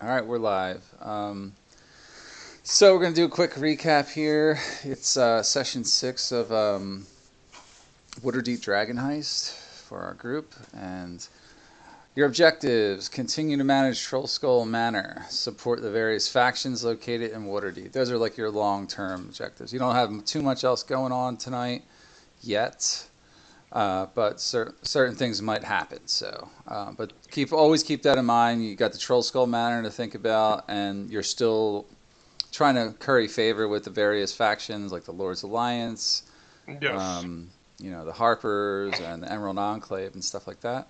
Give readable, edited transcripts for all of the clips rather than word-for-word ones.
All right, we're live. So we're going to do a quick recap here. It's session 6 of Waterdeep Dragon Heist for our group. And your objectives: continue to manage Trollskull Manor, support the various factions located in Waterdeep. Those are like your long-term objectives. You don't have too much else going on tonight yet. But certain things might happen. So, but always keep that in mind. You got the Trollskull Manor to think about, and you're still trying to curry favor with the various factions like the Lord's Alliance, Yes. the Harpers and the Emerald Enclave and stuff like that.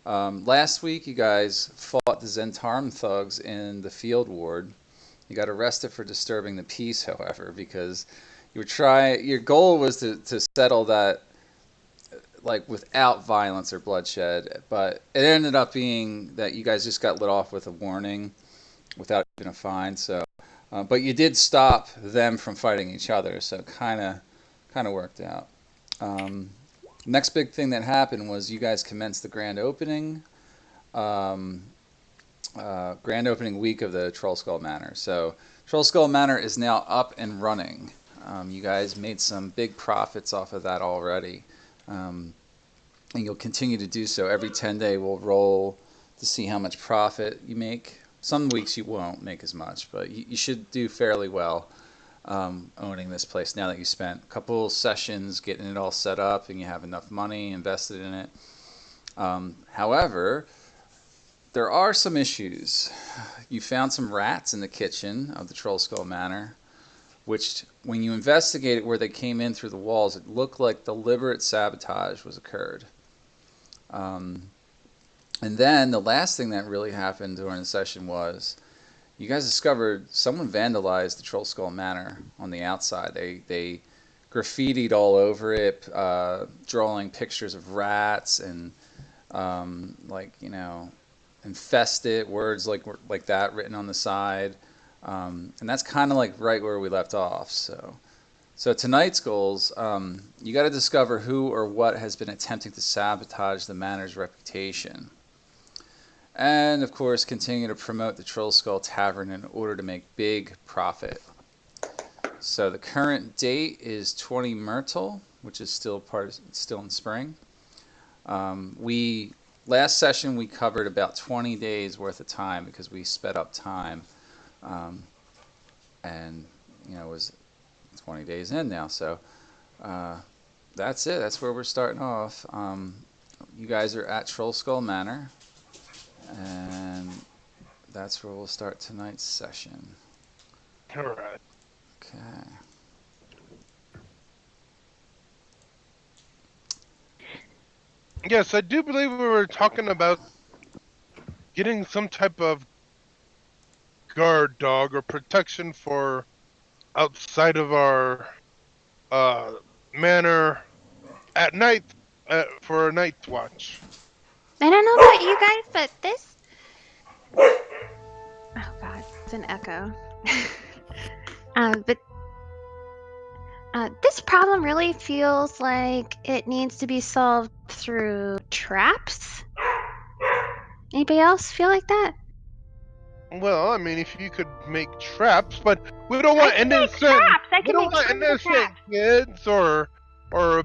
Last week, you guys fought the Zentarm thugs in the Field Ward. You got arrested for disturbing the peace, however, because your goal was to settle that like without violence or bloodshed, but it ended up being that you guys just got lit off with a warning without even a fine. So, but you did stop them from fighting each other, so kind of worked out. Um, Next big thing that happened was you guys commenced the um, grand opening week of the Trollskull Manor. So Trollskull Manor is now up and running. You guys made some big profits off of that already. Um, and you'll continue to do so. Every 10-day we'll roll to see how much profit you make. Some weeks you won't make as much, but you should do fairly well owning this place now that you spent a couple sessions getting it all set up and you have enough money invested in it. However, there are some issues. You found some rats in the kitchen of the Trollskull Manor, which, when you investigated where they came in through the walls, it looked like deliberate sabotage was occurred. Um, and then the last thing that really happened during the session was you guys discovered someone vandalized the Trollskull Manor on the outside. They graffitied all over it, drawing pictures of rats and infested words like that written on the side. And that's kind of like right where we left off. So tonight's goals, you got to discover who or what has been attempting to sabotage the manor's reputation. And of course, continue to promote the Trollskull Tavern in order to make big profit. So the current date is 20 Myrtle, which is still in spring. We last session we covered about 20 days worth of time because we sped up time, um, and it was 20 days in now. So uh, that's it. That's where we're starting off. You guys are at Trollskull Manor, and that's where we'll start tonight's session. All right. Okay. Yes, I do believe we were talking about getting some type of guard dog or protection for outside of our uh manor at night for a night watch. I don't know about you guys, but this. Oh God, it's an echo. But this problem really feels like it needs to be solved through traps. Anybody else feel like that? Well, I mean, if you could make traps, but we don't want innocent. I We can don't make want tons of innocent traps. kids or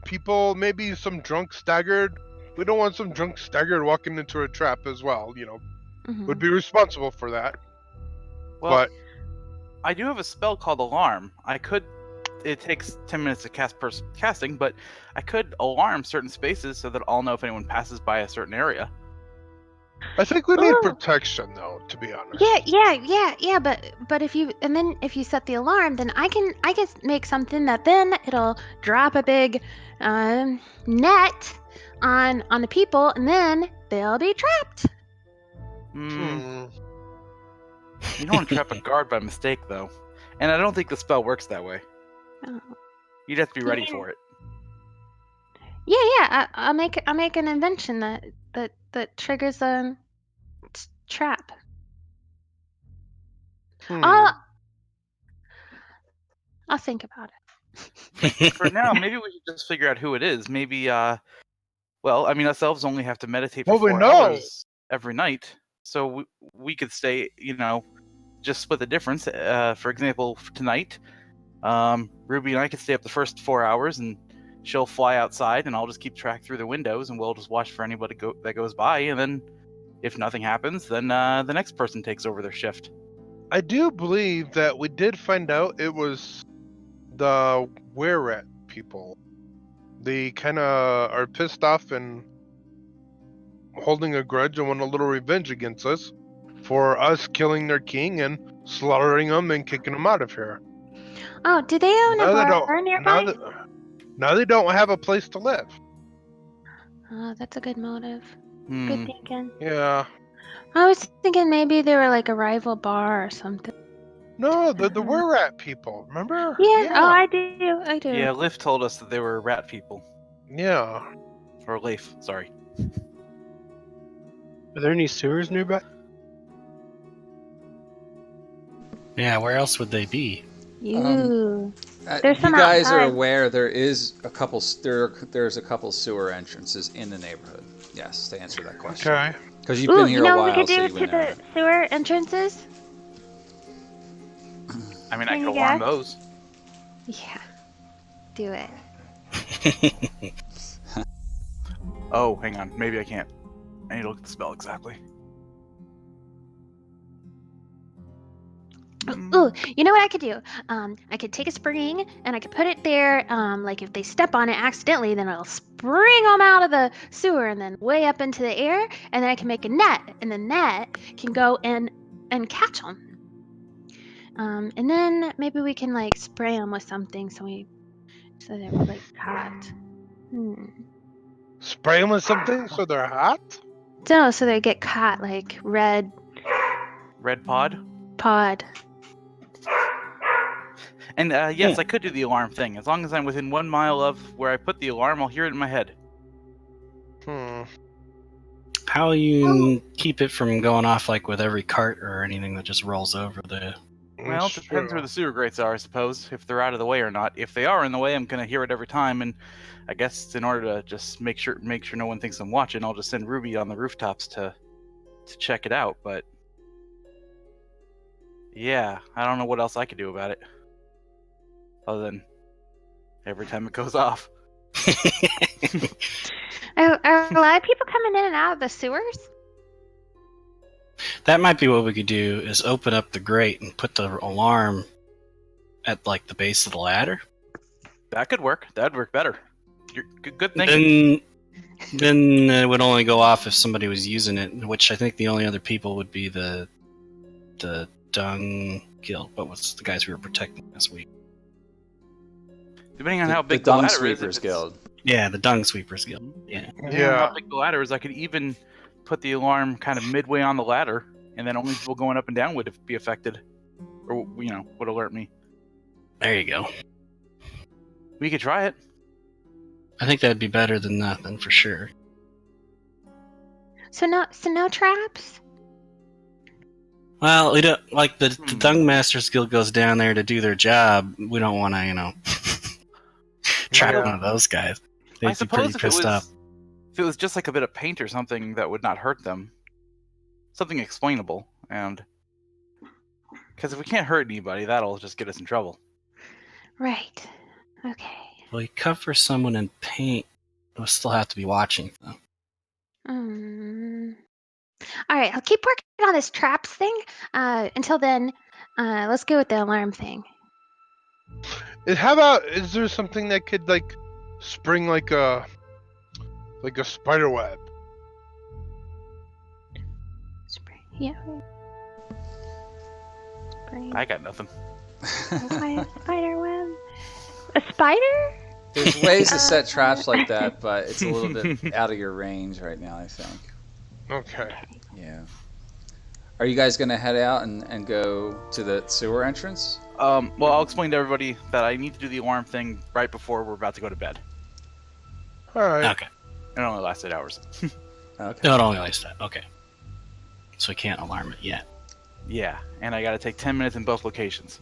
people. Maybe some drunk staggered. We don't want some drunk staggered walking into a trap as well. Would Mhm. be responsible for that. Well, But I do have a spell called Alarm. It takes 10 minutes to cast per casting, but I could alarm certain spaces so that I'll know if anyone passes by a certain area. I think we need Ooh. protection, though. To be honest. Yeah. But if you set the alarm, then I can make something that then it'll drop a big net on the people, and then they'll be trapped. You don't want to trap a guard by mistake, though. And I don't think the spell works that way. Oh. You'd have to be ready Yeah. for it. Yeah. I'll make an invention that triggers a trap. I'll think about it. For now, maybe we should just figure out who it is. Maybe, well, I mean, us elves only have to meditate for Well, we 4 know. hours every night. so we could stay, just split the difference. For example, tonight, Ruby and I could stay up the first 4 hours, and she'll fly outside, and I'll just keep track through the windows, and we'll just watch for anybody that goes by, and then if nothing happens, then the next person takes over their shift. I do believe that we did find out it was the were-rat people. They kind of are pissed off and holding a grudge and want a little revenge against us for us killing their king and slaughtering them and kicking them out of here. Oh, do they own Now a they bar don't. nearby? Now they don't have a place to live. Oh, that's a good motive. Hmm. Good thinking. Yeah. I was thinking maybe they were like a rival bar or something. No, the were-rat people. Remember? Yeah. Oh, I do. I do. Yeah, Liv told us that they were rat people. Yeah. Or Leif, sorry. Are there any sewers nearby? Yeah, where else would they be? You. You There's some guys are outside. aware there's a couple sewer entrances in the neighborhood. Yes, to answer that question. Okay. Because you've Ooh, been here you know a what we while, could so do you've to been there. the sewer entrances? I mean, Can I you could alarm guess? those. Yeah. Do it. Oh, hang on. Maybe I can't. I need to look at the spell exactly. Ooh, you know what I could do? I could take a spring and I could put it there. Like if they step on it accidentally, then it'll spring them out of the sewer and then way up into the air. And then I can make a net, and the net can go in and catch them. And then maybe we can like spray them with something so they're like hot. Spray them with something so they're hot? No, so they get caught like red Red pod? pod. And yes, I could do the alarm thing. As long as I'm within 1 mile of where I put the alarm, I'll hear it in my head. How you keep it from going off like with every cart or anything that just rolls over the... Well, it depends where the sewer grates are, I suppose, if they're out of the way or not. If they are in the way, I'm going to hear it every time, and I guess in order to just make sure no one thinks I'm watching, I'll just send Ruby on the rooftops to check it out, but... Yeah, I don't know what else I could do about it. Other than every time it goes off. Are a lot of people coming in and out of the sewers? That might be what we could do, is open up the grate and put the alarm at like the base of the ladder. That could work. That'd work better. You're good thinking. Then it would only go off if somebody was using it, which I think the only other people would be the Dung Guild. What was the guys we were protecting this week? Depending on how big the Dung ladder is. Sweepers Guild. Yeah, the Dung Sweepers Guild. Yeah. How big the ladder is, I could even put the alarm kind of midway on the ladder, and then only people going up and down would be affected, or would alert me. There you go. We could try it. I think that'd be better than nothing for sure. So no traps? Well, we don't like the Dung Masters Guild goes down there to do their job. We don't want to, trap one of those guys. They'd I be suppose pretty pissed off. if it was just like a bit of paint or something that would not hurt them, something explainable, and because if we can't hurt anybody, that'll just get us in trouble. Right. Okay. Well, you cover someone in paint, we'll still have to be watching them. All right, I'll keep working on this traps thing. Until then, let's go with the alarm thing. How about, is there something that could like spring like a spider web? Yeah. Spring. I got nothing. Spider web. A spider? There's ways to set traps like that, but it's a little bit out of your range right now, I think. Okay. Yeah. Are you guys going to head out and go to the sewer entrance? Well, I'll explain to everybody that I need to do the alarm thing right before we're about to go to bed. Alright. Okay. It only lasts 8 hours. Okay. No, it only lasts that. Okay. So we can't alarm it yet. Yeah, and I gotta take 10 minutes in both locations.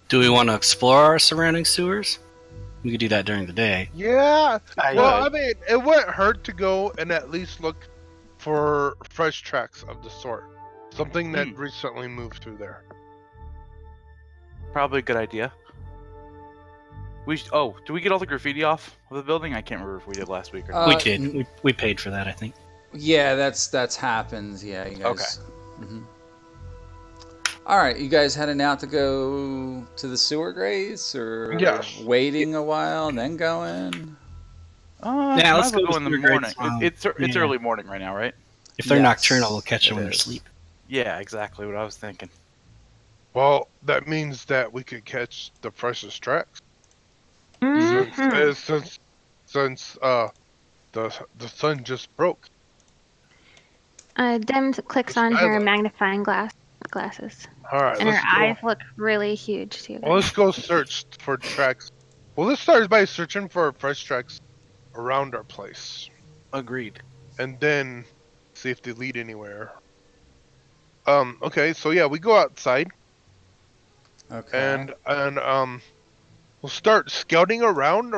Do we want to explore our surrounding sewers? We could do that during the day. Yeah. I Well, I mean, it wouldn't hurt to go and at least look for fresh tracks of the sort. Something that recently moved through there. Probably a good idea. Do we get all the graffiti off of the building? I can't remember if we did last week or not. We did. We paid for that, I think. Yeah, that's happened. Yeah, you guys. Okay. All right, you guys heading out to go to the sewer grates, or waiting a while and then going? Yeah, let's go in the morning. It's early morning right now, right? If they're nocturnal, we'll catch them when they're asleep. Yeah, exactly what I was thinking. Well, that means that we could catch the freshest tracks. Since the sun just broke. Dem clicks on her magnifying glasses. All right, and her eyes look really huge too. Well, let's go search for tracks. Well, let's start by searching for fresh tracks around our place. Agreed. And then see if they lead anywhere. Okay, so yeah, we go outside. Okay. And we'll start scouting around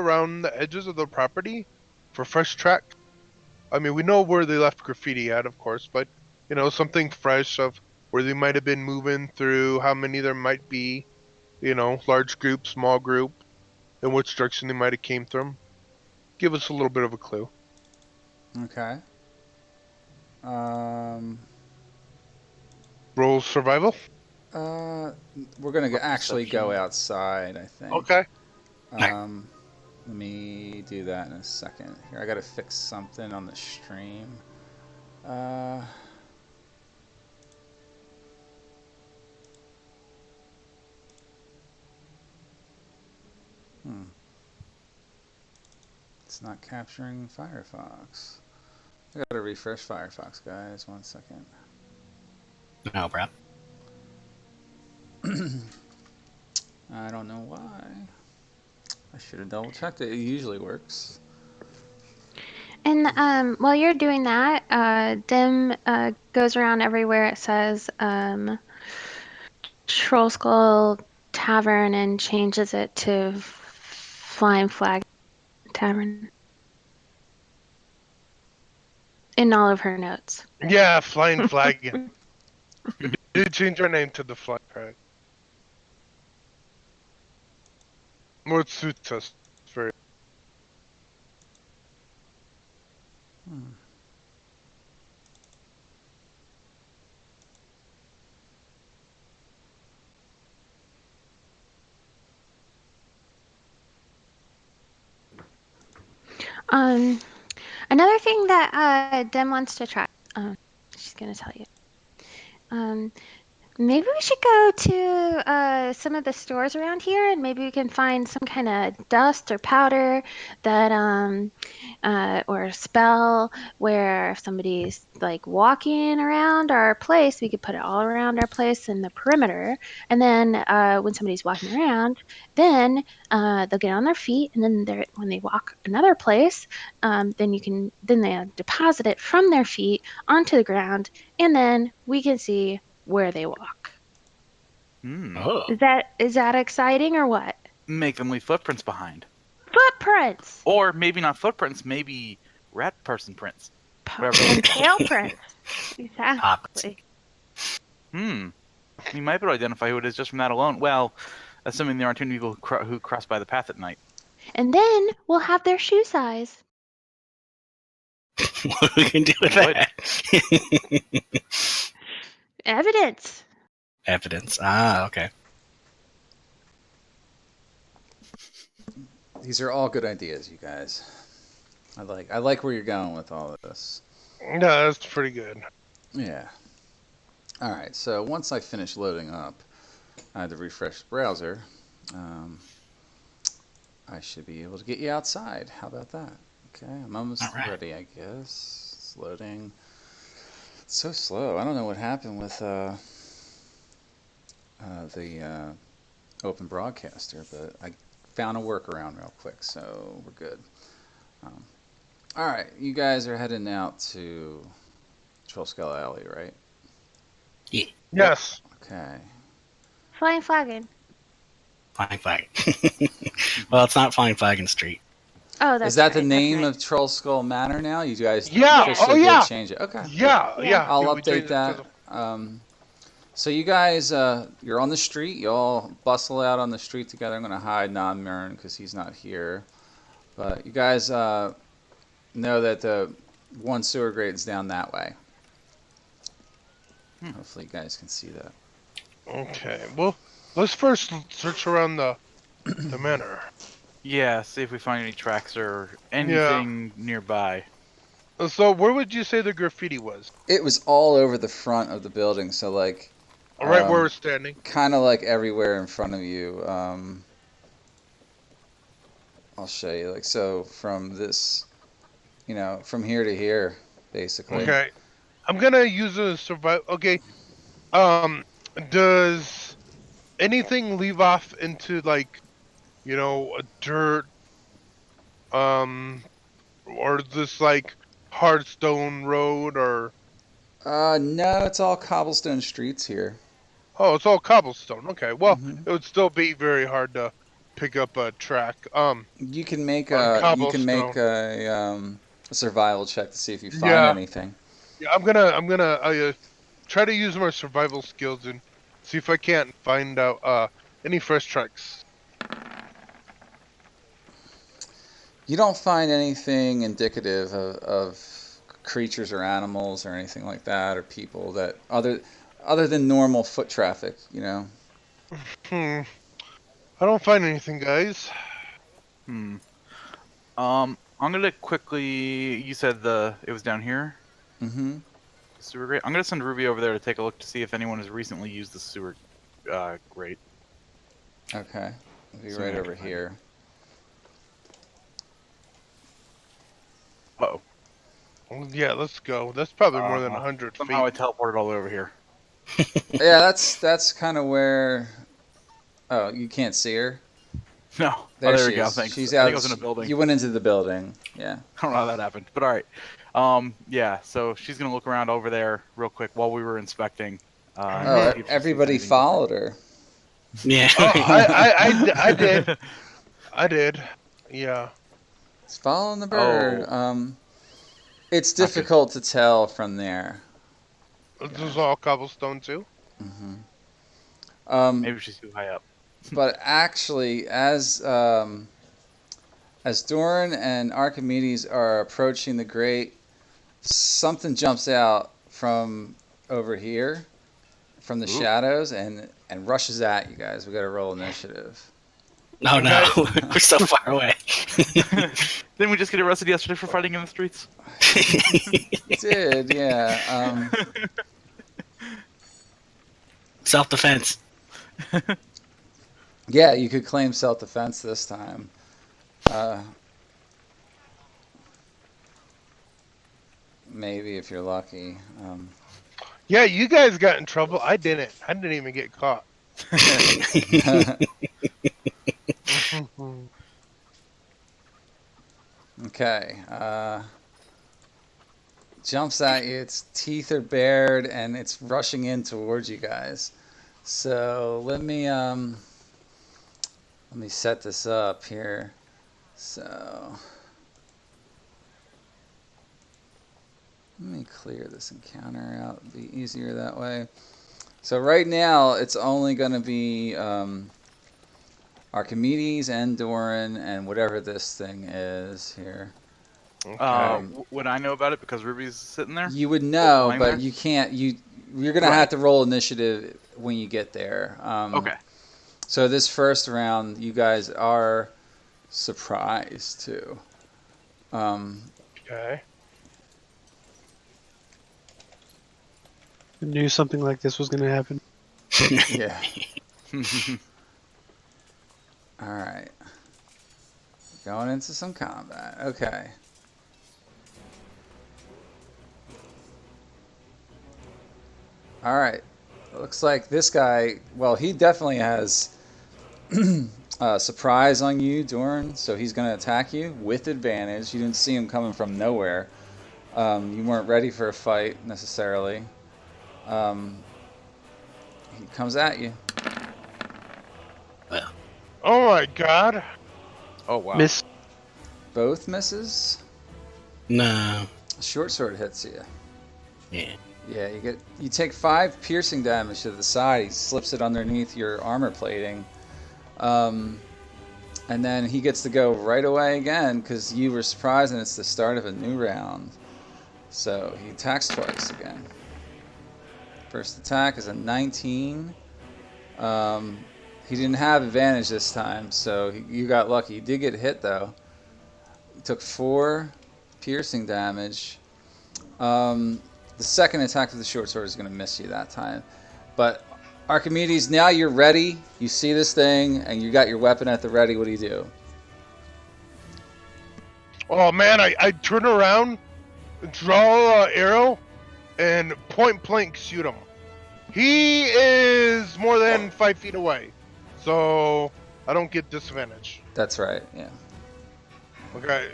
the edges of the property for fresh track. I mean, we know where they left graffiti at, of course, but something fresh of where they might have been moving through, how many there might be, large group, small group, and which direction they might have came from. Give us a little bit of a clue. Okay. Roll survival. We're gonna actually go outside, I think. Okay. Let me do that in a second. Here, I gotta fix something on the stream. It's not capturing Firefox. I gotta refresh Firefox, guys. 1 second. No problem. I don't know why. I should have double checked it. It usually works. And while you're doing that, Dim goes around everywhere it says Trollskull Tavern and changes it to Flying Flag Tavern in all of her notes. Yeah, Flying Flag. You did change our name to the Flying Flag. Well, it suits us very. Another thing that Dem wants to try. She's gonna tell you. Maybe we should go to some of the stores around here, and maybe we can find some kind of dust or powder that or a spell where if somebody's like walking around our place, we could put it all around our place in the perimeter, and then when somebody's walking around, then they'll get on their feet, and then when they walk another place, then they deposit it from their feet onto the ground, and then we can see where they walk. Oh. Is that exciting or what? Make them leave footprints behind. Footprints! Or maybe not footprints, maybe rat person prints. And tail prints. Exactly. You might be able to identify who it is just from that alone. Well, assuming there aren't too many people who cross by the path at night. And then we'll have their shoe size. What we can do with that? Evidence. Evidence. Ah, okay. These are all good ideas, you guys. I like where you're going with all of this. Yeah, that's pretty good. Yeah. All right. So once I finish loading up the refresh browser, I should be able to get you outside. How about that? Okay, I'm almost ready, I guess. It's loading. It's so slow. I don't know what happened with the Open Broadcaster, but I found a workaround real quick, so we're good. All right, you guys are heading out to Trollskull Alley, right? Yeah. Yes. Okay. Flying Flagon. Flying Flag. Well, it's not Flying Flagon Street. Oh, that's Is that the right, that's name right. of Trollskull Manor now? You guys Yeah. Oh officially did yeah. change it. Okay. Yeah. Yeah. Yeah. I'll We update changed it to that. So you guys, you're on the street. You all bustle out on the street together. I'm going to hide Non-Mern because he's not here. But you guys know that the one sewer grate is down that way. Hopefully you guys can see that. Okay. Well, let's first search around the manor. Yeah, see if we find any tracks or Yeah. anything nearby. So where would you say the graffiti was? It was all over the front of the building, so like All right, where we're standing. kind of like everywhere in front of you. I'll show you. Like so, from this, from here to here, basically. Okay. I'm gonna use a survival. Okay. Does anything leave off into like, a dirt, or this like hard stone road, or No, it's all cobblestone streets here. oh, it's all cobblestone. Okay. Well, Hmm. it would still be very hard to pick up a track. You can make On a survival check to see if you find Yeah. anything. Yeah. I'm gonna try to use my survival skills and see if I can't find out any fresh tracks. You don't find anything indicative of creatures or animals or anything like that, or people that other than normal foot traffic. I don't find anything, guys. I'm gonna quickly. You said it was down here. Mm-hmm. Sewer grate. I'm gonna send Ruby over there to take a look to see if anyone has recently used the sewer grate. Okay. I'll be So right I over can find here. Uh-oh. Well, yeah, let's go. That's probably more than 100 feet. Somehow I teleported all over here. Yeah, that's kind of where. Oh, you can't see her. No. There there she we go. is. Thanks. She's I out. think I was in a building. You went into the building. Yeah. I don't know how that happened, but all right. Yeah. So she's gonna look around over there real quick while we were inspecting. Oh, see if she sees everybody anything followed her. Yeah. Oh, I did. I did. Yeah. It's following the bird. Oh. It's difficult to tell from there. This is all cobblestone too. Mm-hmm. Maybe she's too high up. But actually, as Doran and Archimedes are approaching the grate, something jumps out from over here, from the shadows, and rushes at you guys. We got to roll initiative. Oh no, we're so far away. Didn't we just get arrested yesterday for fighting in the streets? Did, yeah. Self-defense. Yeah, you could claim self-defense this time. Maybe if you're lucky. Yeah, you guys got in trouble. I didn't. I didn't even get caught. Okay. Jumps at you. Its teeth are bared, and it's rushing in towards you guys. So let me set this up here. So let me clear this encounter out. It'll be easier that way. So right now it's only going to be Archimedes and Doran and whatever this thing is here. Okay. Would I know about it because Ruby's sitting there? You would know, Lying but there? you can't. You're gonna have to roll initiative when you get there. Okay. So this first round, you guys are surprised too. Okay. I knew something like this was going to happen. Yeah. All right. Going into some combat. Okay. All right. Looks like this guy. Well, he definitely has surprise on you, Doran. So he's going to attack you with advantage. You didn't see him coming from nowhere. You weren't ready for a fight necessarily. He comes at you. Oh my God. Oh wow. Miss. both misses. No. Short sword hits you. Yeah. Yeah, you take 5 piercing damage to the side. He slips it underneath your armor plating. And then he gets to go right away again because you were surprised and it's the start of a new round. So he attacks twice again. First attack is a 19. He didn't have advantage this time, so you got lucky. He did get hit though. He took 4 piercing damage. The second attack with the short sword is going to miss you that time. But Archimedes, now you're ready. You see this thing, and you got your weapon at the ready. What do you do? Oh man, I turn around, draw an arrow, and point blank shoot him. He is more than 5 feet away, so I don't get disadvantage. That's right, yeah. Okay.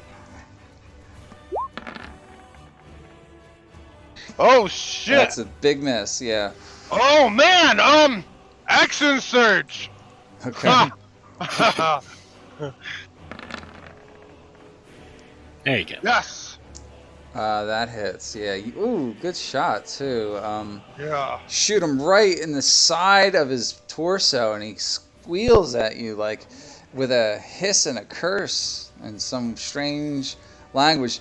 Oh shit! That's a big miss, yeah. Oh man, action surge. Okay. There you go. Yes. That hits, yeah. Ooh, good shot, too. Yeah. Shoot him right in the side of his torso, and he squeals at you like with a hiss and a curse and some strange language.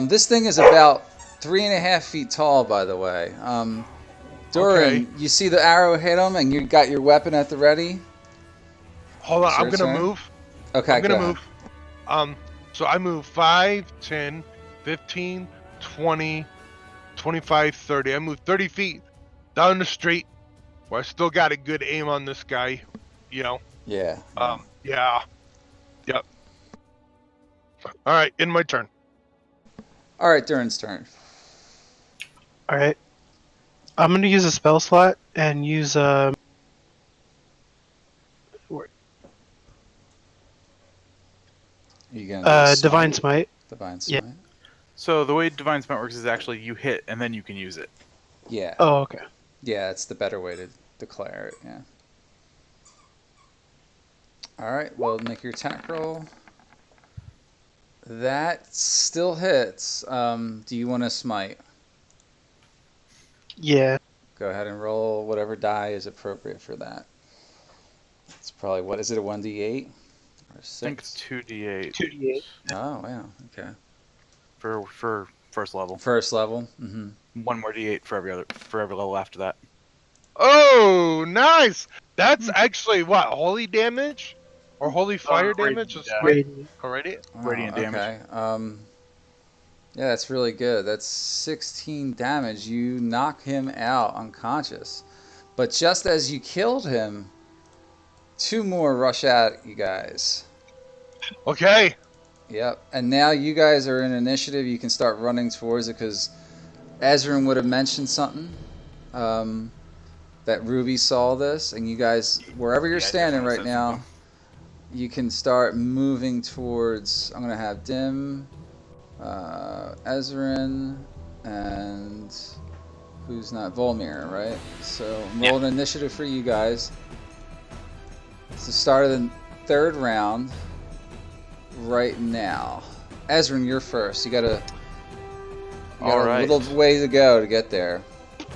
This thing is about 3.5 feet tall, by the way. Doran, Okay. you see the arrow hit him, and you got your weapon at the ready? Hold on, It's I'm your gonna turn? move. Okay, I'm gonna go ahead. move. So I move 5, 10, 15, 20, 25, 30. I move 30 feet down the street where I still got a good aim on this guy. You know. Yeah. Yeah. Yep. All right, in my turn. All right, Duran's turn. Alright. I'm gonna use a spell slot and use You gonna do Divine Smite. Divine Yeah. Smite? So the way Divine Smite works is actually you hit and then you can use it. Yeah. Oh, okay. Yeah, it's the better way to declare it, yeah. Alright, well, make your attack roll. That still hits. Do you want to smite? Yeah. Go ahead and roll whatever die is appropriate for that. It's probably, what is it, a 1d8? Or I think it's 6? 2d8 2d8. Oh, wow, okay. for first level. First level? Mm-hmm. 1 more d8 for every level after that. Oh, nice. That's actually what, holy damage or holy fire radiant damage? damage. Radiant. Already. Radiant damage. Okay. Yeah, that's really good. That's 16 damage. You knock him out unconscious. But just as you killed him, 2 more rush at you guys. Okay. Yep. And now you guys are in initiative. You can start running towards it because Ezrin would have mentioned something. That Ruby saw this. And you guys, wherever you're Yeah, standing definitely right said now, something. you can start moving towards. I'm going to have Dim, Ezrin, and who's not Volmir, right? So roll an initiative for you guys. It's the start of the 3rd round right now. Ezrin, you're first. You got a Alright. little way to go to get there.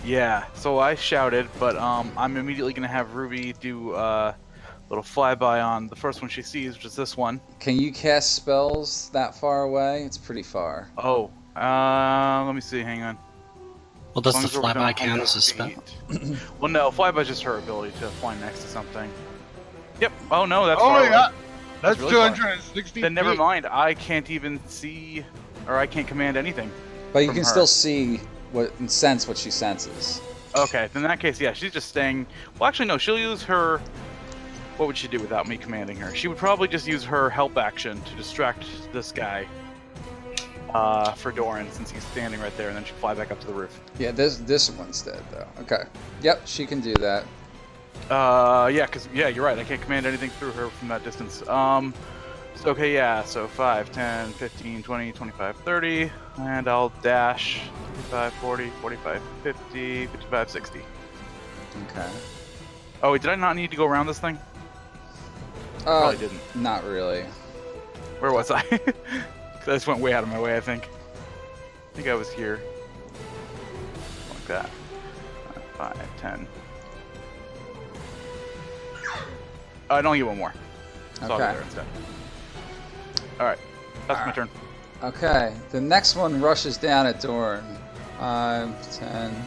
Yeah, so I shouted, but I'm immediately going to have Ruby do a little flyby on the first one she sees, which is this one. Can you cast spells that far away? It's pretty far. Oh, let me see, hang on. Well, does the As long as we're within flyby count as a 100 spell? feet. Well, no, flyby's just her ability to fly next to something. Yep. Oh no, that's Oh far my away. god. That's really far. 260 Then never feet. mind. I can't even see, or I can't command anything. But you From can her. still see and sense what she senses. Okay, then in that case, yeah, she's just staying. Well, actually, no, she'll use her. What would she do without me commanding her? She would probably just use her help action to distract this guy for Doran, since he's standing right there, and then she'd fly back up to the roof. Yeah, this one's dead though. Okay. Yep, she can do that. Yeah, because, yeah, you're right. I can't command anything through her from that distance. So, okay, yeah, so 5, 10, 15, 20, 25, 30, and I'll dash 35, 40, 45, 50, 55, 60. Okay. Oh, wait, did I not need to go around this thing? Probably didn't. Not really. Where was I? 'Cause I just went way out of my way, I think. I think I was here. Like that. 5, 10. I don't get one more. So I'll go Okay. there instead. Alright. That's my turn. Okay. The next one rushes down at Doran. 5, 10,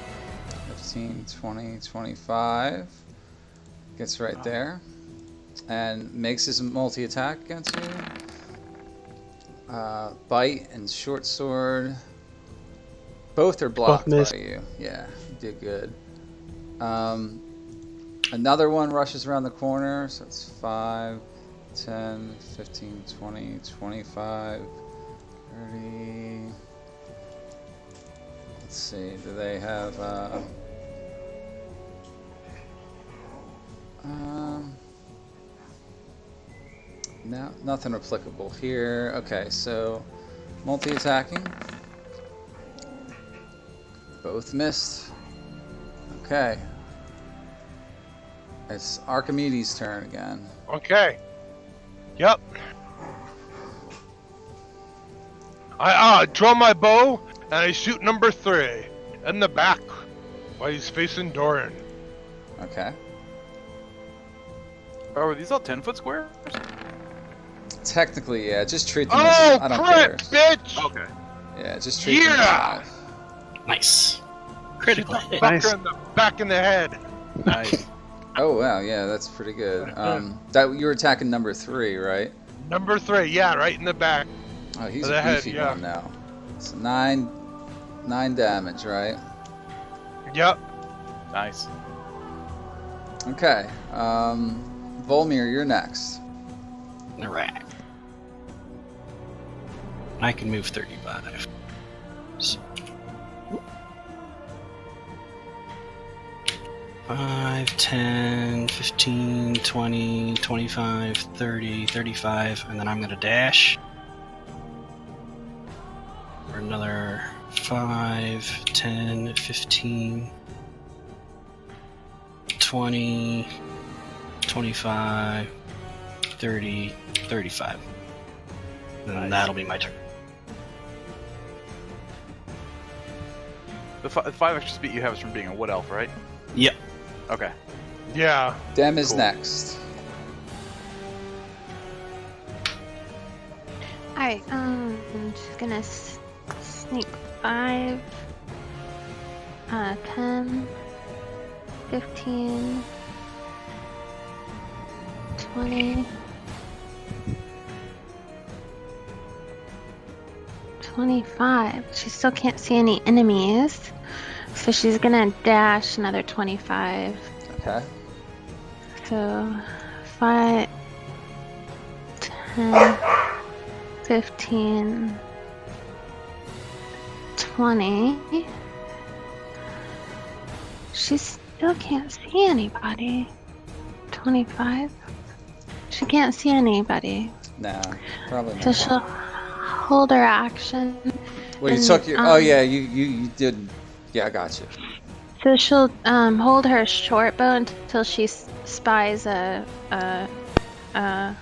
15, 20, 25. Gets right there. And makes his multi-attack against you. Bite and short sword. Both are blocked missed. by you. Yeah, you did good. Another one rushes around the corner, so it's 5, 10, 15, 20, 25, 30. Let's see, do they have... no, nothing applicable here. Okay, so multi-attacking. Both missed. Okay. It's Archimedes' turn again. Okay. Yep. I draw my bow and I shoot number 3 in the back while he's facing Doran. Okay. Oh, are these all 10-foot squares? Technically, yeah. Just treat them Oh, as... I don't care. crit, bitch! Okay. Yeah, just treat them as Yeah! 5. Nice. Critical hit. Nice. Fucker in the back in the head. Nice. Oh, wow, yeah, that's pretty good. That you were attacking number 3, right? Number 3, yeah, right in the back. Oh, he's To the a head, beefy yeah. one now. It's 9 damage, right? Yep. Nice. Okay. Volmir, you're next. Alright. I can move 35. So. 5, 10, 15, 20, 25, 30, 35, and then I'm gonna dash. For another 5, 10, 15, 20, 25, 30, 35. And then that'll be my turn. The 5 extra speed you have is from being a wood elf, right? Yep. Okay. Yeah. Dem is Cool. next. Alright, I'm just gonna sneak 5, 10, 15, 20, 25. She still can't see any enemies, so she's gonna dash another 25. Okay. So 5, 10, 15, 20. She still can't see anybody. 25. She can't see anybody. No, probably So not. she'll hold her action. Well, you and, took your... oh, yeah, you did... Yeah, I got you. So she'll hold her short bow until she spies a An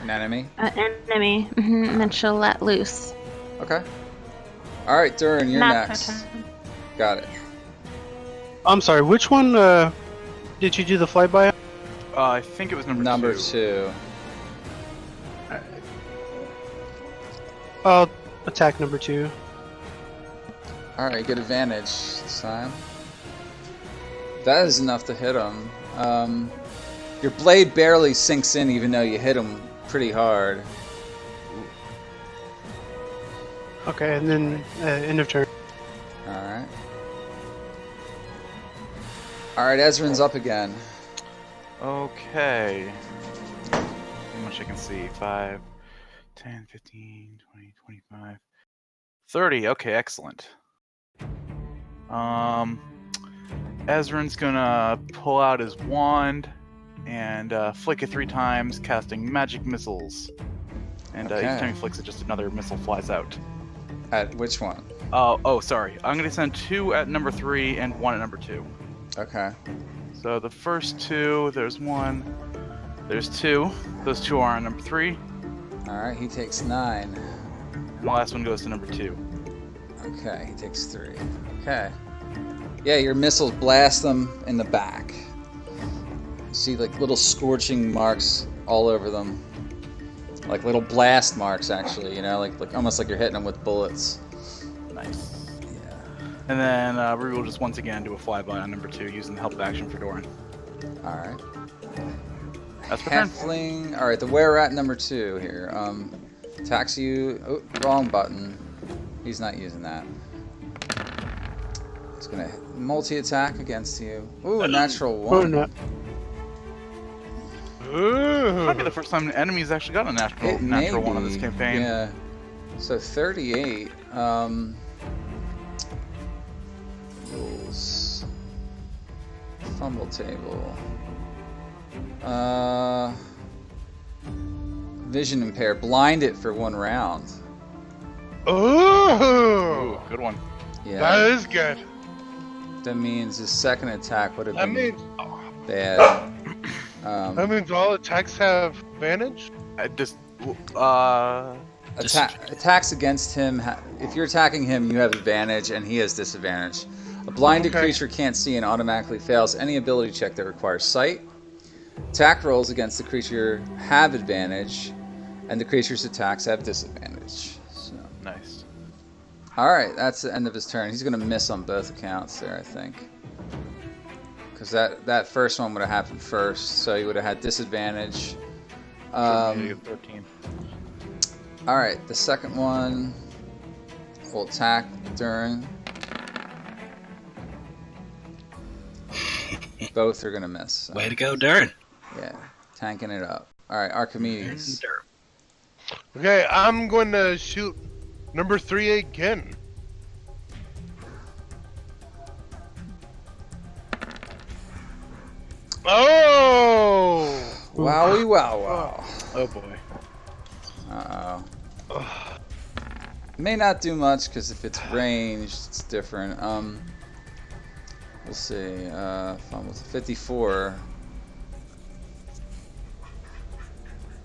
enemy? enemy, and then she'll let loose. Okay. All right, Durin, you're That's her next. turn. Got it. I'm sorry, which one did you do the flyby on? I think it was Number 2. 2. I'll attack number 2. All right, good advantage this time. That is enough to hit him. Your blade barely sinks in, even though you hit him pretty hard. Okay, and then end of turn. All right. All right, Ezrin's up again. Okay. How much I can see? 5, 10, 15, 20, 25, 30. Okay, excellent. Ezrin's gonna pull out his wand and flick it 3 times, casting magic missiles. And each Okay. time he flicks it, just another missile flies out. At which one? Oh, sorry. I'm gonna send 2 at number 3 and 1 at number 2. Okay. So the first 2, there's 1, there's 2. Those 2 are on number 3. All right, he takes 9. And the last one goes to number 2. Okay, he takes 3. Okay. Yeah, your missiles blast them in the back. You see like little scorching marks all over them. Like little blast marks, actually, you know, like almost like you're hitting them with bullets. Nice. Yeah. And then Ruby will just once again do a flyby on number 2 using the help action for Doran. Alright. That's my turn. Halfling. Alright, the were-rat number 2 here. Attacks you. Oh, wrong button. He's not using that. He's gonna multi-attack against you. Ooh, a natural 1. Oh, no. Might be the first time an enemy's actually got a natural one in this campaign. Yeah. So 38. Rules. Fumble table. Vision impaired. Blind it for 1 round. Oh, Ooh, good one. Yeah. that is good. That means his second attack would have That been means bad. that means all attacks have advantage. I just Attacks against him. If you're attacking him, you have advantage, and he has disadvantage. A blinded creature can't see and automatically fails any ability check that requires sight. Attack rolls against the creature have advantage, and the creature's attacks have disadvantage. So. nice. All right, that's the end of his turn. He's going to miss on both accounts there, I think. Because that first one would have happened first, so he would have had disadvantage. -13. All right, the second one will attack Durin. Both are going to miss. So. Way to go, Darren. Yeah, tanking it up. All right, Archimedes. Okay, I'm going to shoot number 3 again. Oh! Wowie wow wow. Oh boy. Uh-oh. May not do much, because if it's ranged, it's different. We'll see. Fumble 54.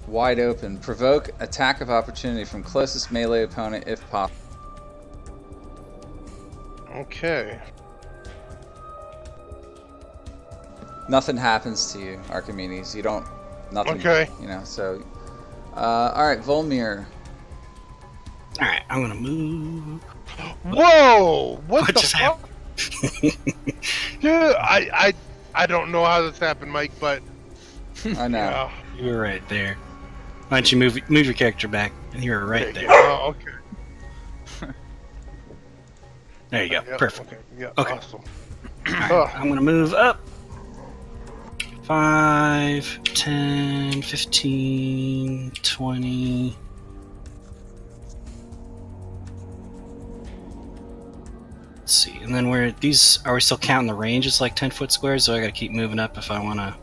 Wide open. Provoke attack of opportunity from closest melee opponent if possible. Okay. Nothing happens to you, Archimedes. You don't. Nothing. Okay. You know. So. All right, Volmir. All right, I'm gonna move. Whoa! What the just fuck? Dude, I don't know how this happened, Mike, but I know. yeah. You were right there. Why don't you move your character back? And you were right there. Oh, okay. There you go. Yep, Perfect. Okay. Yeah. Okay. Awesome. I'm gonna move up. 5, 10, 15, 20. Let's see. And then are we still counting the range as like 10-foot squares? So I gotta keep moving up if I wanna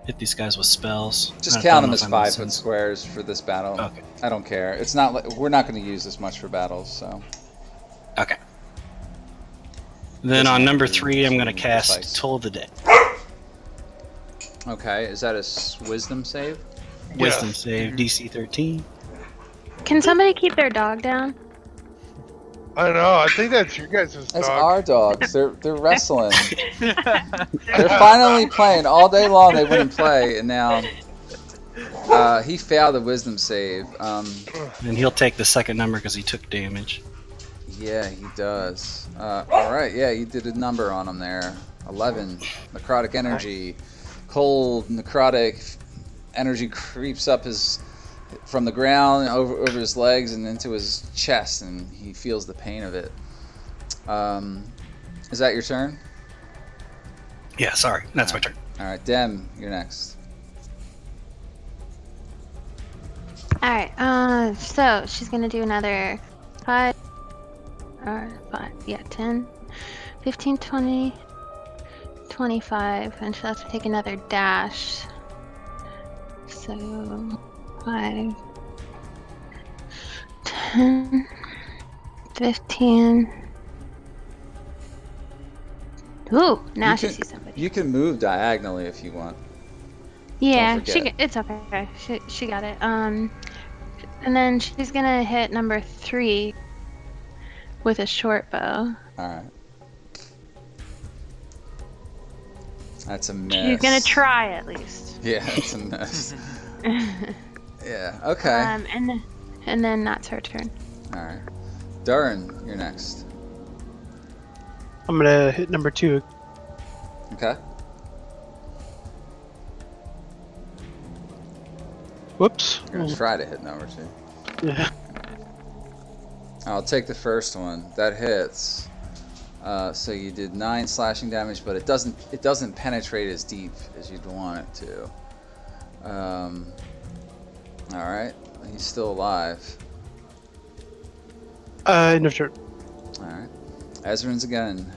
hit these guys with spells. Just I count don't them know as if I'm 5-foot squares for this battle. Okay. I don't care. It's not like we're not going to use this much for battles, so. Okay. Then This on one number is 3, I'm gonna cast precise. Toll the Dead. Okay, is that a wisdom save? Wisdom save, DC 13. Can somebody keep their dog down? I know. I think that's your guys' dog. That's our dogs. They're wrestling. They're finally playing. All day long they wouldn't play, and now he failed the wisdom save. And he'll take the second number because he took damage. Yeah, he does. All right, yeah, you did a number on him there. 11. Necrotic energy. Cold necrotic energy creeps up from the ground over his legs and into his chest, and he feels the pain of it. Is that your turn? Yeah, sorry. That's my turn. All right, Dem, you're next. All right. So she's gonna do another 5 or 5. Yeah, 10, 15, 20, 25, and she'll have to take another dash. So 5, 10, 15. Ooh, now she sees somebody. You can move diagonally if you want. Yeah, Don't forget. it's okay. She got it. And then she's gonna hit number 3 with a short bow. All right. That's a miss. She's gonna try at least. Yeah, it's a miss. Yeah. Okay. And then that's her turn. All right. Durin, you're next. I'm gonna hit number 2. Okay. Whoops. You're gonna try to hit number 2. Yeah. I'll take the first one. That hits. So you did 9 slashing damage, but it doesn't penetrate as deep as you'd want it to. All right. He's still alive. End of turn. All right. Ezrin's again.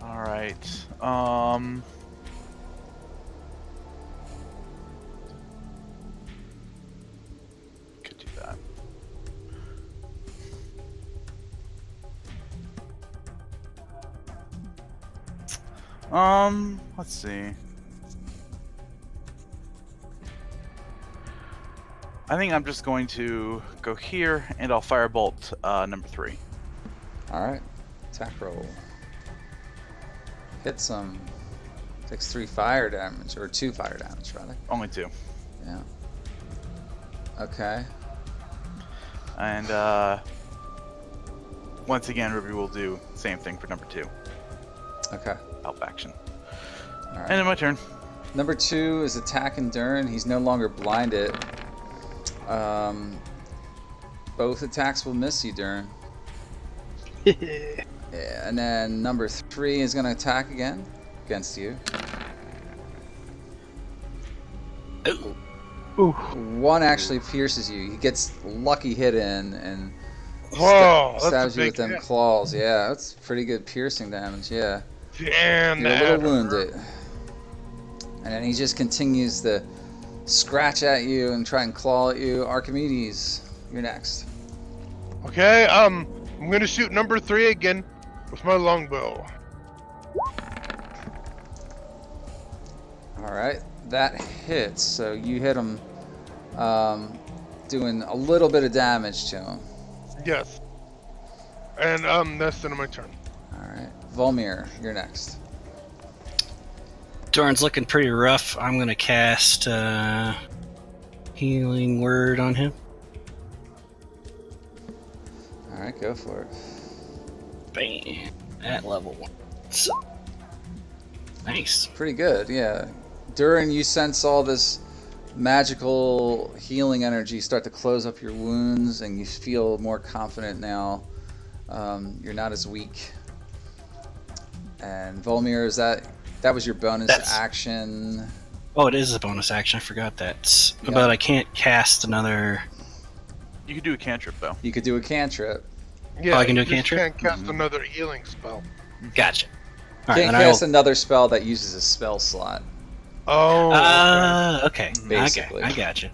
All right. Could do that. Let's see. I think I'm just going to go here and I'll firebolt number 3. All right. Attack roll. Hits him. Takes 3 fire damage, or 2 fire damage, rather. Only 2. Yeah. Okay. And once again, Ruby will do the same thing for number 2. Okay. Help action. All right. And then my turn. Number 2 is attacking Durin. He's no longer blinded. Both attacks will miss you, Durin. Yeah, and then number 3 is going to attack again against you. Ooh. 1 actually pierces you. He gets lucky hit in and Whoa, that's stabs a you big with them hit. claws. Yeah, that's pretty good piercing damage. Yeah, Damn, you're a that little hurt. wounded. And then he just continues to scratch at you and try and claw at you. Archimedes, you're next. Okay, I'm gonna shoot number 3 again with my longbow. All right, that hits. So you hit him, doing a little bit of damage to him. Yes. And that's the end of my turn. All right, Volmir, you're next. Doran's looking pretty rough. I'm gonna cast Healing Word on him. All right, go for it. Bam. At level 1. So, nice. Pretty good, yeah. Durin, you sense all this magical healing energy start to close up your wounds, and you feel more confident now. You're not as weak. And Volmir, that was your bonus action? Oh, it is a bonus action. I forgot that. Yeah. But I can't cast another. You could do a cantrip though. You could do a cantrip. Yeah, I can do a you just cantrip? can't cast another healing spell. Gotcha. All right, Can't then cast another spell that uses a spell slot. Oh, okay. Basically. I gotcha.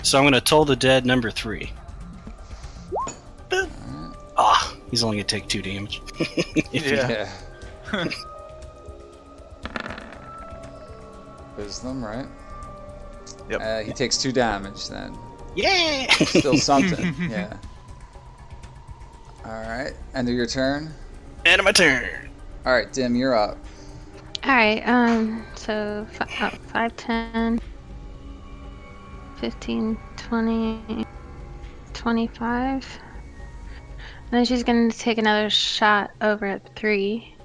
So I'm gonna Toll the Dead number 3. Ah, he's only gonna take 2 damage. Yeah. Wisdom, right? Yep. He takes 2 damage then. Yeah. Still something. Yeah. Alright, end of your turn. End of my turn. Alright, Dim, you're up. All right. So 5, 10, 15, 20, 25. And then she's gonna take another shot over at 3.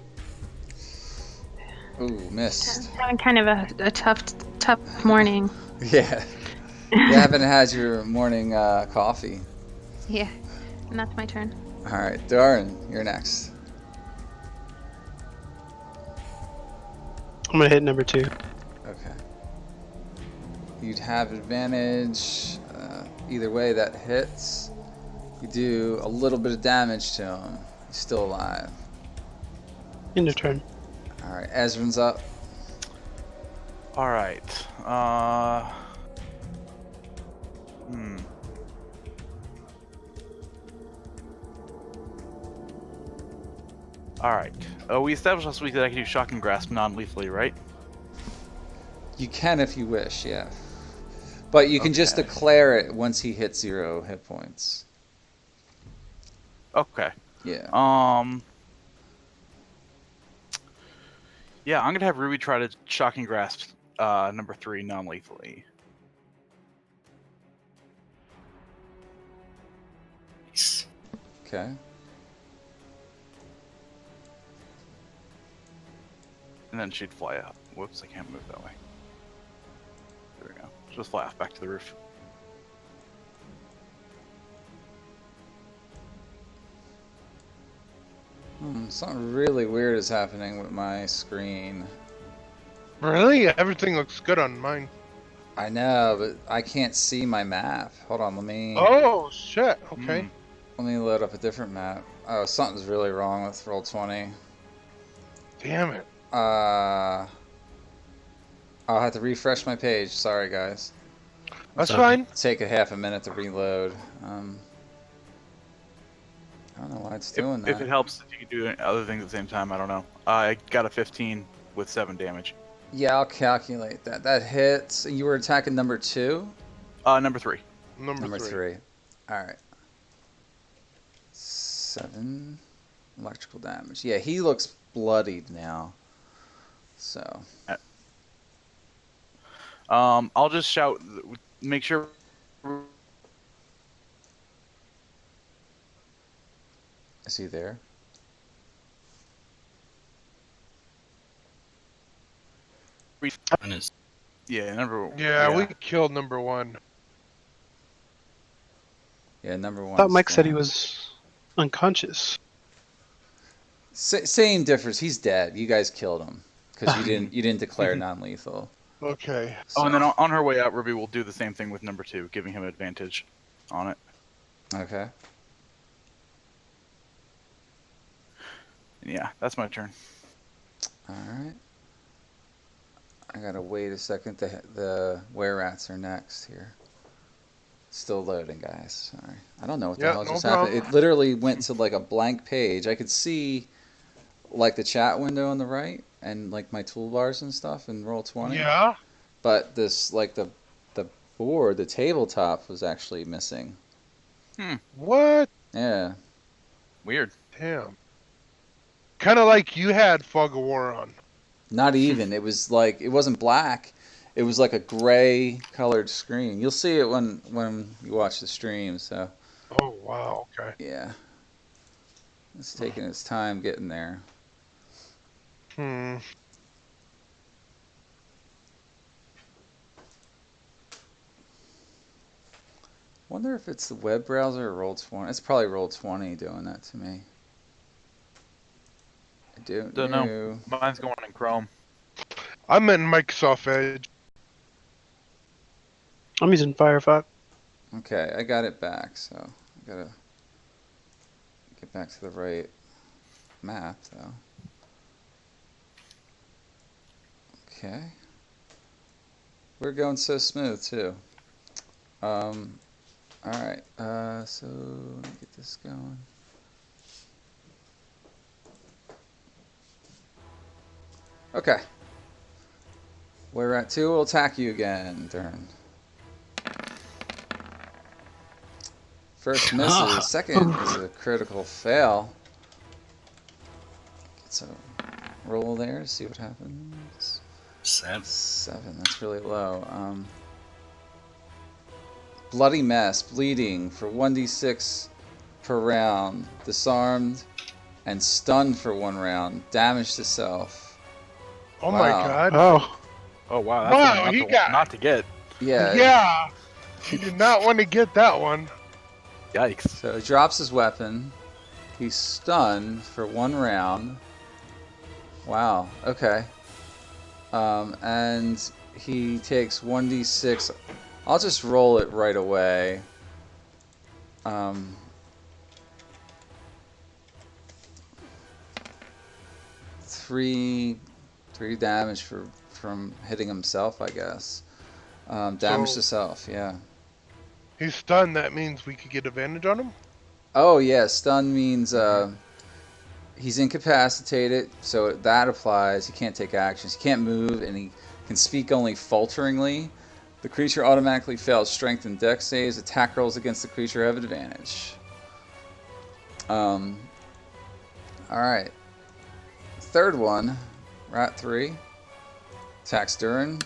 Ooh, missed. Having kind of a tough morning. Yeah. You haven't had your morning coffee. Yeah, and that's my turn. Alright, Darren, you're next. I'm gonna hit number 2. Okay. You'd have advantage. Either way, that hits. You do a little bit of damage to him. He's still alive. End of turn. Alright, Ezrin's up. All right. All right. We established last week that I can do Shocking Grasp non-lethally, right? You can if you wish, yeah. But you can just Okay. declare it once he hits 0 hit points. Okay. Yeah. Yeah, I'm gonna have Ruby try to shocking grasp number 3 non-lethally. Nice. Okay. And then she'd fly out. Whoops, I can't move that way. There we go. She'll just fly off back to the roof. Something really weird is happening with my screen. Really? Everything looks good on mine. I know, but I can't see my map. Hold on, let me Oh shit. Okay. Hmm. load up a different map. Oh, something's really wrong with Roll20. Damn it. I'll have to refresh my page. Sorry, guys. That's Okay. fine. Take a half a minute to reload. I don't know why it's doing If that. it helps, if you can do other things at the same time, I don't know. I got a 15 with 7 damage. Yeah, I'll calculate that. That hits. You were attacking number 2? Number 3. Number three. All right. 7 electrical damage. Yeah, he looks bloodied now. So. I'll just shout. Make sure. Is he there? And it's Yeah, number. Yeah, we killed number 1. Yeah, number 1. I thought Mike said he was unconscious. Same difference. He's dead. You guys killed him because you didn't declare non-lethal. Okay. Oh, and then on her way out, Ruby will do the same thing with number 2, giving him advantage on it. Okay. Yeah, that's my turn. All right. I gotta wait a second. The were-rats are next here. Still loading, guys. Sorry. I don't know what the Yeah, hell no just happened. problem. It literally went to like a blank page. I could see like the chat window on the right and like my toolbars and stuff in Roll20. Yeah. But this like the board, the tabletop was actually missing. What? Yeah. Weird. Damn. Kind of like you had Fog of War on. Not even. It was like it wasn't black. It was like a gray colored screen. You'll see it when you watch the stream. So Oh wow. Okay. yeah, it's taking its time getting there. Hmm. Wonder if it's the web browser or Roll20. It's probably Roll20 doing that to me. I don't know. Mine's going in Chrome. I'm in Microsoft Edge. I'm using Firefox. Okay, I got it back. So I gotta get back to the right map though. Okay. We're going so smooth too. Alright, so let me get this going. Okay. We're at 2, we'll attack you again, turn. First misses, second is a critical fail. Get a roll there, see what happens. 7. 7, that's really low. Bloody mess, bleeding for 1d6 per round, disarmed and stunned for 1 round, damage to self. Oh Wow. my god. Oh, Oh wow, that's Wow, one he not, got- not to get. Yeah. Yeah. You did not want to get that one. Yikes. So he drops his weapon. He's stunned for 1 round. Wow. Okay. And he takes 1d6. I'll just roll it right away. 3 damage from hitting himself, I guess. Damage So- to self. Yeah. He's stunned. That means we could get advantage on him. Oh yeah, stun means he's incapacitated, so that applies. He can't take actions, he can't move, and he can speak only falteringly. The creature automatically fails strength and dex saves. Attack rolls against the creature have advantage. All right. Third one, we're at 3. Attacks Durin.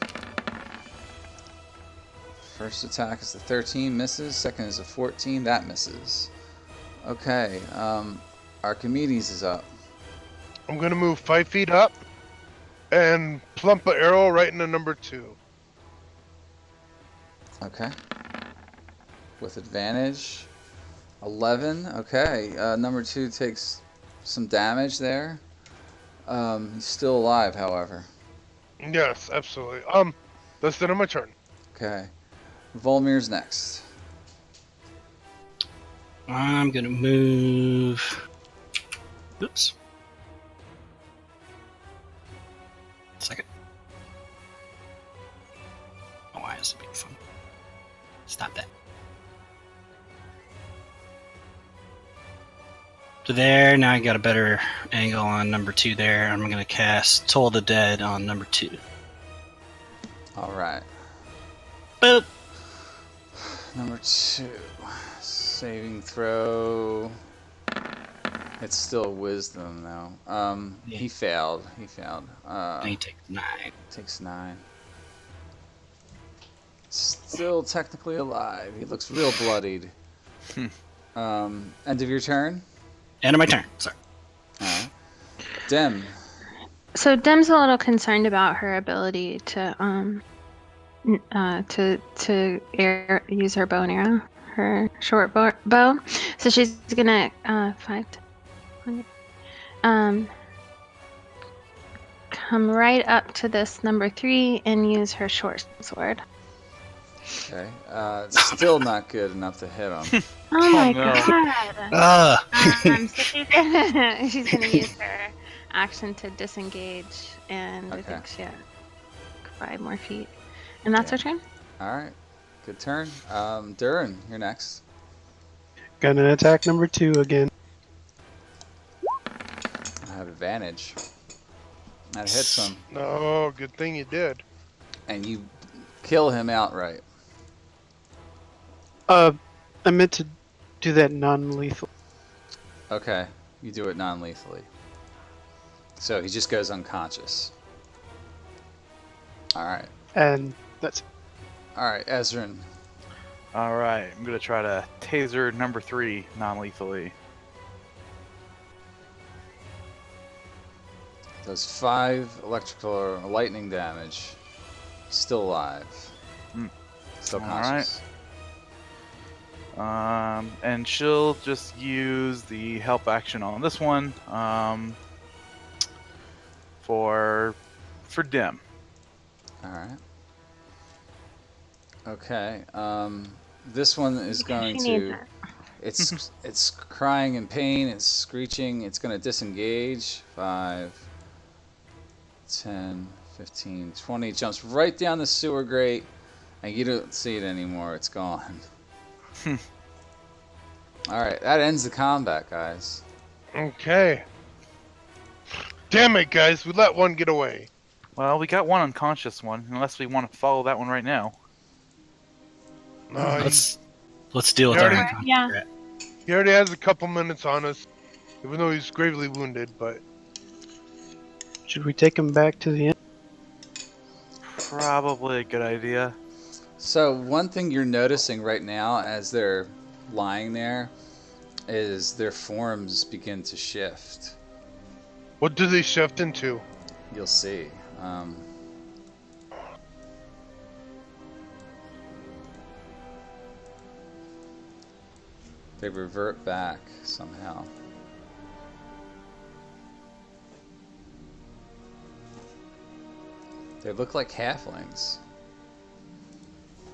First attack is a 13, misses. Second is a 14, that misses. Okay, Archimedes is up. I'm gonna move 5 feet up and plump an arrow right into number 2. Okay. With advantage. 11. Okay, number 2 takes some damage there. He's still alive, however. Yes, absolutely. That's the end of my turn. Okay. Volmir's next. I'm gonna move. Oops. Second. Oh, why is it being fun? Stop that. To there, now I got a better angle on number 2 there. I'm gonna cast Toll the Dead on number 2. Alright. Boop! Number 2. Saving throw. It's still wisdom though. He failed. He failed. And he takes 9. Takes 9. Still technically alive. He looks real bloodied. End of your turn? End of my turn. Sorry. Alright. Dem. So Dem's a little concerned about her ability to use her bow and arrow, her short bow. So she's gonna 5 come right up to this number 3 and use her short sword. Okay. Still not good enough to hit him. Oh my no. god! So she's gonna use her action to disengage, and I Okay. think she had 5 more feet, and that's her turn. Alright. Good turn. Durin, you're next. Gonna attack number 2 again. I have advantage. That hits him. No, good thing you did. And you kill him outright. I meant to do that non-lethal. Okay. You do it non-lethally. So he just goes unconscious. Alright. And that's Alright, Ezrin. Alright, I'm gonna try to taser number 3 non-lethally. Does 5 electrical or lightning damage. Still alive. Still conscious. And she'll just use the help action on this one, for Dim. Alright. Okay. This one is going She needs to... it. It's crying in pain, it's screeching, it's going to disengage. 5, 10, 15, 20. Jumps right down the sewer grate, and you don't see it anymore. It's gone. Alright, that ends the combat, guys. Okay. Damn it, guys. We let one get away. Well, we got one unconscious one, unless we want to follow that one right now. No, Let's deal with our Alright. unconscious Yeah. rat. he already has a couple minutes on us, even though he's gravely wounded, but... should we take him back to the inn? Probably a good idea. So one thing you're noticing right now as they're lying there is their forms begin to shift. What do they shift into? You'll see. They revert back somehow. They look like halflings.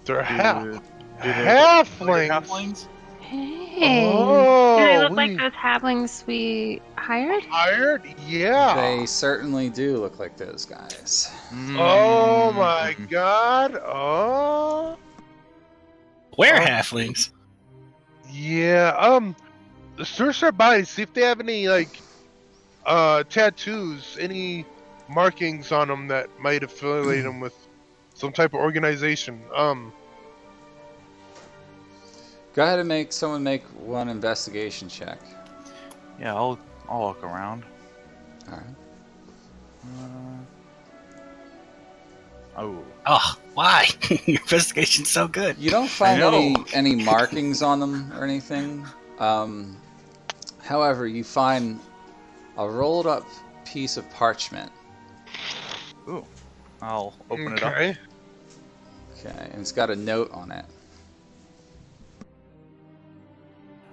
They're Do they look like halflings. halflings? Hey. Oh, Do they look we like those halflings we hired? hired? Yeah. They certainly do look like those guys. Oh my god. Oh. We're Oh. halflings. Yeah. Search their bodies. See if they have any like tattoos, any markings on them that might affiliate them with some type of organization. Go ahead and make one investigation check. Yeah, I'll walk around. All right. Oh, Oh, why? Your investigation's so good. You don't find know. any markings on them or anything. However, you find a rolled up piece of parchment. ooh. I'll open it up. Okay. Okay, and it's got a note on it.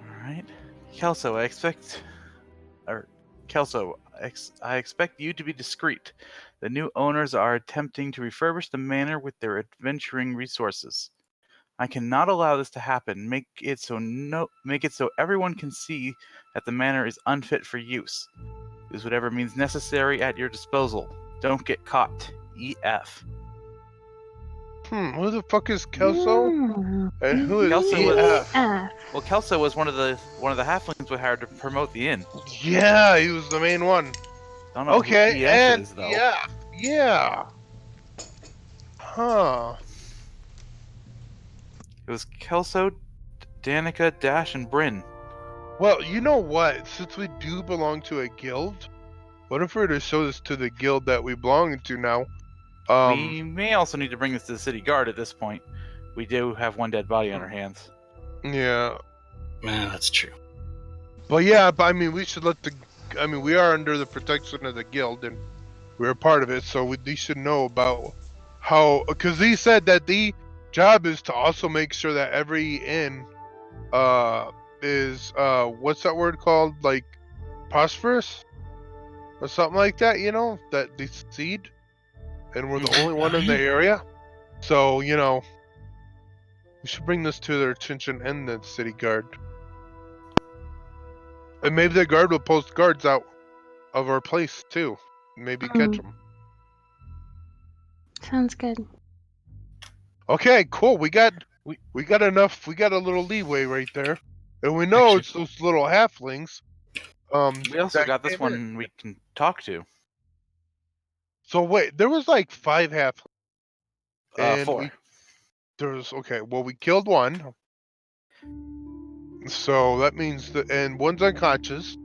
All right, Kelso, I expect you to be discreet. The new owners are attempting to refurbish the manor with their adventuring resources. I cannot allow this to happen. Make it so everyone can see that the manor is unfit for use. Use whatever means necessary at your disposal. Don't get caught. EF. Who the fuck is Kelso? Hmm. And who is Kelso was- EF? Well, Kelso was one of the halflings we hired to promote the inn. Yeah, he was the main one. Don't know Okay, who EF and is though. yeah. Huh. It was Kelso, Danica, Dash, and Bryn. Well, you know what? Since we do belong to a guild, what if we were to show this to the guild that we belong to now? We may also need to bring this to the city guard at this point. We do have one dead body on our hands. Yeah. Yeah, that's true. But yeah, I mean, we should let we are under the protection of the guild, and we're a part of it, so they should know about how, because he said that the job is to also make sure that every inn, is, what's that word called? Like, prosperous? Or something like that, that they succeed, and we're the only one in the area. So, we should bring this to their attention and the city guard. And maybe the guard will post guards out of our place too. Maybe catch them. Sounds good. Okay, cool. We got enough. We got a little leeway right there, and we know Actually- it's those little halflings. We also that got this came in. one we can talk to. So wait, there was like 5 halflings, and 4. okay. Well, we killed one, so that means and one's unconscious,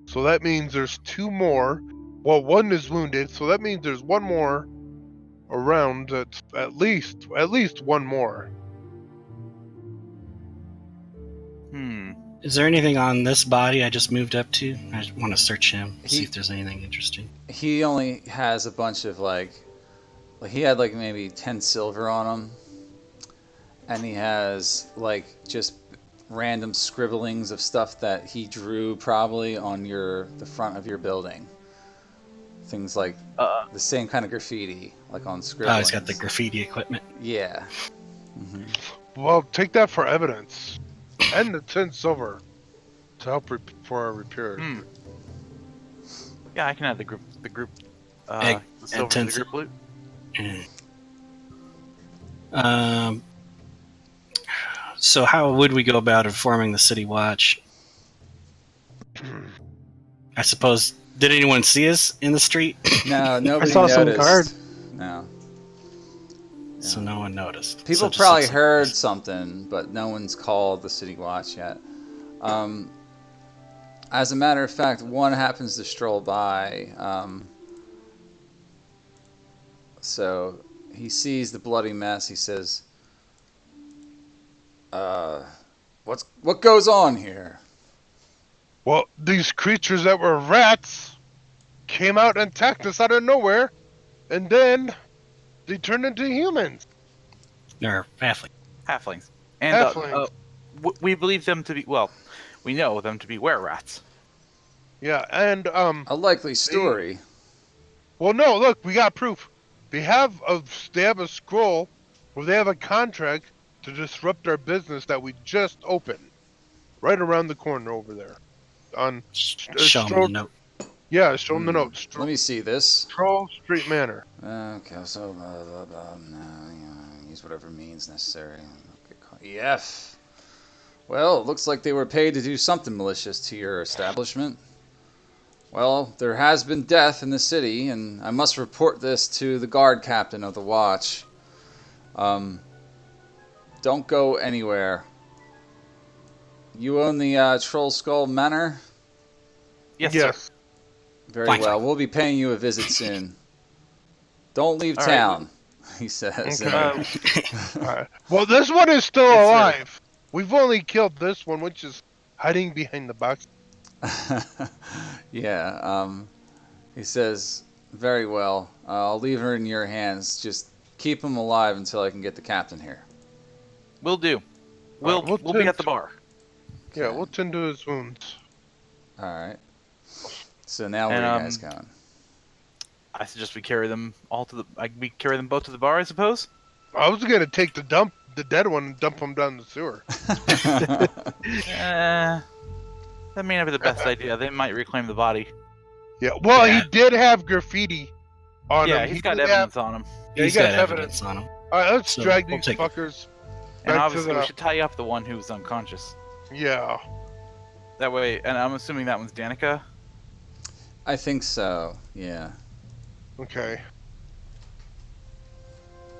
so that means there's 2 more. Well, one is wounded, so that means there's 1 more around. That's at least one more. Is there anything on this body I just moved up to? I just want to search him, see He- if there's anything interesting. He only has a bunch of he had like maybe 10 silver on him, and he has like just random scribblings of stuff that he drew probably on the front of your building. Things like the same kind of graffiti, like on Oh, scribblings. he's got the graffiti equipment. Yeah. hmm Well, take that for evidence, and the 10 silver to help for our repairs. Yeah, I can add the group. Egg The silver and to the 10 group loot. So how would we go about informing the city watch? I suppose. Did anyone see us in the street? No, nobody saw some noticed. guard. No. So no one noticed. People So it just probably looks like heard this. something, but no one's called the city watch yet. As a matter of fact, one happens to stroll by. So he sees the bloody mess. He says, what goes on here?" Well, these creatures that were rats came out and attacked us out of nowhere, and then they turned into humans. Or halfling. Halflings. And Halflings. we believe them to be, we know them to be were-rats. Yeah, and A likely story. well, no, look, we got proof. They have a scroll where they have a contract to disrupt our business that we just opened, right around the corner over there. Show him the note. Yeah, show them the note. Let me see this. Troll Street Manor. Okay, so blah, blah, blah, use whatever means necessary. EF. Well, it looks like they were paid to do something malicious to your establishment. Well, there has been death in the city, and I must report this to the guard captain of the watch. Don't go anywhere. You own the Trollskull Manor? Yes, sir. Very Fine, well. fine. We'll be paying you a visit soon. Don't leave All right. town, he says. Okay. Alright. Well, this one is still Yes, sir. alive. We've only killed this one, which is hiding behind the box. Yeah. He says, very well. I'll leave her in your hands. Just keep him alive until I can get the captain here. Will do. We'll we'll be at the tend- bar. Yeah, Okay. we'll tend to his wounds. All right. So now where And, are you guys going? I suggest we carry them we carry them both to the bar, I suppose. I was gonna take the dead one, and dump him down the sewer. That may not be the best idea. They might reclaim the body. Yeah. Well, Yeah. he did have graffiti on him. Yeah, he's got did evidence on him. Yeah, He's he got got evidence on him. All right, let's So, drag we'll these take it. fuckers. And Back to obviously, the- we should tie up the one who's unconscious. Yeah. That way, and I'm assuming that one's Danica. I think so. Yeah. Okay.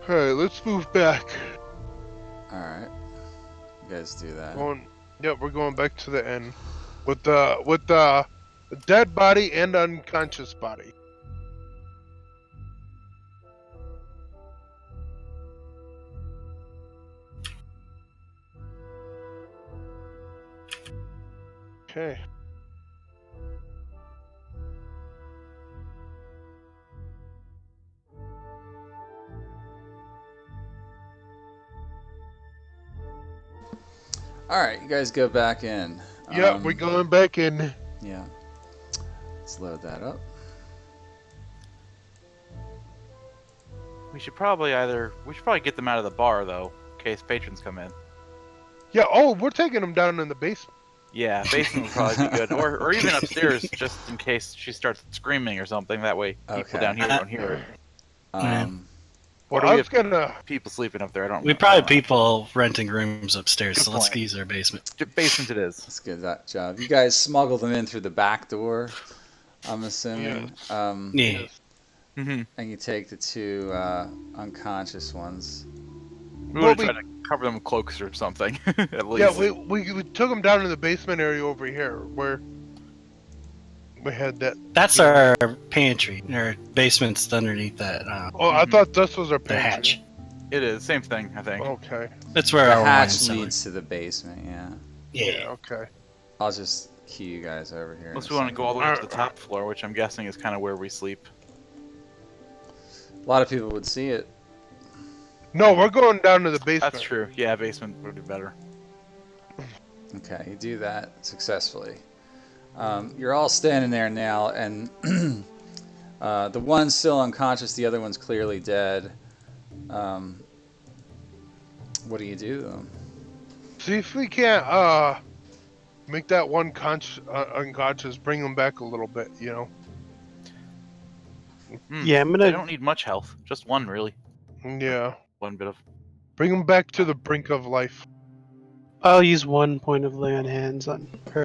All right, let's move back. All right. You guys do that. Yep, we're going back to the inn with the dead body and unconscious body. Okay. All right, you guys go back in. Yep, we're going back in. Yeah. Let's load that up. We should probably get them out of the bar though, in case patrons come in. Yeah. Oh, we're taking them down in the basement. Yeah, basement would probably be good, or even upstairs, just in case she starts screaming or something. That way, people Okay. down here don't hear her. Well, do I we was gonna. People sleeping up there. I don't. We know. probably have people renting rooms upstairs, Good so let's point. use their basement. Basement it is. Let's get that job. You guys smuggle them in through the back door, I'm assuming. Yeah. Mm-hmm. And you take the two unconscious ones. We Well, would try to cover them with cloaks or something, at least. Yeah, we took them down in the basement area over here where we had that. That's our pantry. Our basement's underneath that. Oh, I thought this was our The pantry. hatch. It is same thing, I think. Okay. That's where The our wine hatch cellar. leads to the basement, yeah. Yeah. Okay. I'll just key you guys over here. Unless in a we want to go all the way Alright. to the top floor, which I'm guessing is kind of where we sleep. A lot of people would see it. No, we're going down to the basement. That's true. Yeah, basement would be better. Okay, you do that successfully. You're all standing there now, and the one's still unconscious, the other one's clearly dead. What do you do, though? See if we can't make that one unconscious, bring him back a little bit, you know. Yeah, I'm They gonna. don't need much health. Just one, really. Yeah. One bit of. Bring him back to the brink of life. I'll use 1 point of lay on hands on her.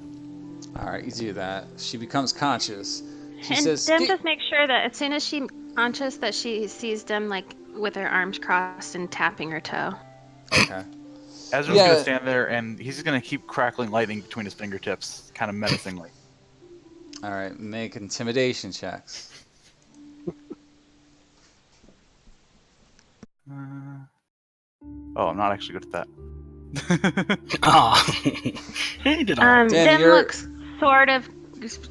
All right, you do that. She becomes conscious. She And says, Dim "Get-" just make sure that as soon as she's conscious that she sees Dim like with her arms crossed and tapping her toe. Okay. Ezra's Yeah. gonna stand there and he's gonna keep crackling lightning between his fingertips, kind of menacingly. All right, make intimidation checks. Oh, I'm not actually good at that. Oh. He did all right. Dan, Dim you're- looks sort of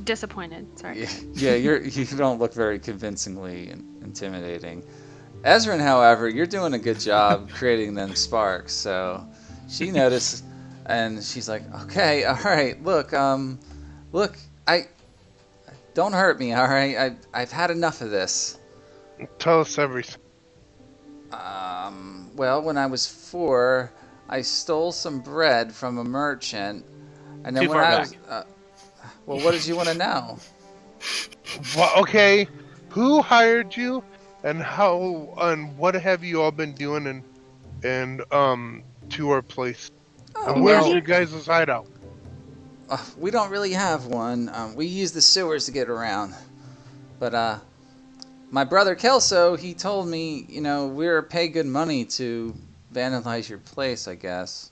disappointed. Sorry. Yeah, you don't look very convincingly intimidating. Ezrin, however, you're doing a good job creating them sparks. So she noticed, and she's like, "Okay, all right, look, I don't hurt me, all right. I've had enough of this. Tell us everything. Well, when I was 4, I stole some bread from a merchant, and then Too when far I back. was, well, what did you want to know? Well, okay, who hired you, and how, and what have you all been doing, and to our place? Oh, And where's well, your guys' hideout? we don't really have one. We use the sewers to get around. But my brother Kelso, he told me, we're paid good money to vandalize your place, I guess.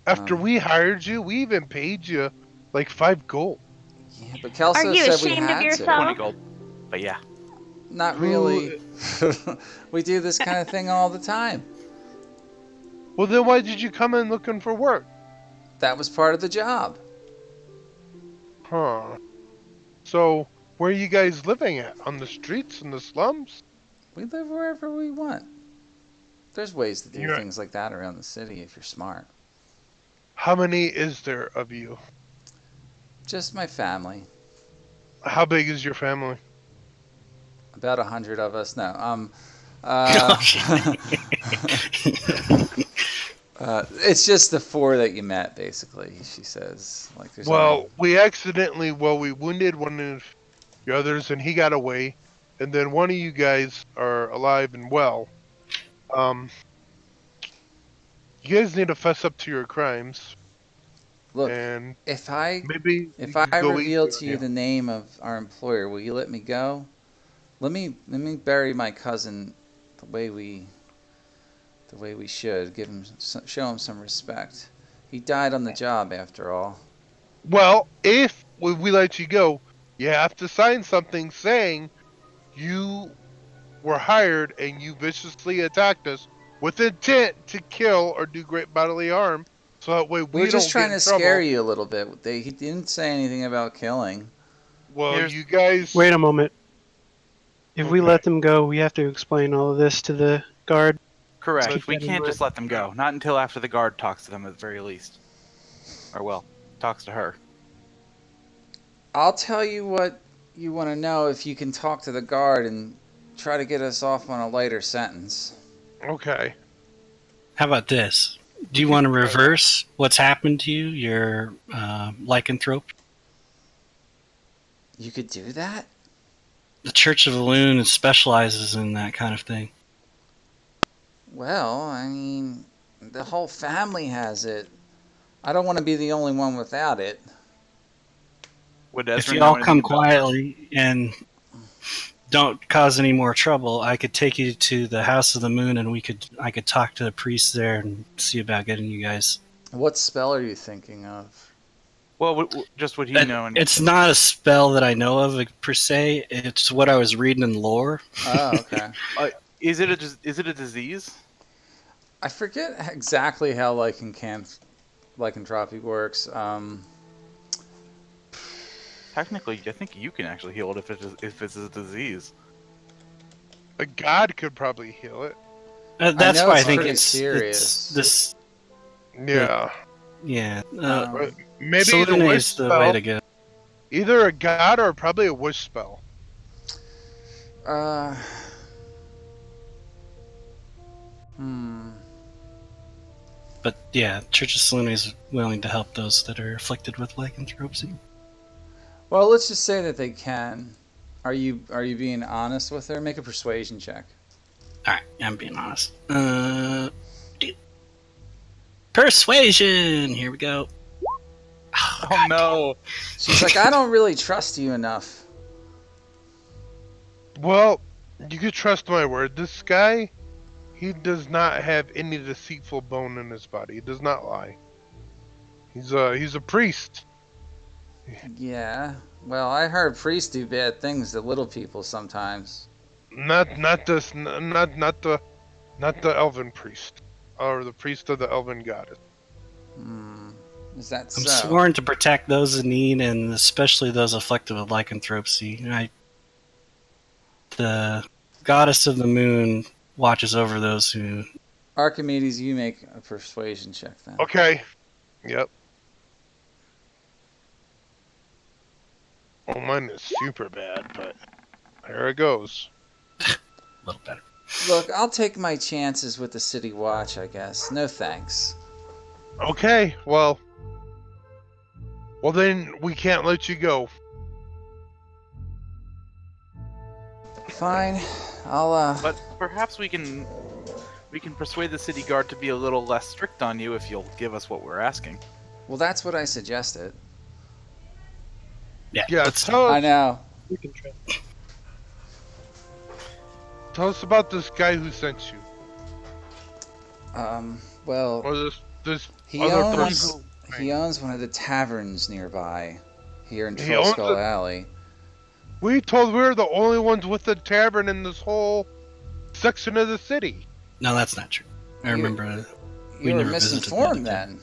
After we hired you, we even paid you like 5 gold. Yeah, but Are Kelso you said we ashamed of had yourself? 20 gold. But yeah. to. Not really. We do this kind of thing all the time. Well, then why did you come in looking for work? That was part of the job. Huh. So, where are you guys living at? On the streets, in the slums? We live wherever we want. There's ways to do You're- things like that around the city if you're smart. How many is there of you? Just my family. How big is your family? About 100 of us. No. It's just the 4 that you met, basically. She says, like, there's Well, only... we wounded one of the others and he got away. And then one of you guys are alive and well. You guys need to fess up to your crimes. Look, And if I maybe if we I could go reveal easy to on you the name of our employer, will you let me go? Let me bury my cousin the way we should. Show him some respect. He died on the job, after all. Well, if we let you go, you have to sign something saying you were hired and you viciously attacked us with intent to kill or do great bodily harm. So that way we We're just don't trying get in to trouble. scare you a little bit. He didn't say anything about killing. Well, Here's- you guys. Wait a moment. If we Okay. let them go, we have to explain all of this to the guard. Correct. Keep We that in can't mind. just let them go. Not until after the guard talks to them at the very least. Or, well, talks to her. I'll tell you what you want to know if you can talk to the guard and try to get us off on a lighter sentence. Okay. How about this? Do you want to reverse what's happened to you, your lycanthrope? You could do that? The Church of the Loon specializes in that kind of thing. Well, I mean, the whole family has it. I don't want to be the only one without it. Would If Ezra you know all anything come about quietly and don't cause any more trouble, I could take you to the House of the Moon, and I could talk to the priest there and see about getting you guys. What spell are you thinking of? Well, just would he know anything? It's not a spell that I know of per se. It's what I was reading in lore. Oh, okay. Is it a disease? I forget exactly how lycanthropy works. Technically, I think you can actually heal it if it's a disease. A god could probably heal it. That's know why I it's think pretty it's serious. this. Yeah. Yeah, But maybe the Selene wish is the spell. way to go. Either a god or probably a wish spell. Uh, hmm. But yeah, Church of Selene is willing to help those that are afflicted with lycanthropy. Well, let's just say that they can. Are you being honest with her? Make a persuasion check. All right, I'm being honest. Persuasion. Here we go. Oh no! She's like, I don't really trust you enough. Well, you could trust my word. This guy, he does not have any deceitful bone in his body. He does not lie. He's a priest. Yeah. Well, I heard priests do bad things to little people sometimes. Not the elven priest, or the priest of the elven goddess. Hmm. Is that I'm so? sworn to protect those in need, and especially those afflicted with lycanthropy. The goddess of the moon watches over those who. Archimedes, you make a persuasion check then. Okay. Yep. Oh, mine is super bad, but there it goes. A little better. Look, I'll take my chances with the City Watch, I guess. No thanks. Okay, well then we can't let you go. Fine. I'll But perhaps we can persuade the city guard to be a little less strict on you if you'll give us what we're asking. Well, that's what I suggested. Yeah, let's- tell I us, know. We can try. Tell us about this guy who sent you, Well, or this he other owns person. he owns one of the taverns nearby, here in He owns Trollskull it. Alley. We told we were the only ones with the tavern in this whole section of the city. No, that's not true. I You- remember we You were never visited the misinformed other then.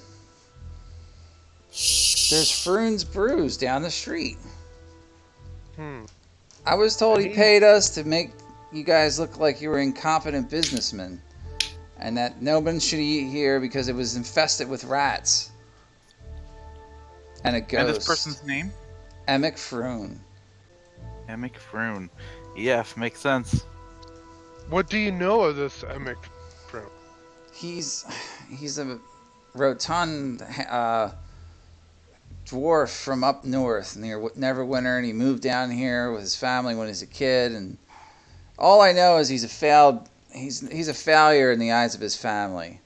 There's Froon's Brews down the street. I was told he paid us to make you guys look like you were incompetent businessmen, and that no one should eat here because it was infested with rats and a ghost. And this person's name? Emic Froon. Emic Froon. Yeah, makes sense. What do you know of this Emic? He's a rotund dwarf from up north near Neverwinter, and he moved down here with his family when he was a kid. And all I know is he's a failure in the eyes of his family.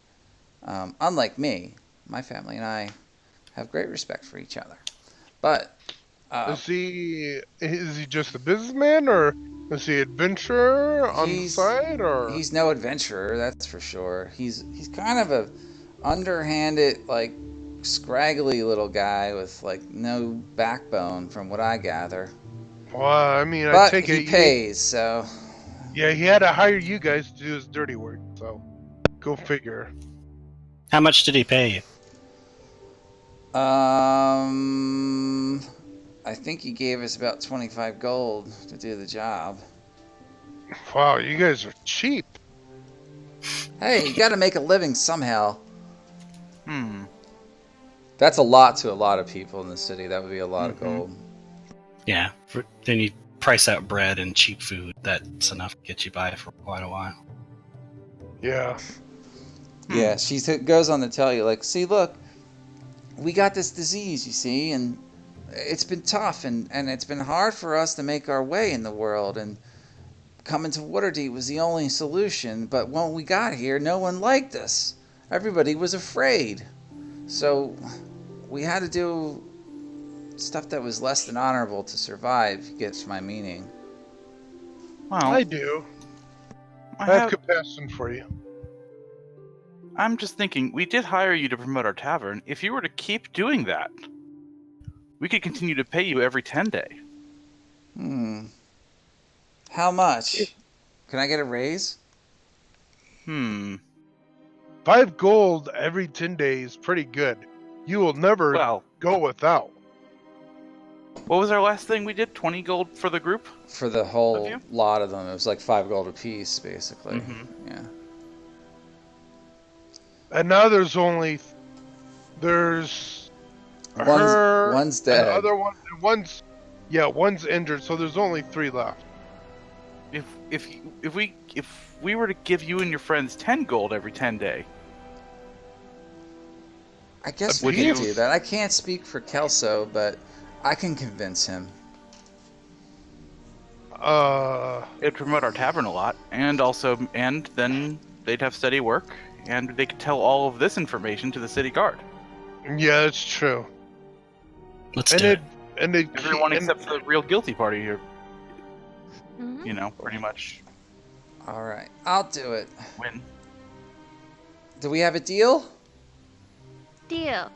Unlike me, my family and I have great respect for each other. But Is he just a businessman, or is he adventurer on the side, or he's no adventurer, that's for sure. He's kind of a underhanded, like scraggly little guy with like no backbone, from what I gather. well, I mean, I But take he it. pays, so Yeah, he had to hire you guys to do his dirty work. So, go figure. How much did he pay you? I think he gave us about 25 gold to do the job. Wow, you guys are cheap. Hey, you got to make a living somehow. That's a lot to a lot of people in the city. That would be a lot of gold. Yeah. Then you price out bread and cheap food. That's enough to get you by for quite a while. Yeah. Yeah, she goes on to tell you, like, see, look, we got this disease, you see, and it's been tough, and it's been hard for us to make our way in the world, and coming to Waterdeep was the only solution, but when we got here, no one liked us. Everybody was afraid. So we had to do stuff that was less than honorable to survive, gets my meaning. Well, I do. I have compassion for you. I'm just thinking, we did hire you to promote our tavern. If you were to keep doing that, we could continue to pay you every 10-day. How much? Can I get a raise? 5 gold every 10 days, pretty good. You will never go without. What was our last thing we did? 20 gold for the group? For the whole lot of them. It was like 5 gold apiece, basically. Yeah. And now there's her, one's dead. And the other one, one's injured, so there's only 3 left. If we were to give you and your friends 10 gold every 10-day, I guess we can do that. I can't speak for Kelso, but I can convince him. It'd promote our tavern a lot, and then they'd have steady work, and they could tell all of this information to the city guard. Yeah, it's true. Let's do it. Everyone except for the real guilty party here. You know, pretty much. All right, I'll do it. Win. Do we have a deal? Deal.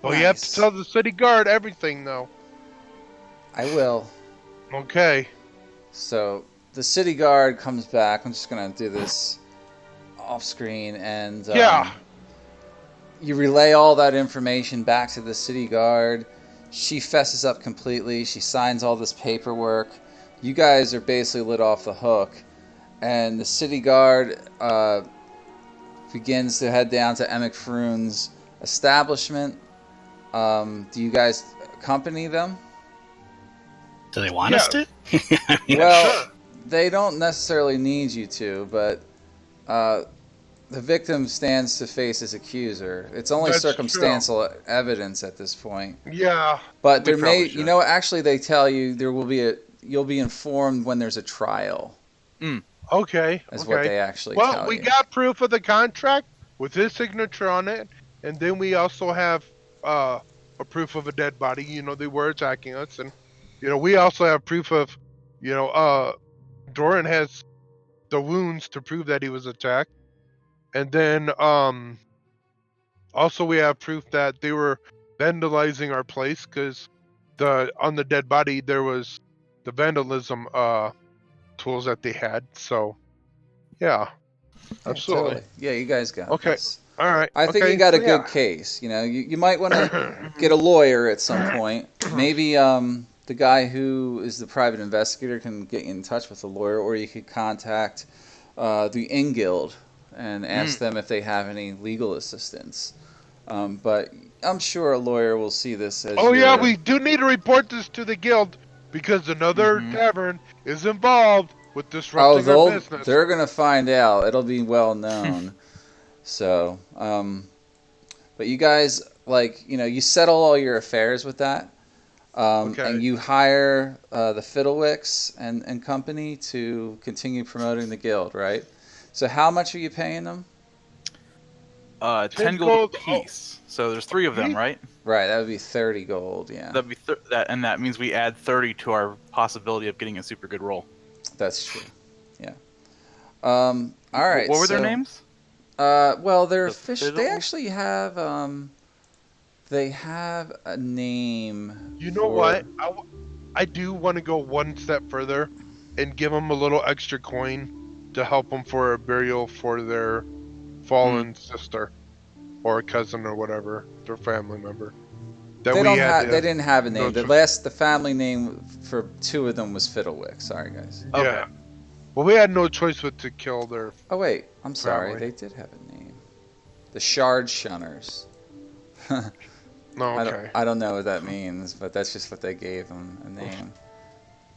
Well, you have to tell the city guard everything, though. I will. Okay. So the city guard comes back. I'm just gonna do this off screen, and you relay all that information back to the city guard. She fesses up completely. She signs all this paperwork. You guys are basically let off the hook, and the city guard begins to head down to Emic Froon's establishment. Do you guys accompany them? Do they want us to? Well, they don't necessarily need you to, but the victim stands to face his accuser. It's only circumstantial evidence at this point. Yeah. But there actually they tell you you'll be informed when there's a trial. Okay. That's what they actually tell you. Well, we got proof of the contract with his signature on it, and then we also have a proof of a dead body. You know, they were attacking us, and we also have proof of Doran has the wounds to prove that he was attacked, and then also we have proof that they were vandalizing our place because on the dead body there was the vandalism tools that they had. So yeah, Yeah, absolutely. totally. Yeah, you guys got Okay. this. All right. I think you Okay. got a So good yeah. case. You might want to get a lawyer at some point. Maybe the guy who is the private investigator can get you in touch with a lawyer, or you could contact the Inn Guild and ask them if they have any legal assistance. But I'm sure a lawyer will see this as Oh yeah, your. we do need to report this to the guild because another tavern is involved with Oh, disrupting our business. they're gonna find out. It'll be well known. So, but you guys, you settle all your affairs with that, Okay. and you hire the Fiddlewicks and company to continue promoting the guild, right? So how much are you paying them? 10 gold gold. apiece. So there's 3 of them, Apiece? right? Right, that would be 30 gold, yeah. That'd be and that means we add 30 to our possibility of getting a super good roll. That's true, yeah. All right, What were their so, names? well, they're The fish. They Fiddle? actually have, they have a name You know for. what? I do want to go one step further and give them a little extra coin to help them for a burial for their fallen sister or cousin or whatever, their family member. That They we don't had have. They to. didn't have a No name. choice. The family name for 2 of them was Fiddlewick. Sorry, guys. Yeah. Okay. Well, we had no choice but to kill their Oh wait, I'm sorry. family. They did have a name. The Shard Shunners. No, okay. I don't know what that means, but that's just what they gave them a name.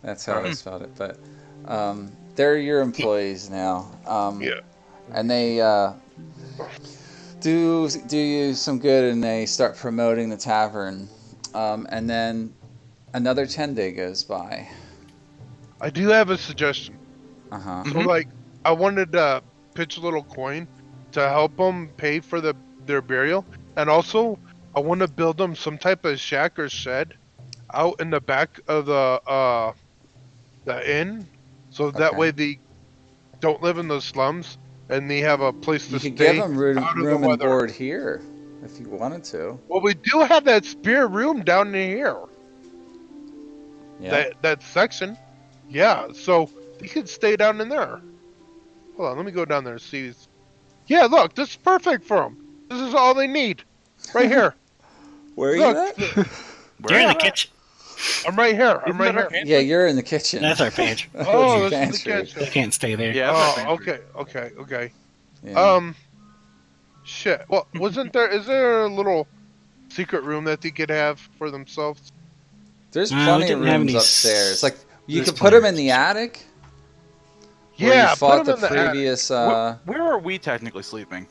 That's how I spelled it. But they're your employees now. Yeah. And they do you some good, and they start promoting the tavern. And then another 10 day goes by. I do have a suggestion. Uh huh. So, like, I wanted to pitch a little coin to help them pay for their burial, and also I want to build them some type of shack or shed out in the back of the inn, so that Okay. way they don't live in the slums and they have a place to You could give stay them out of the room and weather. board here if you wanted to. Well, we do have that spare room down in here. Yeah. That section. Yeah, so they could stay down in there. Hold on, let me go down there and see. Yeah, look, this is perfect for them. This is all they need. Right here. Where are Look, you at? You're in the kitchen. I'm right here. I'm Isn't right that our here. Yeah, you're in the kitchen. That's our pantry. Oh, Your this is the pantry. They kitchen. can't stay there. Yeah. that's our Oh, pantry. okay. Yeah. Shit. Well, is there a little secret room that they could have for themselves? There's No, we plenty of didn't have rooms any upstairs. Like you There's could put them plenty in the of- attic where Yeah, you fought put them the in the attic. previous Where are we technically sleeping?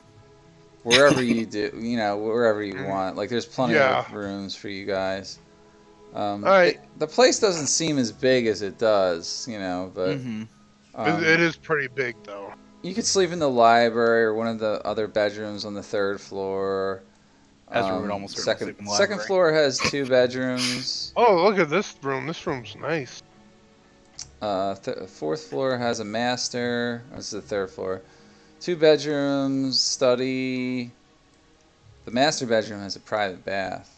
wherever you do, wherever you Mm. want. Like there's plenty Yeah. of rooms for you guys. All right. The place doesn't seem as big as it does, but It is pretty big, though. you could sleep in the library or one of the other bedrooms on the 3rd floor. Ezra would almost certainly sleep in the Second library. floor has 2 bedrooms. Oh, look at this room. This room's nice. 4th floor has a master. This is the 3rd floor. 2 bedrooms, study. The master bedroom has a private bath.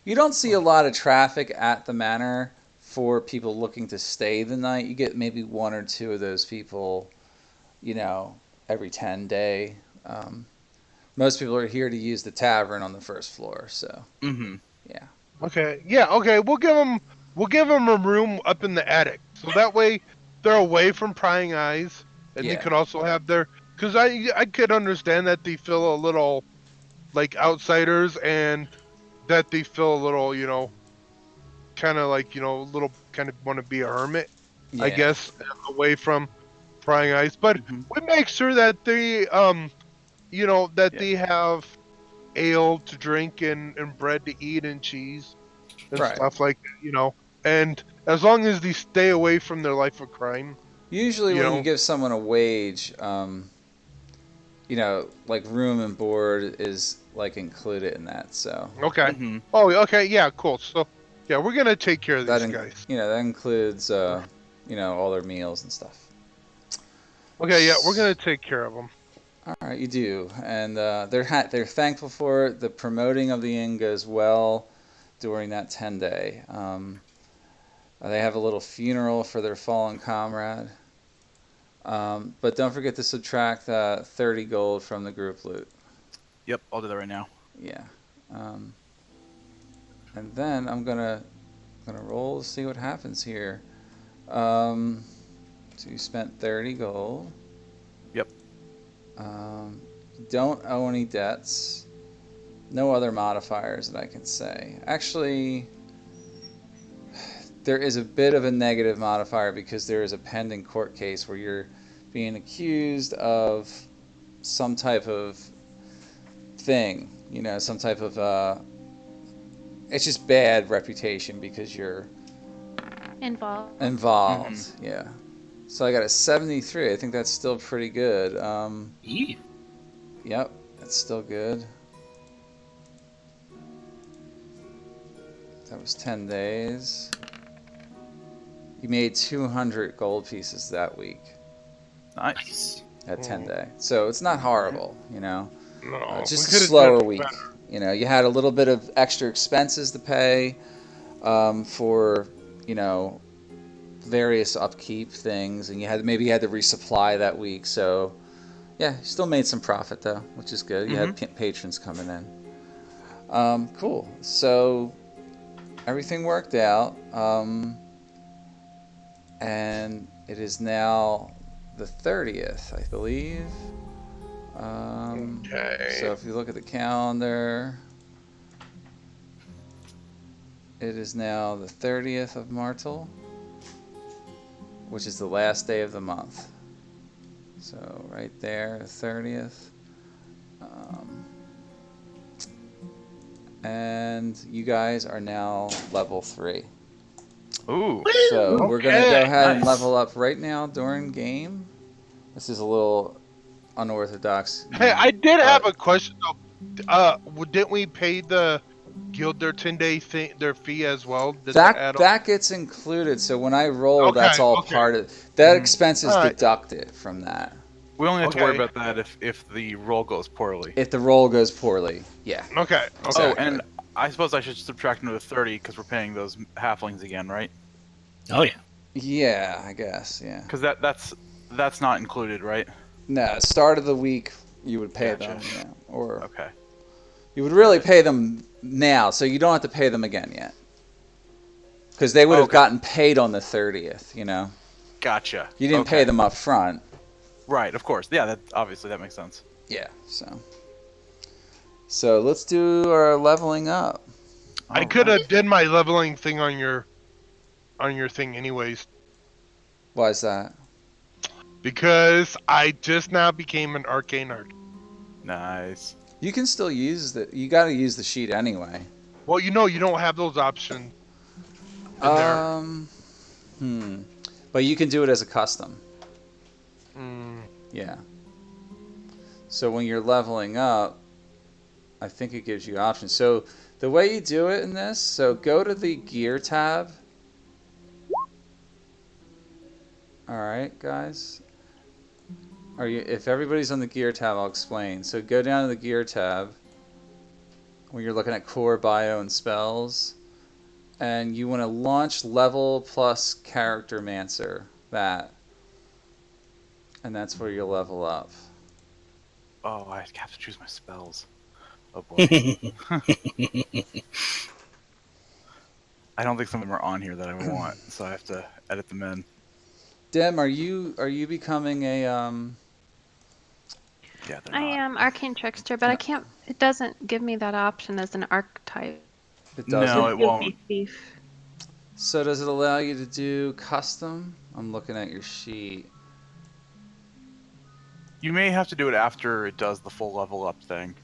You don't see a lot of traffic at the manor for people looking to stay the night. You get maybe 1 or 2 of those people, every 10 day. Most people are here to use the tavern on the 1st floor, so yeah. Okay. Yeah. Okay. We'll give them a room up in the attic, so that way they're away from prying eyes, and they Yeah. could also have their. Because I could understand that they feel a little like outsiders, and that they feel a little kind of like a little kind of want to be a hermit, I Yeah. guess, away from prying eyes. But we make sure that they they have ale to drink and bread to eat and cheese and Right. stuff like that, and as long as they stay away from their life of crime. Usually You when know. you give someone a wage, like room and board is like included in that. So Okay. Mhm. Oh, okay. Yeah. Cool. So Yeah, we're gonna take care of That these guys. that includes all their meals and stuff. Okay, yeah, we're gonna take care of them. All right, you do, and they're thankful for it. The promoting of the inn goes well during that 10-day. They have a little funeral for their fallen comrade, but don't forget to subtract 30 gold from the group loot. Yep, I'll do that right now. Yeah, and then I'm gonna roll to see what happens here. So you spent 30 gold. Yep. Don't owe any debts. No other modifiers that I can say. Actually, there is a bit of a negative modifier because there is a pending court case where you're being accused of some type of thing. Some type of it's just bad reputation because you're Involved. involved. Yeah. So I got a 73. I think that's still pretty good. Yeah. Yep, that's still good. That was 10 days. You made 200 gold pieces that week Nice. at 10 day. So it's not horrible, No, just we a could've slower done week. better. You had a little bit of extra expenses to pay for, various upkeep things, and you had to resupply that week. So yeah, you still made some profit though, which is good. You had patrons coming in. Cool. So everything worked out, and it is now the 30th, I believe. Okay. So if you look at the calendar, it is now the 30th of Martel, which is the last day of the month. So right there, 30th. And you guys are now level 3. Ooh. So we're going to go ahead and Nice. level up right now during game. This is a little unorthodox. Hey, I did have but a question though. Didn't we pay the guild their 10-day their fee as well? Did that add on? that gets included. So when I roll, Okay, that's all okay. part of that. Expense is All right. deducted from that. We only have to worry Okay. about that if the roll goes poorly. If the roll goes poorly, yeah. Okay. Oh, Exactly. and I suppose I should subtract another 30 because we're paying those halflings again, right? Oh yeah. Yeah, I guess. Yeah. Because that's not included, right? No, start of the week you would pay Gotcha. them, or Okay. you would really pay them now, so you don't have to pay them again yet, because they would have Okay. gotten paid on the 30th. Gotcha. You didn't Okay. pay them up front. Right, of course. Yeah, that makes sense. Yeah. So let's do our leveling up. I All could right. have did my leveling thing on your thing anyways, Why is that? because I just now became an arcane art. Nice. You can still use the. You got to use the sheet anyway. Well, you don't have those options in there. But you can do it as a custom. Mm. Yeah. So when you're leveling up, I think it gives you options. So the way you do it in this, so go to the gear tab. All right, guys. If everybody's on the gear tab, I'll explain. So go down to the gear tab when you're looking at core, bio, and spells, and you want to launch level plus character mancer, that, and that's where you'll level up. Oh, I have to choose my spells. Oh boy. I don't think some of them are on here that I want, so I have to edit them in. Dem, are you becoming a Yeah, they're I not. am arcane trickster, but I can't. It doesn't give me that option as an archetype. It No, doesn't. it won't. Thief. So does it allow you to do custom? I'm looking at your sheet. You may have to do it after it does the full level up thing.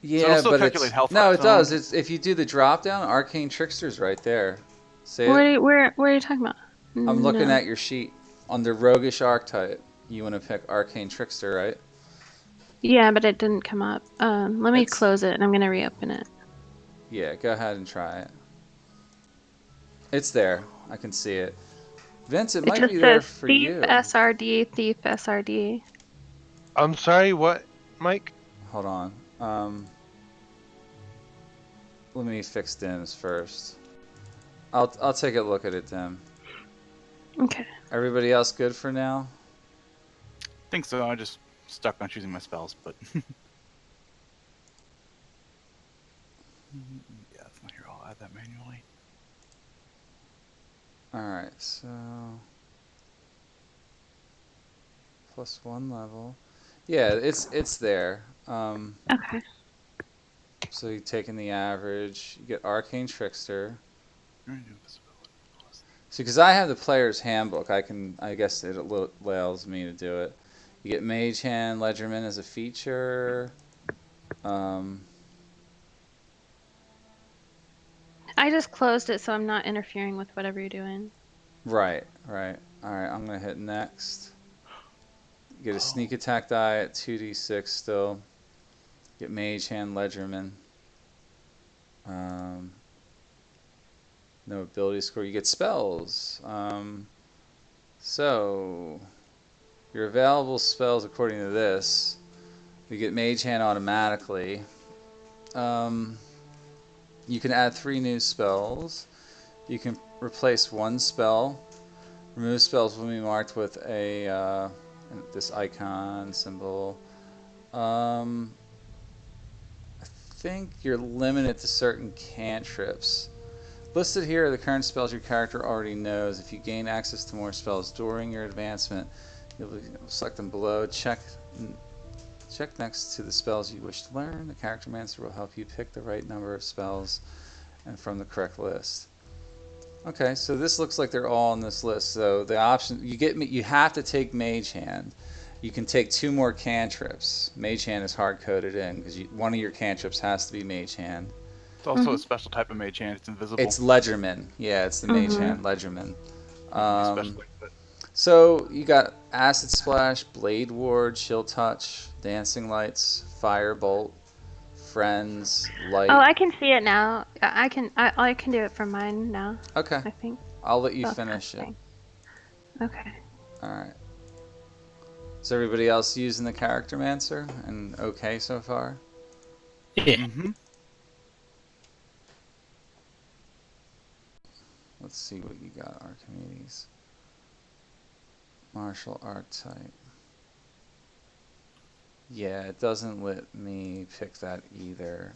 Yeah, it'll still but calculate health no, on it its does. own? It's if you do the drop down, arcane trickster's right there. See Where, it? where are you talking about? I'm looking No. at your sheet under roguish archetype. You want to pick arcane trickster, right? Yeah, but it didn't come up. Let me It's- close it, and I'm gonna reopen it. Yeah, go ahead and try it. It's there. I can see it. Vince, it It might just be there says for thief you. SRD, thief SRD. I'm sorry, what, Mike? Hold on. Let me fix Dim's first. I'll take a look at it, Dim. Okay. Everybody else good for now? I think so. I just stuck on choosing my spells, but yeah, it's not here. I'll add that manually. Alright, so +1 level. Yeah, it's there. Okay. So you're taking the average. You get Arcane Trickster. See, because I have the player's handbook, I guess it allows me to do it. You get Mage Hand, Ledgerman as a feature. I just closed it so I'm not interfering with whatever you're doing. Right. Alright, I'm going to hit next. You get a sneak attack die at 2d6 still. Get Mage Hand, Ledgerman. No ability score. You get spells. So, your available spells according to this, you get Mage Hand automatically. You can add 3 new spells. You can replace 1 spell. Remove spells will be marked with a this icon symbol. I think you're limited to certain cantrips. Listed here are the current spells your character already knows. If you gain access to more spells during your advancement, you'll select them below. Check next to the spells you wish to learn. The Character Mancer will help you pick the right number of spells and from the correct list. Okay, so this looks like they're all on this list. So the option you have to take Mage Hand. You can take 2 more cantrips. Mage Hand is hard coded in because one of your cantrips has to be Mage Hand. It's also a special type of mage hand. It's invisible. It's Ledgerman. Yeah, it's the Mage Hand Ledgerman. Especially, but So you got Acid Splash, Blade Ward, Chill Touch, Dancing Lights, Firebolt, Friends, Light. Oh, I can see it now. I can do it from mine now. Okay. I think. I'll let you Oh, finish it. okay. Okay. Alright. Is everybody else using the Character Mancer and okay so far? Yeah. Let's see what you got, Archimedes. Martial Archetype. Yeah, it doesn't let me pick that either.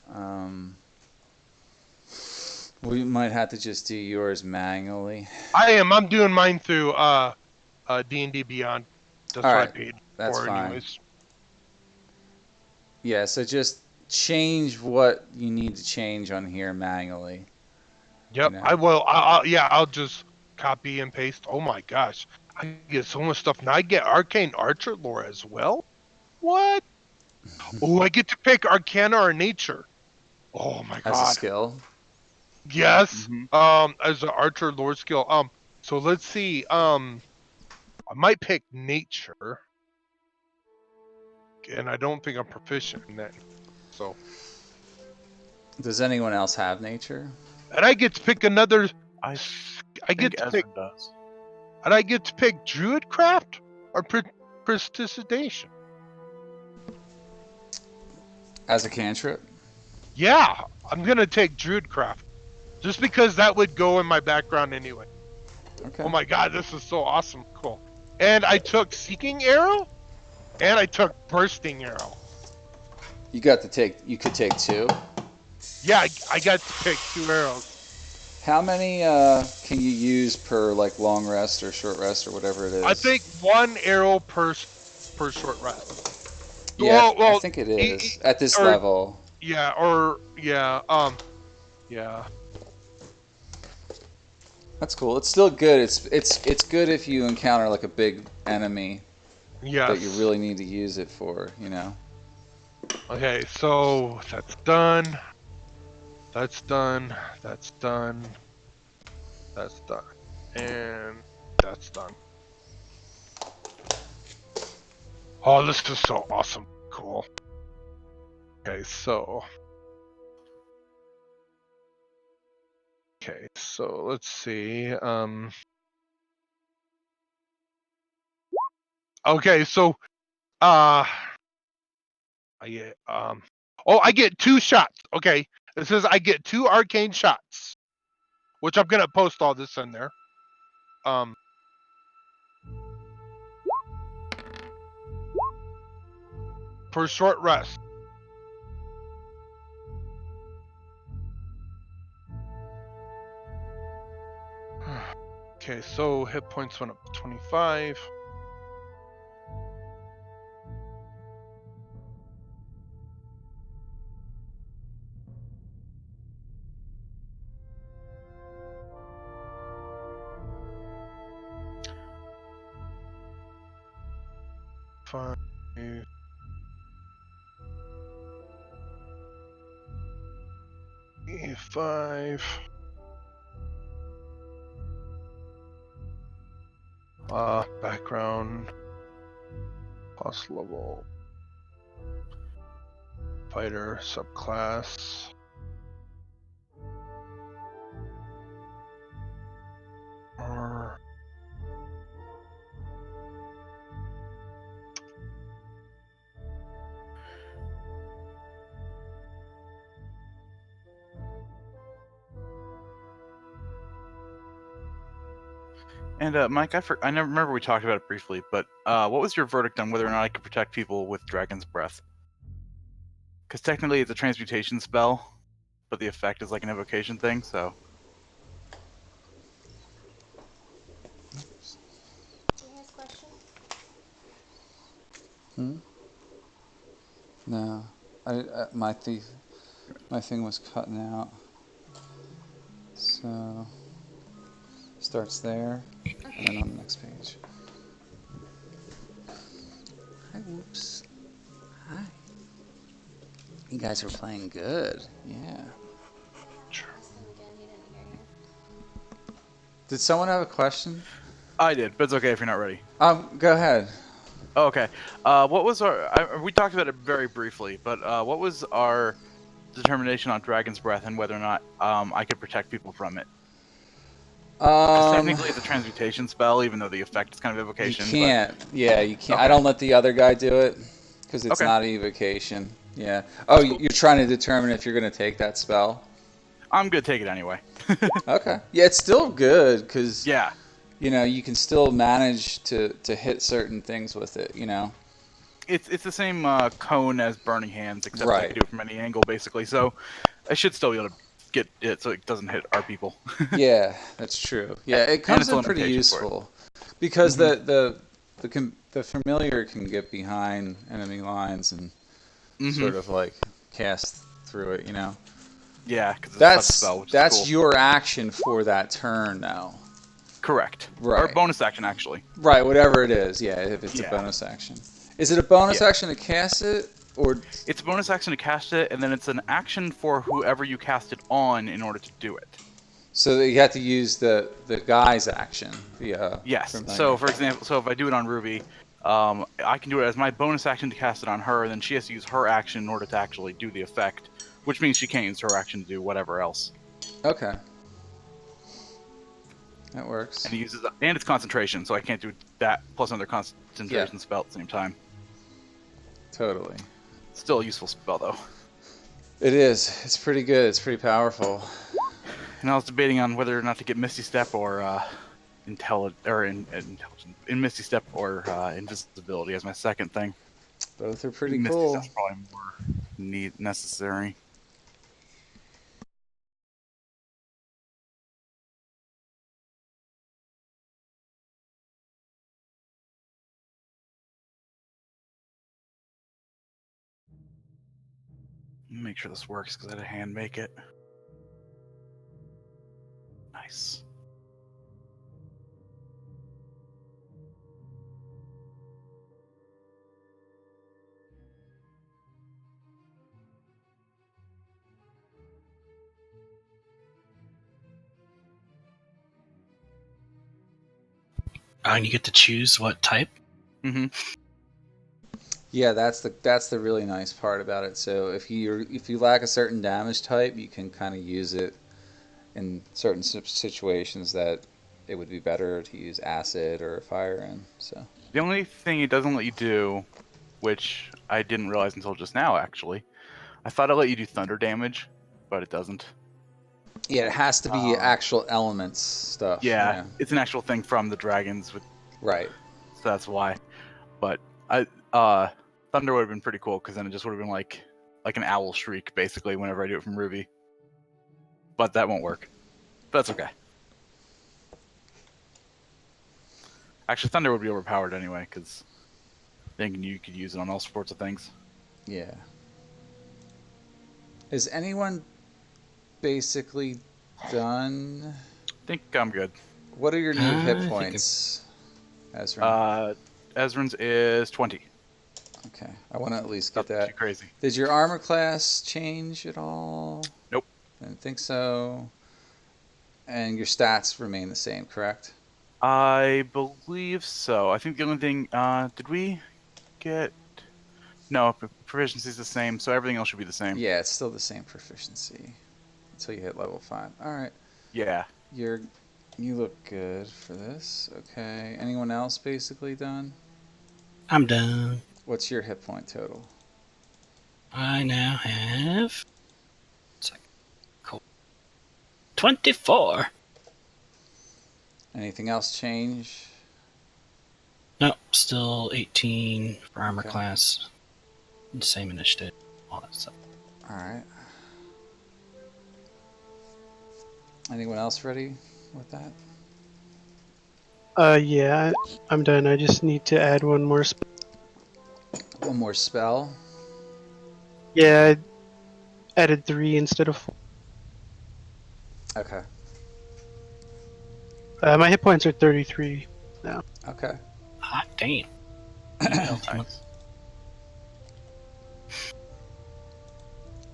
We might have to just do yours manually. I'm doing mine through D&D Beyond. That's what I Alright, paid that's for fine. anyways. Yeah, so just change what you need to change on here manually. Yep, You know? I will. I'll just copy and paste. Oh my gosh, I get so much stuff now. I get Arcane Archer lore as well. What? Oh, I get to pick Arcana or Nature. Oh my As a god. skill. Yes. As an Archer lore skill. So let's see. I might pick Nature, and I don't think I'm proficient in that. So. Does anyone else have nature? And I get to pick another. I get to Ezra pick. does. And I get to pick Druidcraft or Prestidigitation. As a cantrip? Yeah, I'm gonna take Druidcraft, just because that would go in my background anyway. Okay. Oh my god, this is so awesome, cool. And I took Seeking Arrow, and I took Bursting Arrow. You could take 2. Yeah, I got to pick 2 arrows. How many can you use per like long rest or short rest or whatever it is? I think 1 arrow per short rest. Yeah, well, I think it is at this level. Yeah, yeah. That's cool. It's still good. It's good if you encounter like a big enemy that you really need to use it for, you know. Okay, so that's done. That's done. That's done. That's done. And that's done. Oh, this is so awesome. Cool. Okay, so. Okay, so let's see. Okay, so I get I get 2 shots. Okay, it says I get 2 arcane shots, which I'm gonna post all this in there. For short rest. Okay, so hit points went up to 25. Five. 5. Background. Plus level. Fighter subclass. Or And Mike, I never remember we talked about it briefly, but what was your verdict on whether or not I could protect people with Dragon's Breath? Because technically it's a transmutation spell, but the effect is like an evocation thing. So No, my thing was cutting out. So starts there, and then on the next page. Hi, whoops. Hi. You guys are playing good. Yeah. Did someone have a question? I did, but it's okay if you're not ready. Go ahead. Oh, okay. What was we talked about it very briefly, but what was our determination on Dragon's Breath and whether or not I could protect people from it? Because technically it's a transmutation spell, even though the effect is kind of evocation. You can't. But... Yeah, you can't. Okay. I don't let the other guy do it because it's not evocation. Yeah. Oh, cool. You're trying to determine if you're going to take that spell? I'm going to take it anyway. Okay. Yeah, it's still good because... Yeah. You know, you can still manage to hit certain things with it, you know? It's the same cone as Burning Hands, except I can do it from any angle, basically. So I should still be able to get it so it doesn't hit our people. Yeah, that's true. Yeah, it comes in pretty useful. Because the familiar can get behind enemy lines and sort of like cast through it, you know? Yeah, because that's a spell, which that's is cool. Your action for that turn now. Correct. Right. Or bonus action, actually. Right, whatever it is. Yeah, if it's a bonus action. Is it a bonus action to cast it, or? It's a bonus action to cast it, and then it's an action for whoever you cast it on in order to do it. So you have to use the guy's action. Yes. Familiar. So, for example, if I do it on Ruby, I can do it as my bonus action to cast it on her, and then she has to use her action in order to actually do the effect, which means she can't use her action to do whatever else. Okay. That works. And it's concentration, so I can't do that plus another concentration spell at the same time. Totally. Still a useful spell, though. It is. It's pretty good. It's pretty powerful. And I was debating on whether or not to get Misty Step or Misty Step or Invisibility as my second thing. Both are pretty cool. Misty Step's probably more necessary. Make sure this works because I had to hand make it. Nice. And you get to choose what type? Mm-hmm. Yeah, that's the really nice part about it. So if you lack a certain damage type, you can kind of use it in certain situations that it would be better to use acid or fire in. So The only thing it doesn't let you do, which I didn't realize until just now, actually, I thought it let you do thunder damage, but it doesn't. yeah, it has to be actual elements stuff. Yeah, it's an actual thing from the dragons, Right. so that's why. But thunder would have been pretty cool because then it just would have been like an owl shriek basically whenever I do it from Ruby. But that won't work. But that's okay. Actually, thunder would be overpowered anyway because then you could use it on all sorts of things. Yeah. Is anyone basically done? I think I'm good. What are your new I hit think points, Ezra? Ezrin's is 20. Okay, I want to at least get Nothing that. too crazy. Did your armor class change at all? Nope. I didn't think so. And your stats remain the same, correct? I believe so. I think the only thing, did we get... No, proficiency is the same, so everything else should be the same. Yeah, it's still the same proficiency until you hit level 5. All right. Yeah. You look good for this. Okay. Anyone else basically done? I'm done. What's your hit point total? I now have... Cool. 24. Anything else change? Nope, still 18 for armor Okay. class. Same initiative, all that stuff. All right. Anyone else ready with that? Yeah, I'm done. I just need to add one more. One more spell. Yeah, I added 3 instead of 4. Okay. My hit points are 33 now. Okay. Hot damn. Nice.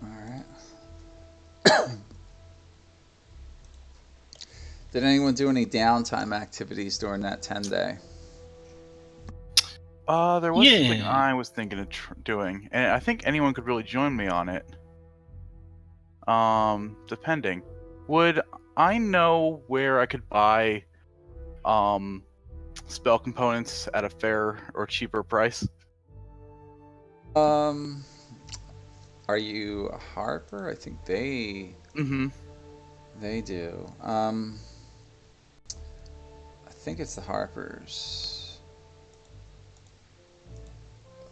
All right. Did anyone do any downtime activities during that 10-day? There was something Yeah. I was thinking of doing, and I think anyone could really join me on it. Depending. Would I know where I could buy, spell components at a fair or cheaper price? Are you a Harper? I think they Mm-hmm. do. I think it's the Harpers.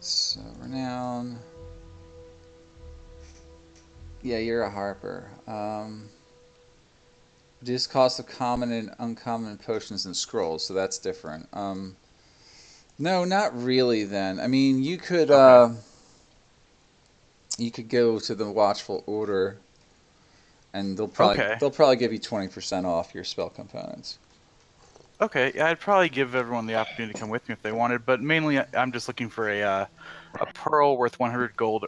So renown. Yeah, you're a Harper. Reduce cost of common and uncommon potions and scrolls, so that's different. No, not really. Then I mean, you could Okay. you could go to the Watchful Order, and they'll probably give you 20% off your spell components. Okay, yeah, I'd probably give everyone the opportunity to come with me if they wanted, but mainly I'm just looking for a pearl worth 100 gold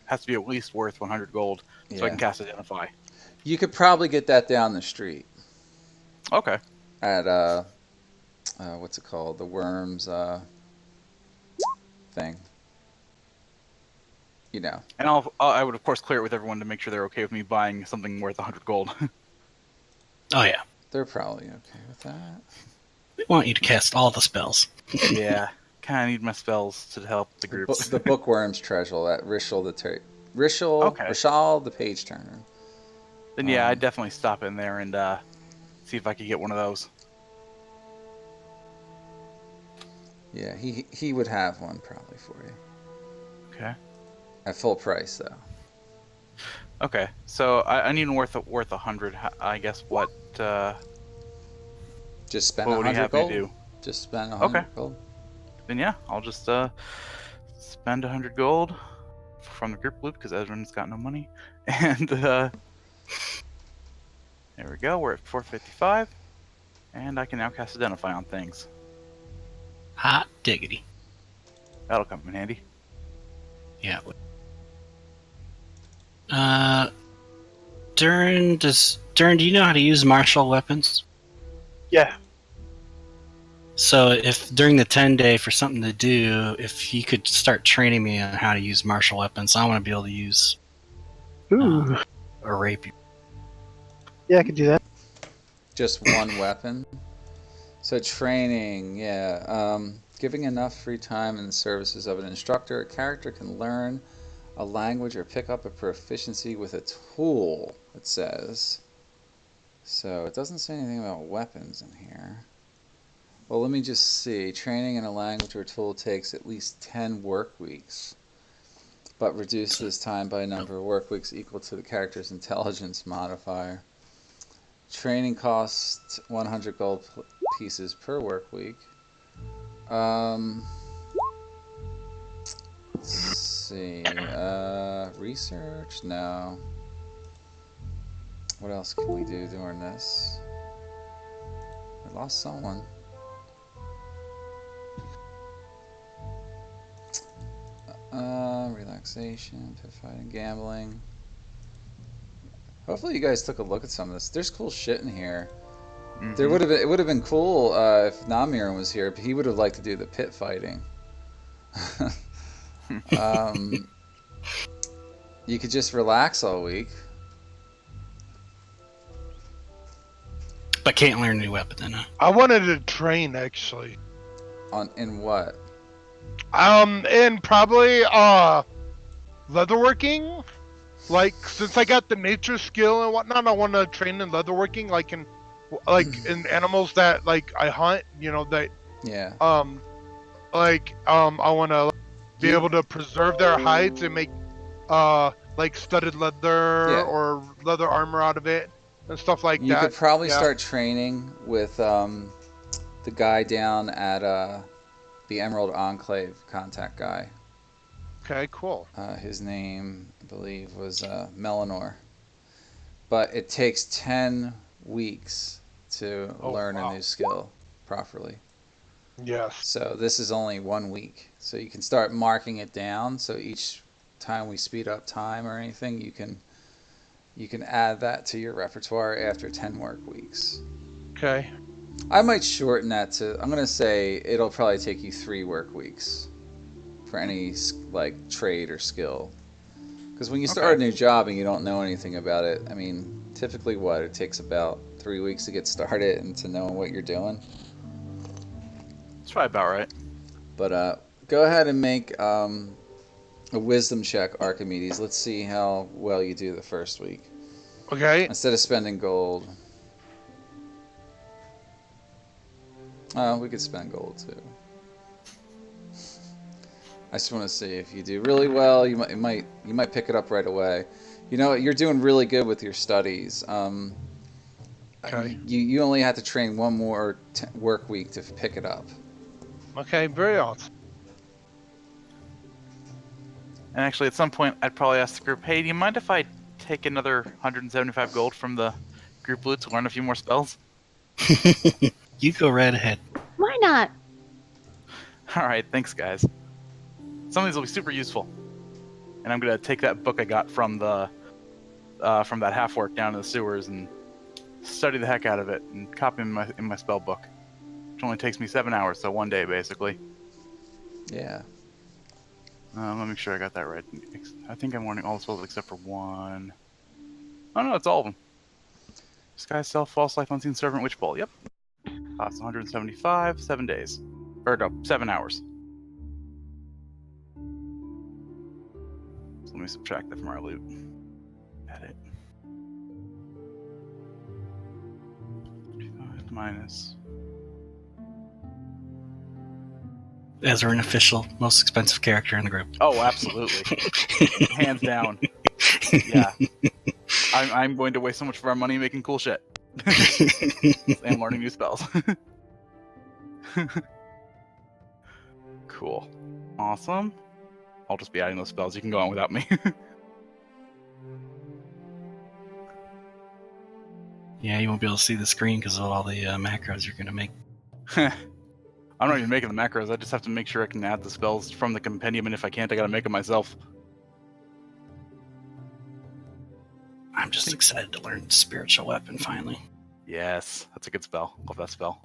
has to be at least worth 100 gold so I can cast Identify. You could probably get that down the street Okay. at what's it called? The Worms thing. You know. And I would of course clear it with everyone to make sure they're okay with me buying something worth 100 gold. Oh yeah. They're probably okay with that. We want you to cast all the spells. Yeah, kind of need my spells to help the groups. The Bookworm's Treasure, that Rishal the Page Turner. Then yeah, I'd definitely stop in there and see if I could get one of those. Yeah, he would have one probably for you. Okay. At full price though. Okay, so I need worth 100. I guess what? Just spend What would you 100 have me gold. do? Just spend 100 Okay. gold. Then yeah, I'll just spend 100 gold from the group loot because Ezra's got no money, and there we go. We're at 455, and I can now cast Identify on things. Hot diggity. That'll come in handy. Yeah. Durin, do you know how to use martial weapons? Yeah. So if during the 10-day for something to do, if you could start training me on how to use martial weapons, I want to be able to use Ooh. a rapier. Yeah, I could do that. Just one weapon. So training, yeah. Giving enough free time in the services of an instructor, a character can learn a language or pick up a proficiency with a tool, it says. So it doesn't say anything about weapons in here. Well, let me just see. Training in a language or tool takes at least 10 work weeks, but reduces time by a number of work weeks equal to the character's intelligence modifier. Training costs 100 gold pieces per work week. Let's see. Research? No. What else can we do during this? I lost someone. Relaxation, pit fighting, gambling. Hopefully you guys took a look at some of this. There's cool shit in here. There would have been, it would have been cool if Namiran was here, but he would have liked to do the pit fighting. You could just relax all week. But can't learn a new weapon then, huh? I wanted to train actually. In what? And probably leatherworking. Like since I got the nature skill and whatnot, I want to train in leatherworking, like in animals that like I hunt. You know that. Yeah. I want to be able to preserve their hides and make like studded leather Yeah. or leather armor out of it and stuff like You that. could probably Yeah. start training with the guy down at the Emerald Enclave contact guy. Okay, cool. His name, I believe, was Melanor. But it takes 10 weeks to learn a new skill properly. Yes. So this is only 1 week. So you can start marking it down. So each time we speed up time or anything, you can add that to your repertoire after 10 work weeks. Okay. I might shorten that to, I'm going to say it'll probably take you 3 work weeks for any like trade or skill. Because when you start a new job and you don't know anything about it, I mean, typically it takes about 3 weeks to get started and to know what you're doing. That's probably about right. But go ahead and make a wisdom check, Archimedes. Let's see how well you do the first week. Okay. Instead of spending gold. We could spend gold too. I just want to see if you do really well. You might pick it up right away. You know, you're doing really good with your studies. Okay. You only have to train one more work week to pick it up. Okay, very awesome. And actually, at some point, I'd probably ask the group, hey, do you mind if I take another 175 gold from the group loot to learn a few more spells? You go right ahead. Why not? All right, thanks, guys. Some of these will be super useful. And I'm going to take that book I got from the from that half work down in the sewers and study the heck out of it and copy in my spell book. Which only takes me 7 hours, so 1 day, basically. Yeah. Let me make sure I got that right. I think I'm learning all the spells except for one. Oh no, it's all of them. Disguise Self, False Life, Unseen Servant, Witch Bolt. Yep. Costs 175, 7 days. Or no, 7 hours. So let me subtract that from our loot. Edit. 25 minus. As we're an official, most expensive character in the group. Oh, absolutely. Hands down. Yeah. I'm going to waste so much of our money making cool shit. And learning new spells. Cool. Awesome. I'll just be adding those spells. You can go on without me. Yeah, you won't be able to see the screen because of all the macros you're going to make. I'm not even making the macros. I just have to make sure I can add the spells from the compendium, and if I can't, I gotta make them myself. I'm just excited to learn Spiritual Weapon finally. Yes, that's a good spell. Love that spell.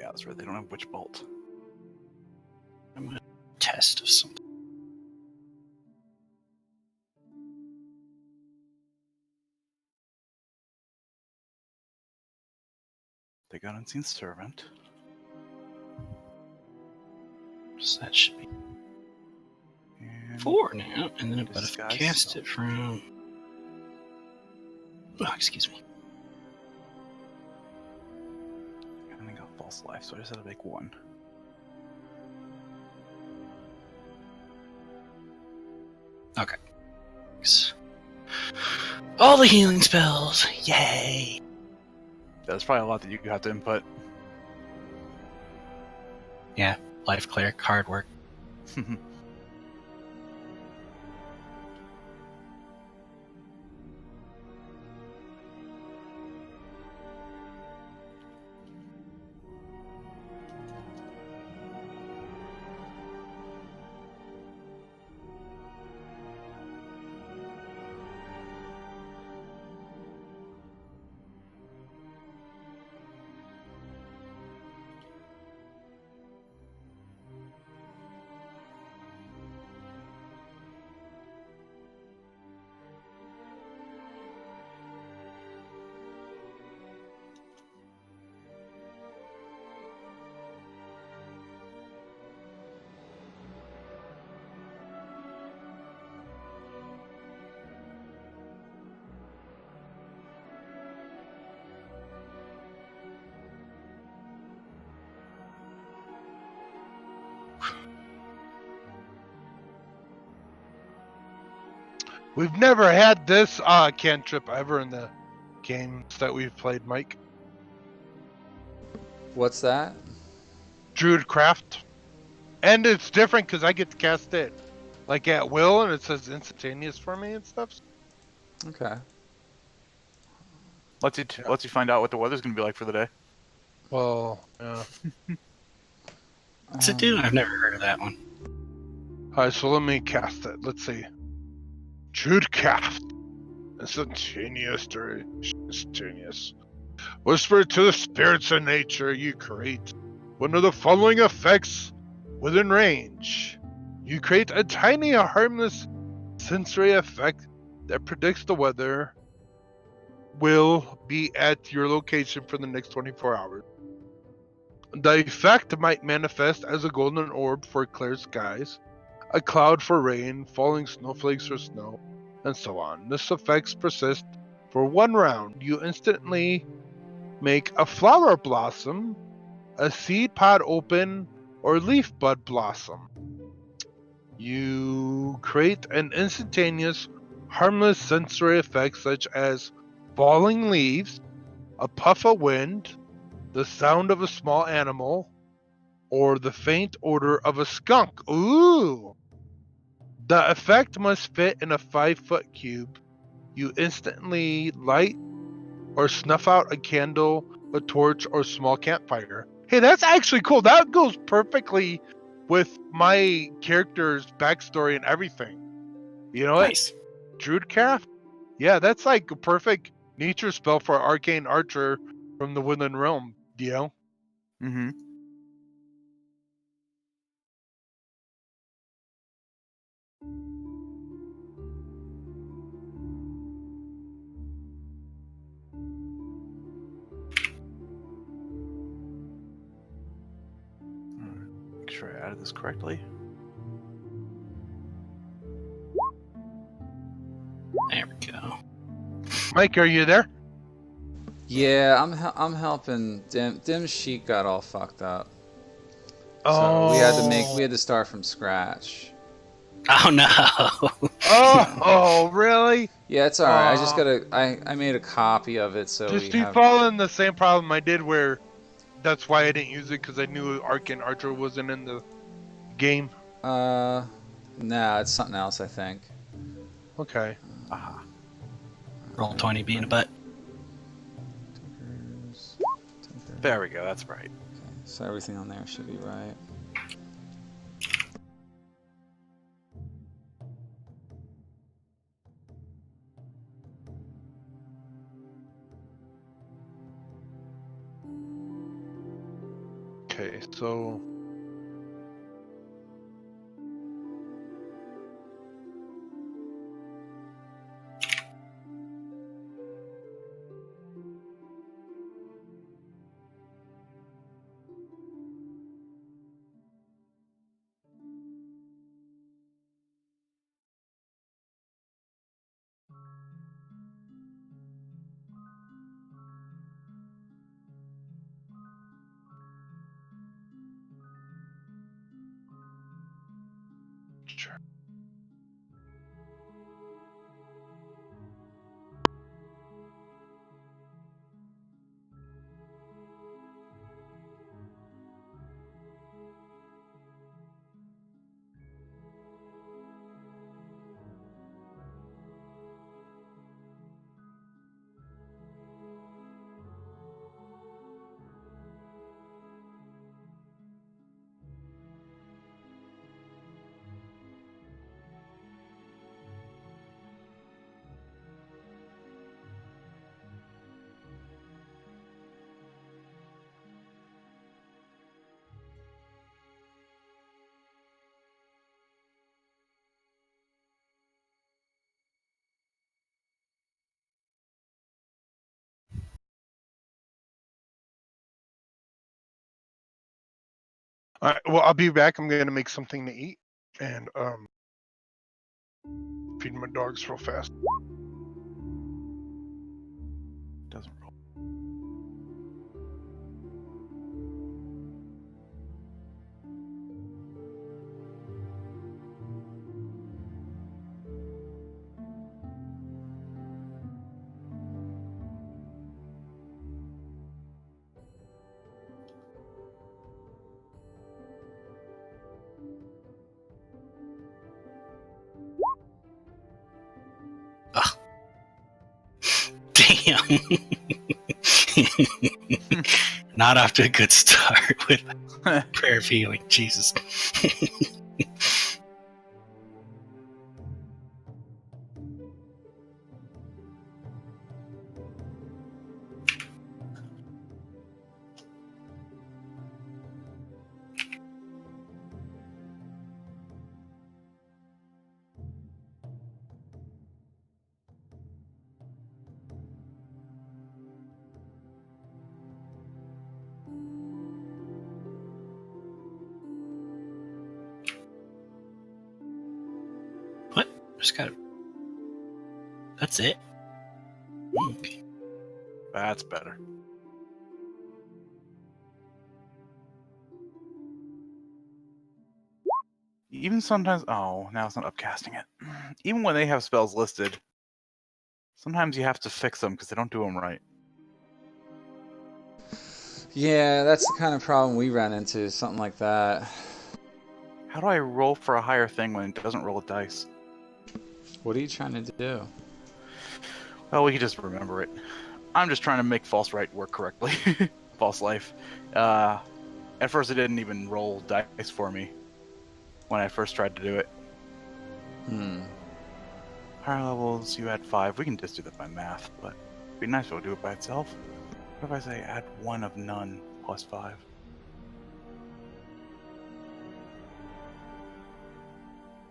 yeah, that's right. They don't have Witch Bolt. I'm gonna test of something. They got Unseen Servant. So that should be And 4 now, and then but if I Disguise cast Self. it from... Oh, excuse me. And I got False Life, so I just had to make 1. Okay. Thanks. All the healing spells! Yay! That's probably a lot that you have to input. Yeah, life cleric, hard work. We've never had this cantrip ever in the games that we've played, Mike. What's that? Druidcraft. And it's different because I get to cast it like at will, and it says instantaneous for me and stuff. Okay. lets you find out what the weather's gonna be like for the day. Well, yeah. What's it do? I've never heard of that one. Alright, so let me cast it. Let's see. Druidcraft. Instantaneous. Whisper to the spirits of nature you create. One of the following effects within range. You create a tiny, harmless sensory effect that predicts the weather will be at your location for the next 24 hours. The effect might manifest as a golden orb for clear skies, a cloud for rain, falling snowflakes for snow, and so on. This effect persists for 1 round. You instantly make a flower blossom, a seed pod open, or leaf bud blossom. You create an instantaneous, harmless sensory effect such as falling leaves, a puff of wind, the sound of a small animal, or the faint odor of a skunk. Ooh! The effect must fit in a 5-foot cube. You instantly light or snuff out a candle, a torch, or small campfire. Hey, that's actually cool. That goes perfectly with my character's backstory and everything. You know what? Nice. Druidcraft? Yeah, that's like a perfect nature spell for arcane archer from the Woodland Realm, you know? Mm-hmm. Make sure I added this correctly. There we go. Mike, are you there? Yeah, I'm helping. Dim's sheet got all fucked up, so Oh. we had to start from scratch. Oh no! Oh, really? Yeah, it's all right. I just gotta. I made a copy of it, so we Just you have. following the same problem I did where that's why I didn't use it because I knew Arcane Archer wasn't in the game. Nah, it's something else, I think. Okay. Aha. Roll 20 being a butt. Tinkers, tinkers. There we go. That's right. Okay, so everything on there should be right. Okay, so sure. All right, well, I'll be back. I'm gonna make something to eat and feed my dogs real fast. Doesn't roll. Ugh. Damn. Not off to a good start with prayer of healing. Jesus. What? Just got. That's it. Okay. That's better. Even sometimes, oh, now it's not upcasting it. Even when they have spells listed, sometimes you have to fix them because they don't do them right. Yeah, that's the kind of problem we ran into, something like that. How do I roll for a higher thing when it doesn't roll a dice? What are you trying to do? Well, we can just remember it. I'm just trying to make false right work correctly. False life. At first, it didn't even roll dice for me when I first tried to do it. Higher levels, you add 5. We can just do that by math, but it'd be nice if it would do it by itself. What if I say add 1 of none plus 5?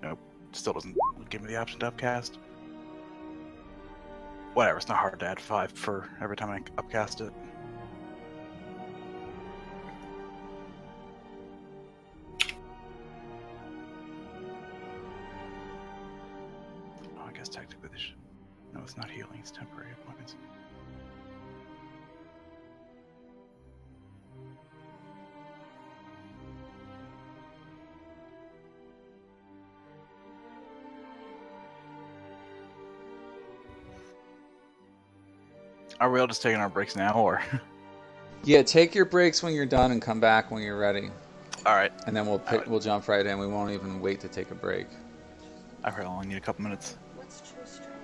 Nope. Still doesn't give me the option to upcast. Whatever, it's not hard to add 5 for every time I upcast it. Oh, I guess technically this should... No, it's not healing, it's temporary points. Are we all just taking our breaks now, or? Yeah, take your breaks when you're done and come back when you're ready. All right. And then we'll jump right in. We won't even wait to take a break. I probably only need a couple minutes. What's true strength?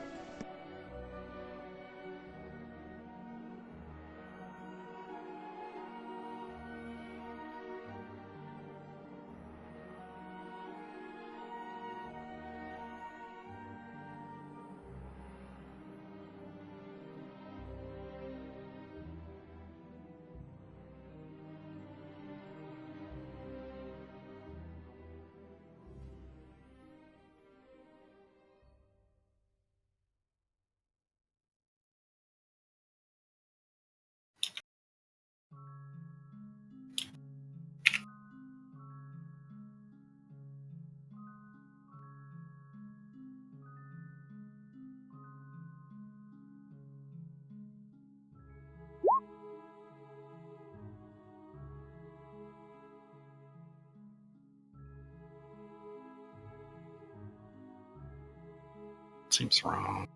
Seems wrong.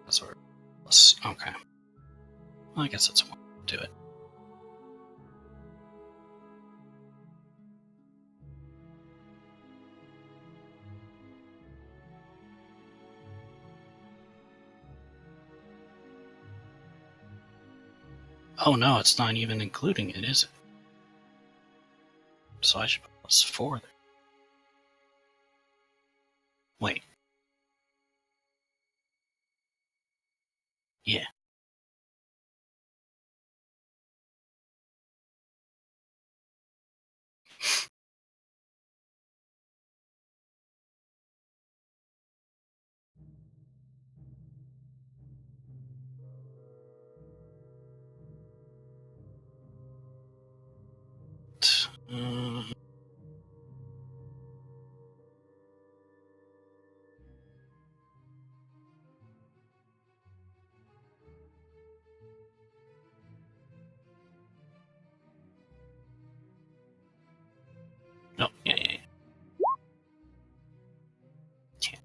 That's where. Okay. Well, I guess that's one way to do it. Oh no, it's not even including it, is it? So I should put +4 there. Wait. Yeah. Uh, no, yeah. Can't.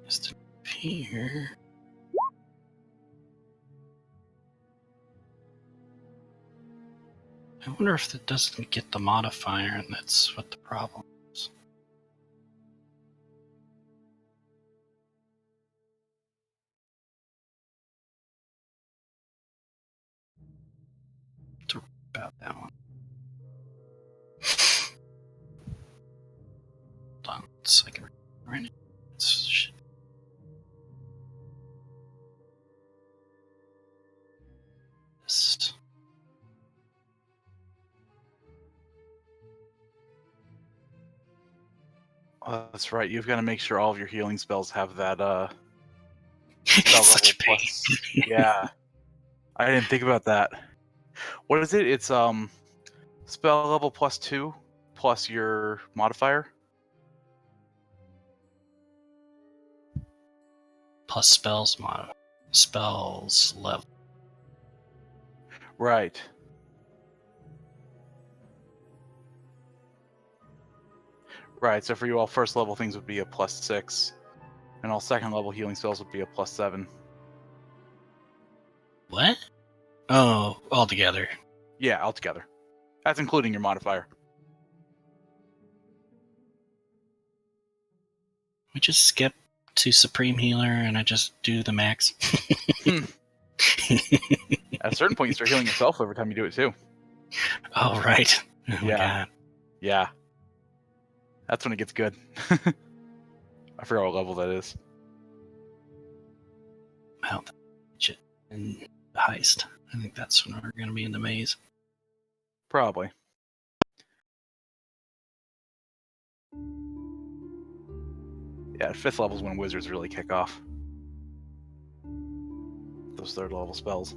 Just here. I wonder if that doesn't get the modifier, and that's what the problem is. To about that one. Hold on, so I can right now. Shit. This. Oh, that's right. You've got to make sure all of your healing spells have that It's spell such a level pain. plus. Yeah, I didn't think about that. What is it? It's spell level +2 plus your modifier. Plus spells mod. Spells level. Right. Right. So for you, all first level things would be a +6, and all second level healing spells would be a +7. What? Oh, altogether. Yeah, altogether. That's including your modifier. We just skip to Supreme Healer and I just do the max. At a certain point, you start healing yourself every time you do it too. Oh, right. Oh my Yeah. god. Yeah. That's when it gets good. I forgot what level that is. Well, shit. And the heist. I think that's when we're going to be in the maze. Probably. Yeah, 5th level's when wizards really kick off. Those 3rd level spells.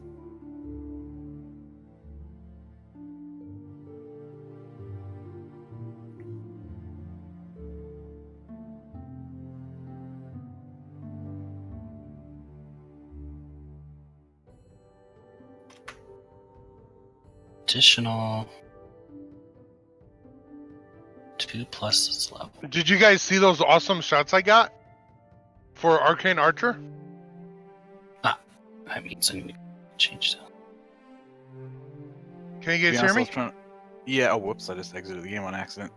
Additional 2 plus its level. Did you guys see those awesome shots I got for Arcane Archer? That means I need to change that. Can you To be guys honest, hear I was me? trying. Yeah. Oh, whoops! I just exited the game on accident.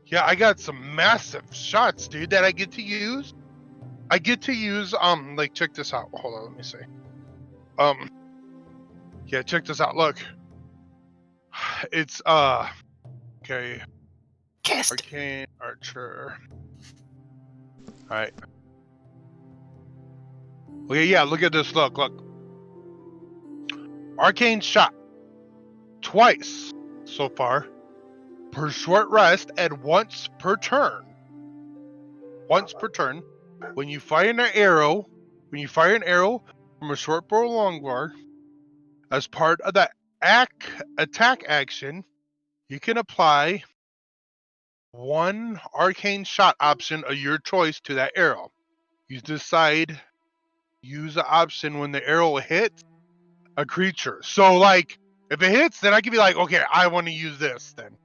Yeah, I got some massive shots, dude, that I get to use. I get to use like check this out. Hold on, let me see. Yeah, check this out. Look. It's okay. Cast it. Arcane Archer. Alright. Okay, yeah, look at this. Look. Arcane shot. Twice so far. Per short rest and once per turn. Once per turn. When you fire an arrow from a short bow or long bow, as part of the attack action, you can apply one arcane shot option of your choice to that arrow. You decide, use the option when the arrow hits a creature. So, like, if it hits, then I can be like, okay, I want to use this then.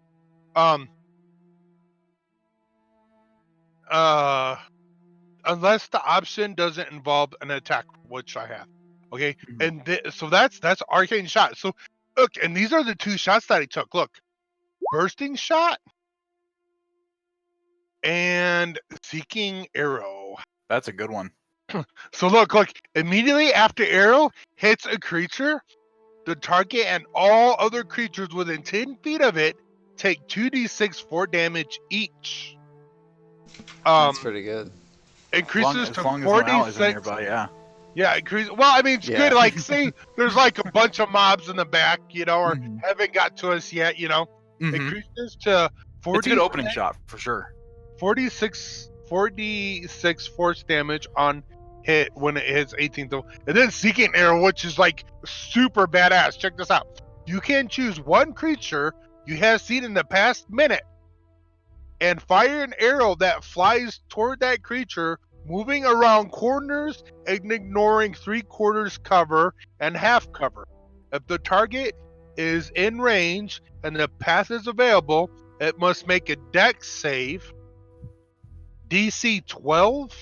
Unless the option doesn't involve an attack, which I have. Okay, and so that's arcane shot. So look, and these are the two shots that I took. Look, bursting shot and seeking arrow. That's a good one. So look, immediately after arrow hits a creature, the target and all other creatures within 10 feet of it take 2d6 4 damage each. That's pretty good. Increases As to long as no allies are 46. nearby, yeah. Yeah, increase. Well, I mean, it's Yeah. good. Like, say there's like a bunch of mobs in the back, or Mhm. haven't got to us yet. Mhm. Increases to 40. It's a good opening shot for sure. 46 force damage on hit when it hits 18th. And then Seeking Arrow, which is like super badass. Check this out. You can choose one creature you have seen in the past minute and fire an arrow that flies toward that creature, moving around corners and ignoring 3/4 cover and half cover. If the target is in range and the path is available, it must make a dex save, DC 12,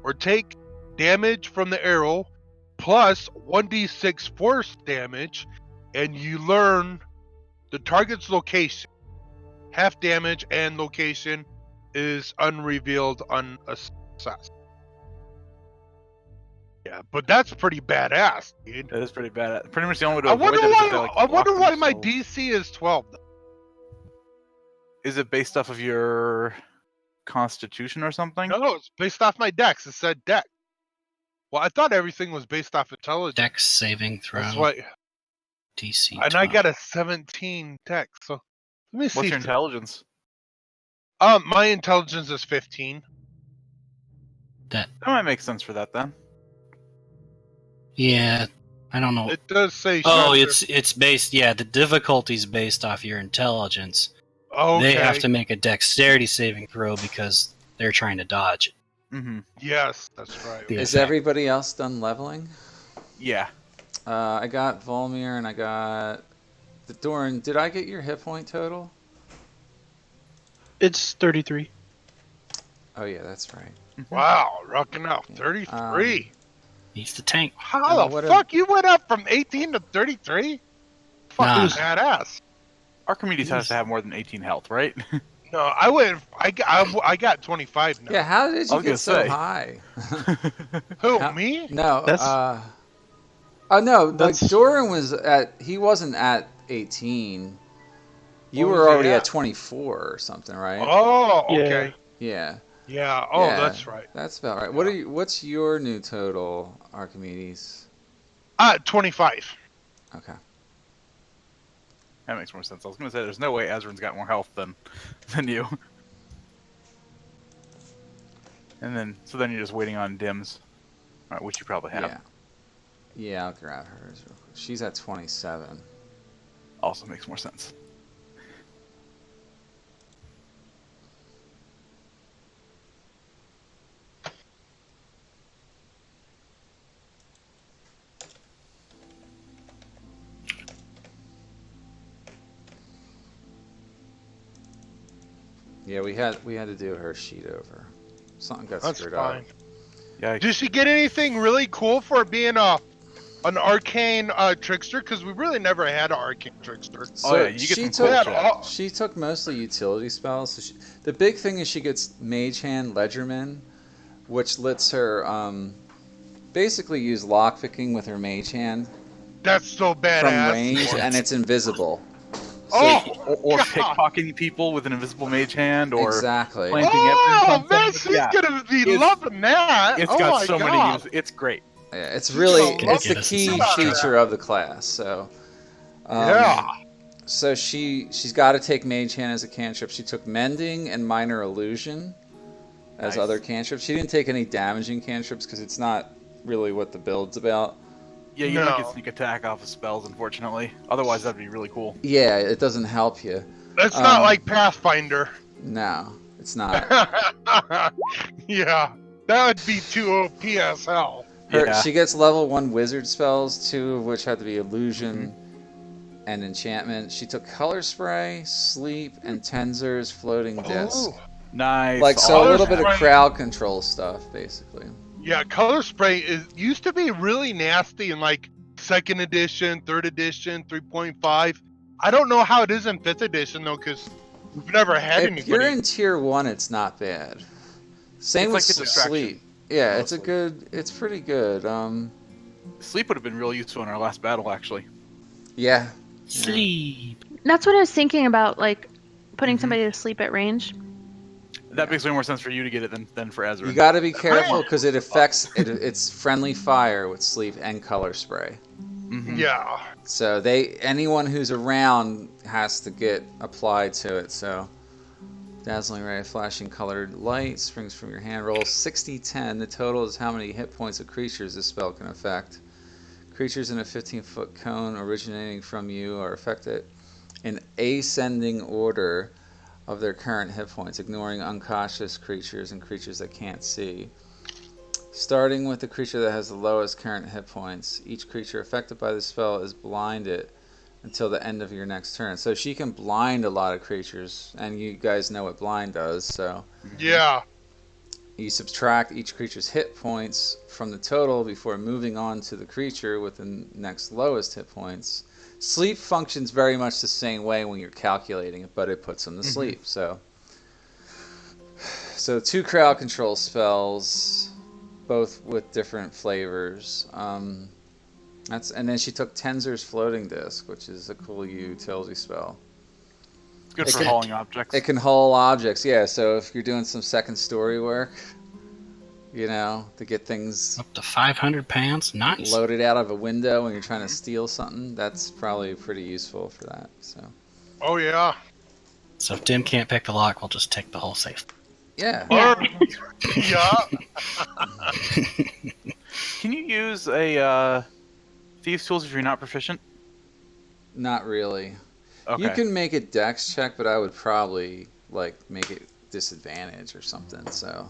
or take damage from the arrow plus 1d6 force damage, and you learn the target's location. Half damage and location is unrevealed, unassessed. Yeah, but that's pretty badass, dude. That is pretty bad. Pretty much the only way to I avoid wonder that is why. if they, like, I wonder lock why my themselves. DC is 12. Is it based off of your constitution or something? No, it's based off my dex. It said dex. Well, I thought everything was based off intelligence. Dex saving throw. That's why. DC. And I 12. got a 17 dex. So let me see. What's your intelligence? My intelligence is 15. That might make sense for that then. Yeah, I don't know. It does say. Oh, shelter. it's based. Yeah, the difficulty's based off your intelligence. Okay. They have to make a dexterity saving throw because they're trying to dodge it. Mm-hmm. Yes, that's right. Yeah. Is everybody else done leveling? Yeah. I got Volmir and I got the Doran. Did I get your hit point total? It's 33. Oh yeah, that's right. Wow, rocking out 33. He's the tank. How the fuck you went up from 18 to 33? Fucking badass. Archimedes has to have more than 18 health, right? No, I got 25 now. Yeah, how did I you was get gonna so say. high? Who, How- me? No, That's- oh no, like that's- Doran he wasn't at 18. You What were was he already at? at 24 or something, right? Oh, okay. Yeah. Yeah. Oh, Yeah, that's right. That's about right. What's your new total, Archimedes? 25. Okay. That makes more sense. I was gonna say there's no way Azrin's got more health than you. And then you're just waiting on Dims, which you probably have. Yeah. Yeah, I'll grab hers real quick. She's at 27. Also makes more sense. Yeah, we had to do her sheet over. Something got That's screwed fine. up. Yeah. Did she get anything really cool for being an arcane trickster? Because we really never had an arcane trickster. So yeah, you get she some took cool shit. Oh. she took mostly utility spells. So the big thing is she gets Mage Hand Ledgerman, which lets her basically use lockpicking with her Mage Hand That's so badass. from range, and it's invisible. Oh, or God. pickpocketing people with an invisible mage hand, or Exactly. planting evidence Oh, on man, somebody. she's Yeah, gonna be it's- loving that. it's Oh got my so many God. uses. It's great. Yeah, it's She's really gonna it's the get us key some feature of the class. So, Yeah. So she's got to take Mage Hand as a cantrip. She took Mending and Minor Illusion as Nice. other cantrips. She didn't take any damaging cantrips because it's not really what the build's about. Yeah, you don't get No. sneak attack off of spells, unfortunately. Otherwise, that'd be really cool. Yeah, it doesn't help you. It's not like Pathfinder. No, it's not. Yeah. That would be too OP as hell. Yeah. She gets level 1 wizard spells, 2 of which have to be illusion and enchantment. She took Color Spray, Sleep, and Tenzer's Floating Disc. Oh. Nice. Like, so a Color little bit of Spray. crowd control stuff, basically. Yeah, Color Spray used to be really nasty in like 2nd edition, 3rd edition, 3.5. I don't know how it is in 5th edition though, because we've never had If you're anybody. in tier 1, it's not bad. Same It's with like a distraction, Sleep. Yeah, mostly. it's pretty good. Sleep would have been real useful in our last battle, actually. Yeah. Sleep. That's what I was thinking about, like putting Mhm. somebody to sleep at range. That makes way more sense for you to get it than for You Ezra. got to be careful because it affects it's friendly fire with Sleep and Color Spray. Mhm. Yeah. So anyone who's around has to get applied to it. So dazzling ray of flashing colored light springs from your hand. Roll 60-10. The total is how many hit points of creatures this spell can affect. Creatures in a 15-foot cone originating from you are affected in ascending order of their current hit points, ignoring unconscious creatures and creatures that can't see. Starting with the creature that has the lowest current hit points, each creature affected by the spell is blinded until the end of your next turn. So she can blind a lot of creatures, and you guys know what blind does. So Yeah. you subtract each creature's hit points from the total before moving on to the creature with the next lowest hit points. Sleep functions very much the same way when you're calculating it, but it puts them to sleep. So 2 crowd control spells, both with different flavors. And then she took Tenzer's Floating Disc, which is a cool utility spell. It's good It for can- hauling objects. It can haul objects, yeah. So if you're doing some second story work, to get things Up to 500 pounds. Nice. loaded out of a window when you're trying to steal something, that's probably pretty useful for that. So Oh yeah. So if Dim can't pick the lock, we'll just take the whole safe. yeah, Yeah. Yeah. Can you use a thieves' tools if you're not proficient? not really. Okay. You can make a dex check, but I would probably make it disadvantage or something. So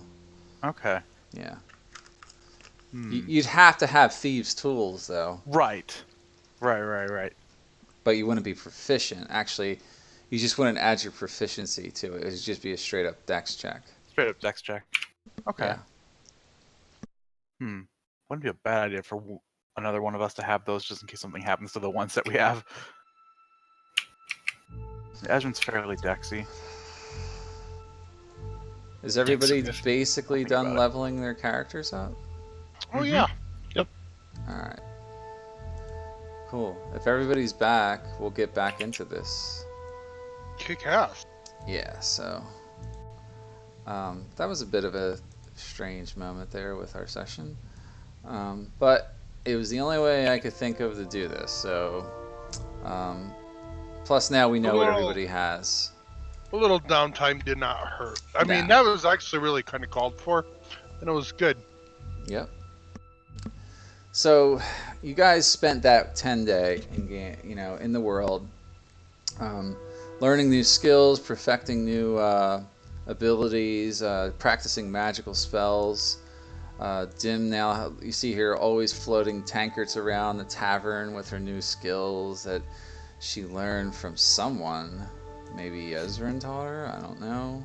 Okay. yeah, Hmm. you'd have to have thieves' tools though, Right. Right. but you wouldn't be proficient. Actually, you just wouldn't add your proficiency to it. It would just be a straight up dex check. Straight up dex check. Okay. Yeah. Wouldn't be a bad idea for another one of us to have those just in case something happens to the ones that we have. Ezrin's fairly dexy. Is everybody Dex- basically Think done about it. leveling their characters up? Oh yeah. Alright. Cool. If everybody's back, we'll get back into this. Kick ass. Yeah, so that was a bit of a strange moment there with our session. But it was the only way I could think of to do this, so plus now we know what Well- everybody has. A little downtime did not hurt. I mean, Nah. that was actually really kind of called for, and it was good. Yep. So you guys spent that 10-day in the world, learning new skills, perfecting new abilities, practicing magical spells. Dim now, you see here, always floating tankards around the tavern with her new skills that she learned from someone. Maybe Ezrin taught her, I don't know.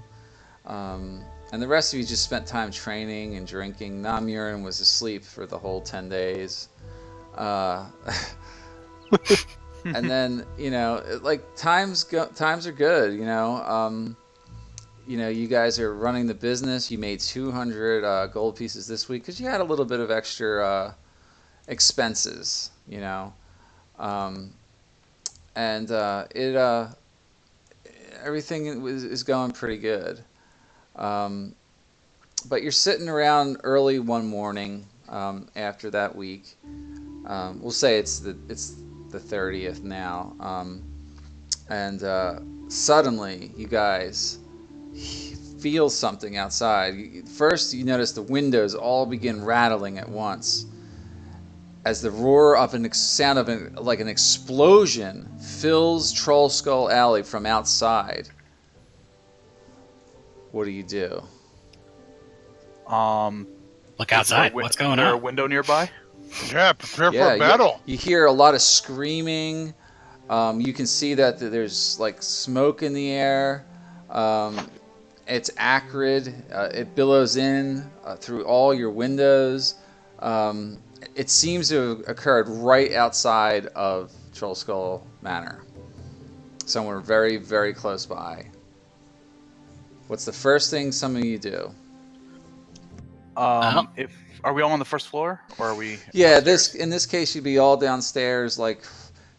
And the rest of you just spent time training and drinking. Namurin was asleep for the whole 10 days. And then, times are good, you guys are running the business. You made 200 gold pieces this week because you had a little bit of extra expenses, everything is going pretty good. Um, but you're sitting around early one morning after that week. We'll say it's the 30th now, and suddenly you guys feel something outside. First, you notice the windows all begin rattling at once as the roar of sound of like an explosion fills Trollskull Alley from outside. What do you do? Look outside. What's going Is there a on? window nearby? Yeah, prepare for Yeah, a battle. you hear a lot of screaming. You can see that there's like smoke in the air. It's acrid. It billows in through all your windows. It seems to have occurred right outside of Trollskull Manor, somewhere very, very close by. What's the first thing some of you do? If are we all on the first floor, or are we? Yeah, upstairs? in this case, you'd be all downstairs, like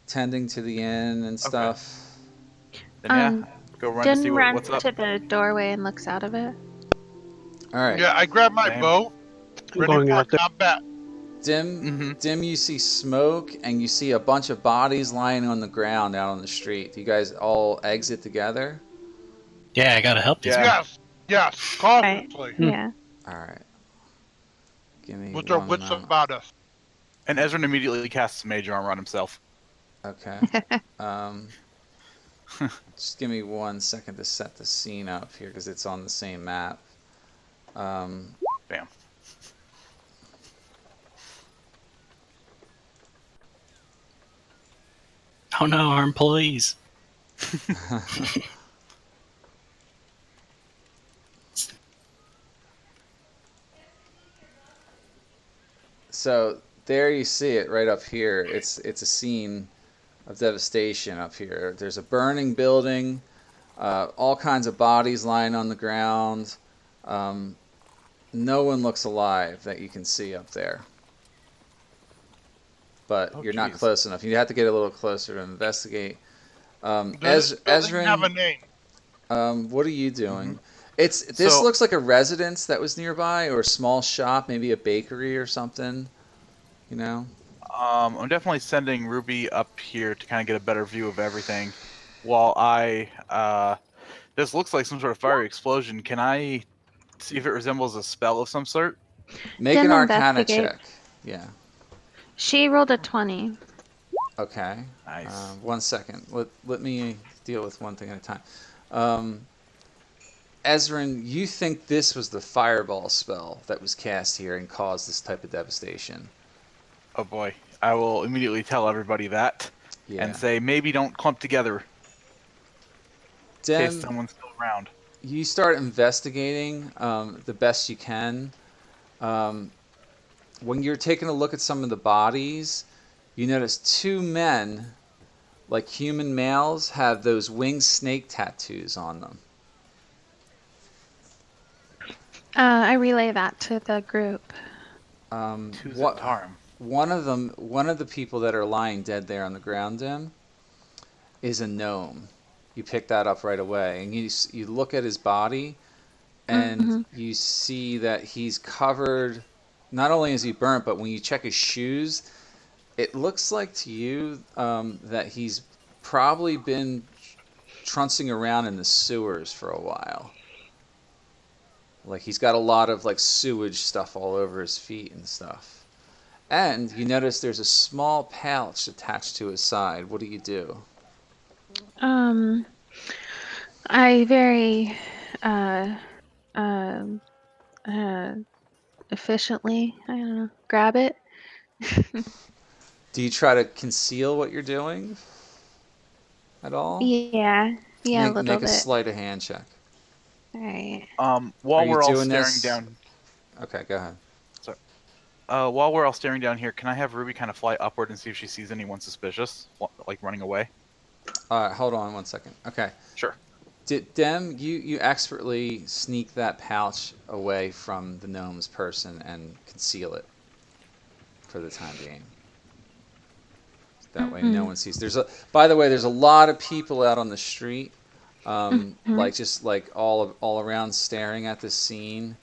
tending to the inn and stuff. Then yeah, Um, go run to Din see runs what's up. to the doorway and looks out of it. All right. Yeah, I grab my Same. bow. I'm Ready going for out there. combat. Dim, you see smoke and you see a bunch of bodies lying on the ground out on the street. You guys all exit together? Yeah, I gotta help these Yeah. people. Yes, cautiously. Yeah. All right. Give me With our one wits moment. about us. And Ezra immediately casts Mage Armor on himself. Okay. Um, just give me 1 second to set the scene up here because it's on the same map. Bam. Oh no, our employees. So there you see it right up here. It's a scene of devastation up here. There's a burning building, all kinds of bodies lying on the ground. No one looks alive that you can see up there. But Oh, you're not geez. close enough. You have to get a little closer to investigate. Does it have a name? What are you doing? This So- looks like a residence that was nearby, or a small shop, maybe a bakery or something. You know. I'm definitely sending Ruby up here to kind of get a better view of everything. While this looks like some sort of fiery explosion. Can I see if it resembles a spell of some sort? Make Dim an Arcana investigate. check. Yeah. She rolled a 20. Okay. Nice. 1 second. Let me deal with one thing at a time. Ezrin, you think this was the fireball spell that was cast here and caused this type of devastation? Oh boy. I will immediately tell everybody that Yeah. and say maybe don't clump together in case Dem, someone's still around. you start investigating the best you can. When you're taking a look at some of the bodies, you notice two men, like human males, have those winged snake tattoos on them. I relay that to the group. To harm. One of the people that are lying dead there on the ground, Dim, is a gnome. You pick that up right away, and you look at his body, and you see that he's covered. Not only is he burnt, but when you check his shoes, it looks like to you that he's probably been trouncing around in the sewers for a while. Like he's got a lot of like sewage stuff all over his feet and stuff. And you notice there's a small pouch attached to his side. What do you do? I very uh, efficiently, I don't know, grab it. Do you try to conceal what you're doing at all? Yeah, a little Make a bit. sleight of hand check. All right. While you we're all doing staring this- down, Okay, go ahead. while we're all staring down here, can I have Ruby kind of fly upward and see if she sees anyone suspicious, like running away? All right, hold on 1 second. Okay. Sure. Dem, you expertly sneak that pouch away from the gnome's person and conceal it for the time being. That way no one sees. By the way, there's a lot of people out on the street. like just like all around staring at the scene.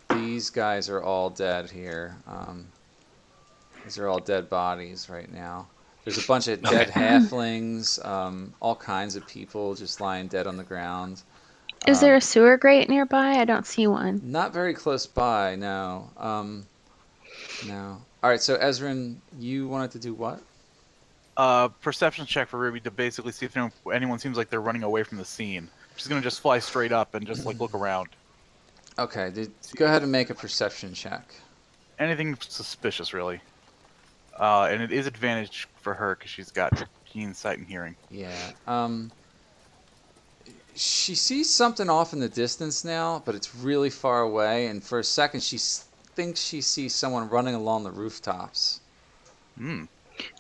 These guys are all dead here. These are all dead bodies right now. There's a bunch of dead halflings, all kinds of people just lying dead on the ground. Is there a sewer grate nearby? I don't see one. Not very close by, no. No. All right, so Ezrin, you wanted to do what? Perception check for Ruby to basically see if anyone seems like they're running away from the scene. She's gonna just fly straight up and just like look around. Okay, go ahead and make a perception check. Anything suspicious, really. And it is advantage for her because she's got keen sight and hearing. Yeah. She sees something off in the distance now, but it's really far away. And for a second, she thinks she sees someone running along the rooftops. Hmm.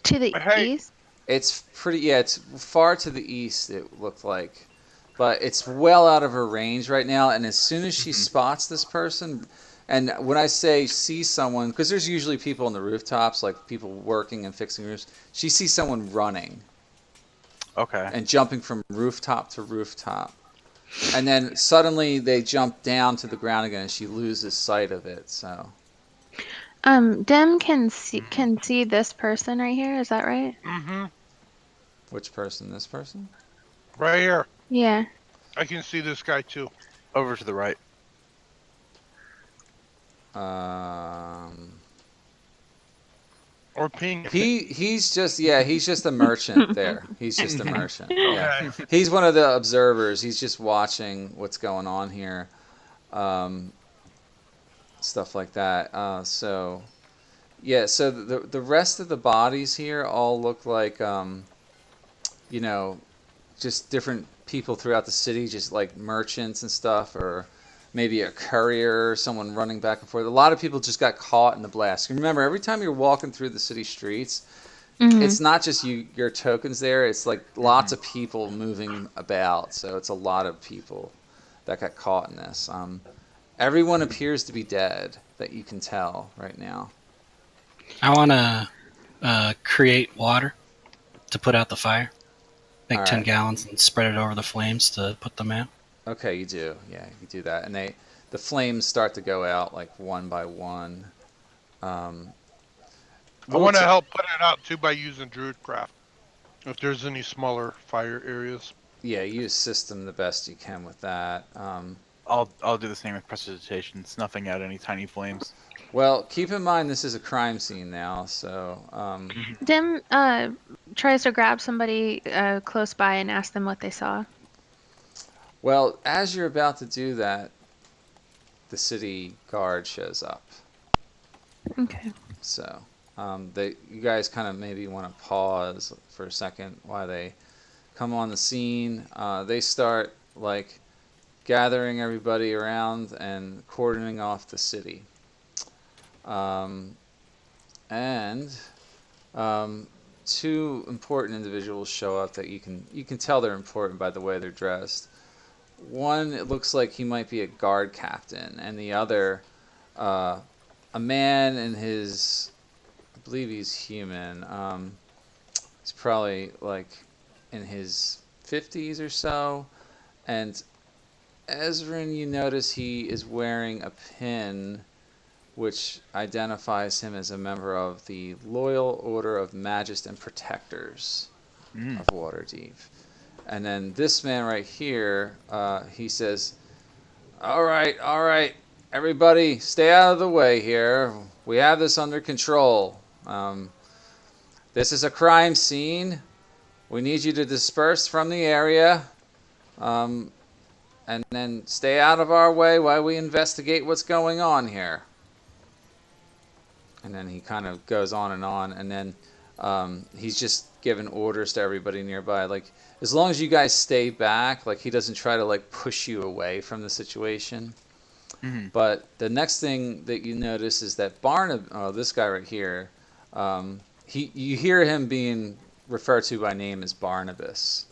To the Hey. east? It's pretty. Yeah, it's far to the east. It looked like, but it's well out of her range right now. And as soon as she spots this person, and when I say see someone, because there's usually people on the rooftops, like people working and fixing roofs, she sees someone running. Okay. And jumping from rooftop to rooftop. And then suddenly they jump down to the ground again and she loses sight of it. So Dim can see this person right here, is that right? Mm-hmm. which person? This person? Right here. Yeah. I can see this guy too. Over to the right. Or ping. He's just a merchant there. He's just a merchant. Yeah. Okay. He's one of the observers. He's just watching what's going on here. Stuff like that. So the rest of the bodies here all look like just different people throughout the city, just like merchants and stuff, or maybe a courier, someone running back and forth. A lot of people just got caught in the blast. Remember, every time you're walking through the city streets, it's not just your tokens there. It's like lots of people moving about. So it's a lot of people that got caught in this. Everyone appears to be dead that you can tell right now. I want to create water to put out the fire. Make All 10 right. gallons and spread it over the flames to put them out. Okay, you do. Yeah, you do that. And the flames start to go out like one by one. I want to help put it out too by using Druidcraft. If there's any smaller fire areas. Yeah, you assist them the best you can with that. I'll do the same with precipitation, snuffing out any tiny flames. Well, keep in mind this is a crime scene now, so Dim tries to grab somebody close by and ask them what they saw. well, as you're about to do that, the city guard shows up. Okay. So you guys kind of maybe want to pause for a second while they come on the scene. They start like gathering everybody around and cordoning off the city. And two important individuals show up that you can tell they're important by the way they're dressed. One, it looks like he might be a guard captain, and the other, a man in his, I believe he's human. He's probably like in his 50s or so, and Ezrin, you notice he is wearing a pin which identifies him as a member of the Loyal Order of Magists and Protectors of Waterdeep. And then this man right here, he says, all right, everybody stay out of the way here. We have this under control. This is a crime scene. We need you to disperse from the area. And then stay out of our way while we investigate what's going on here. And then he kind of goes on, and then he's just giving orders to everybody nearby. Like, as long as you guys stay back, like, he doesn't try to, like, push you away from the situation. Mm-hmm. But the next thing that you notice is that this guy right here, you hear him being referred to by name as Barnabas.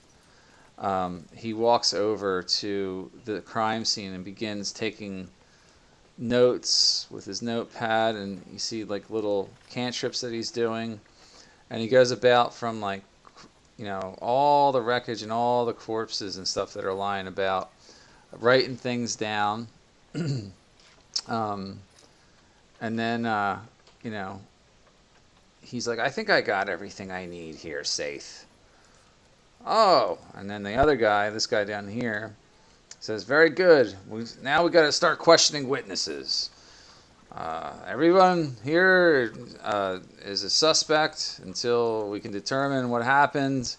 He walks over to the crime scene and begins taking notes with his notepad, and you see like little cantrips that he's doing, and he goes about from like all the wreckage and all the corpses and stuff that are lying about, writing things down. um, and then, he's like, I think I got everything I need here, Saith. Oh, and then the other guy, this guy down here, says, very good. Now we got to start questioning witnesses. Everyone here is a suspect until we can determine what happened.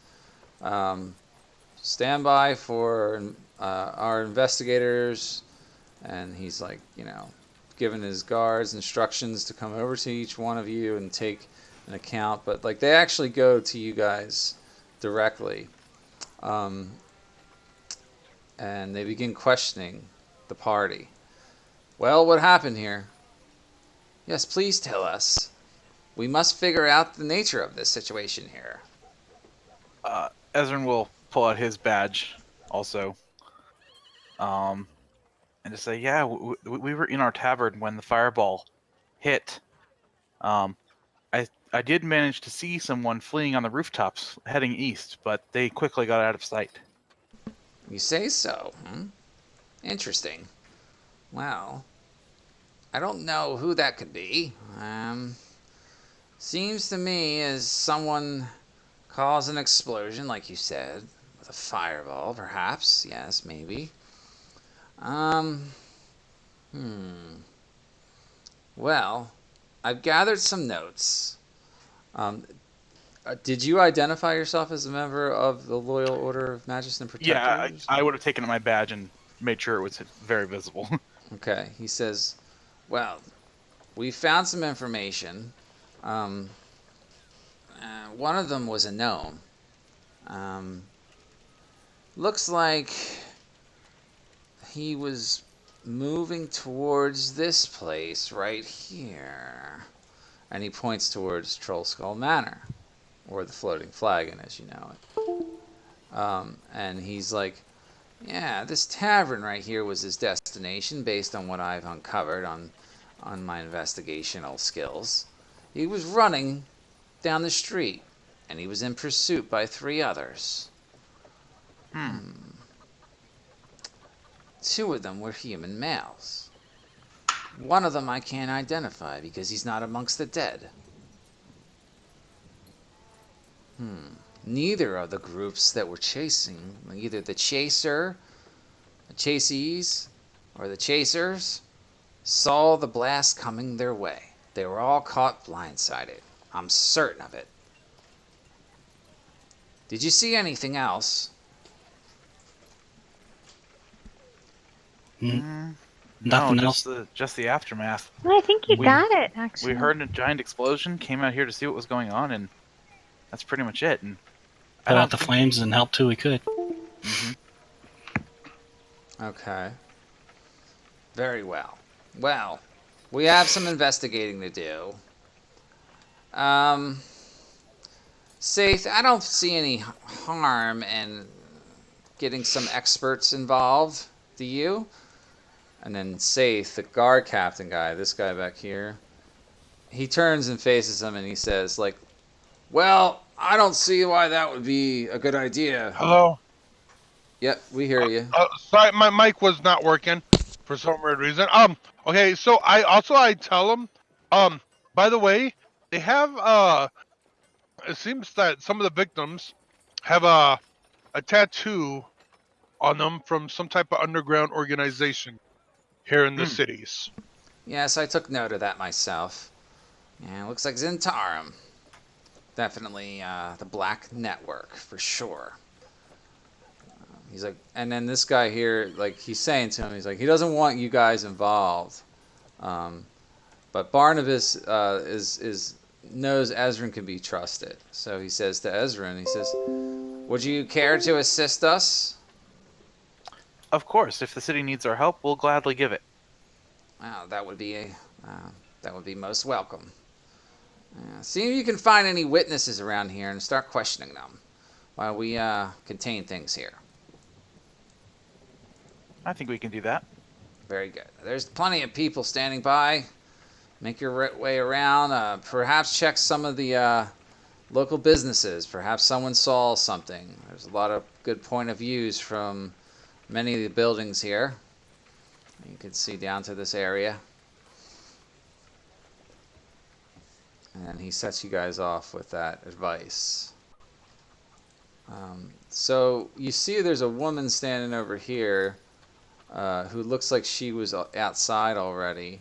Stand by for our investigators. And he's like, giving his guards instructions to come over to each one of you and take an account. But like they actually go to you guys directly. And they begin questioning the party. Well, what happened here? Yes, please tell us. We must figure out the nature of this situation here. Ezrin will pull out his badge also. And just say, yeah, we were in our tavern when the fireball hit. I did manage to see someone fleeing on the rooftops heading east, but they quickly got out of sight. You say so? Interesting. Well, I don't know who that could be. Seems to me as someone caused an explosion, like you said, with a fireball, perhaps. Yes, maybe. Well, I've gathered some notes. Did you identify yourself as a member of the Loyal Order of Magus and Protectors? Yeah, I would have taken my badge and made sure it was very visible. Okay, he says, well, we found some information. One of them was a gnome. Looks like he was moving towards this place right here. And he points towards Trollskull Manor, or the Floating Flagon, as you know it. And he's like, yeah, this tavern right here was his destination based on what I've uncovered on my investigational skills. He was running down the street, and he was in pursuit by 3 others. Two of them were human males. One of them I can't identify because he's not amongst the dead. Neither of the groups that were chasing, either the chaser, the chasees, or the chasers, saw the blast coming their way. They were all caught blindsided. I'm certain of it. Did you see anything else? Nothing No, else. just the aftermath. Well, I think you We- got it, actually. We heard a giant explosion, came out here to see what was going on, and that's pretty much it. And Put out the flames and helped who we could. Okay. Very well. Well, we have some investigating to do. Saith, I don't see any harm in getting some experts involved. Do you? And then Saith, the guard captain guy, this guy back here, he turns and faces him and he says, like, well, I don't see why that would be a good idea. Hello? Yep, we hear you. Sorry, my mic was not working for some weird reason. Okay, so I tell them, by the way, they have, it seems that some of the victims have a tattoo on them from some type of underground organization here in the cities. Yes, I took note of that myself. Yeah, it looks like Zentarum. Definitely the Black Network, for sure. He's like, and then this guy here, like, he's saying to him, he's like, he doesn't want you guys involved. But Barnabas knows Ezrin can be trusted. So he says to Ezrin, he says, would you care to assist us? of course, if the city needs our help, we'll gladly give it. Wow, that would be most welcome. See if you can find any witnesses around here and start questioning them while we contain things here. I think we can do that. Very good. There's plenty of people standing by. Make your way around. Perhaps check some of the local businesses. Perhaps someone saw something. There's a lot of good point of views from many of the buildings here. You can see down to this area. And he sets you guys off with that advice. So you see there's a woman standing over here who looks like she was outside already.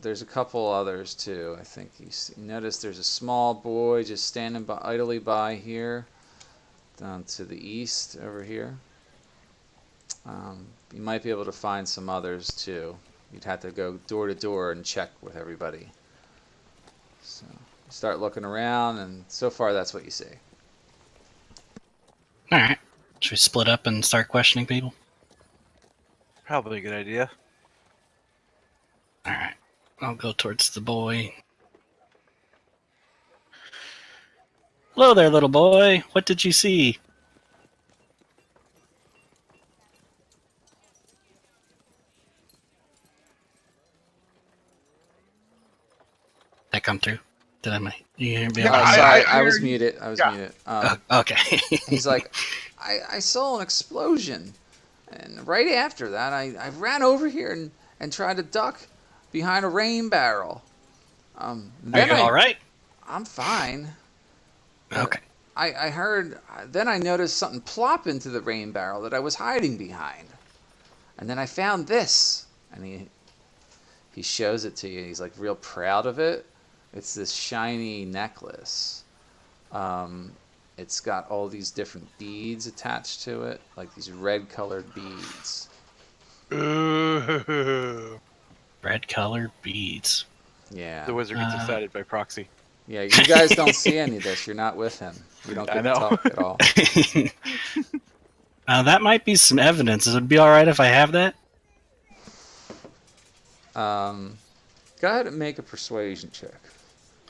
There's a couple others too. I think you notice there's a small boy just standing idly by here, down to the east over here. You might be able to find some others too. You'd have to go door to door and check with everybody. So you start looking around, and so far that's what you see. All right. Should we split up and start questioning people? Probably a good idea. All right. I'll go towards the boy. Hello there, little boy. What did you see? That come through? Did you hear me? Yeah, Sorry, I I was heard- muted. I was yeah. muted. Okay. He's like, I saw an explosion, and right after that, I ran over here and tried to duck behind a rain barrel. Are Then you all right? I'm fine. Okay. I heard, then I noticed something plop into the rain barrel that I was hiding behind. And then I found this. And he shows it to you. He's like real proud of it. It's this shiny necklace. It's got all these different beads attached to it, like these red colored beads. Ooh. Red colored beads. Yeah. The wizard gets excited by proxy. Yeah, you guys don't see any of this. You're not with him. You don't I get to know. talk at all. That might be some evidence. Would it be all right if I have that? Go ahead and make a persuasion check.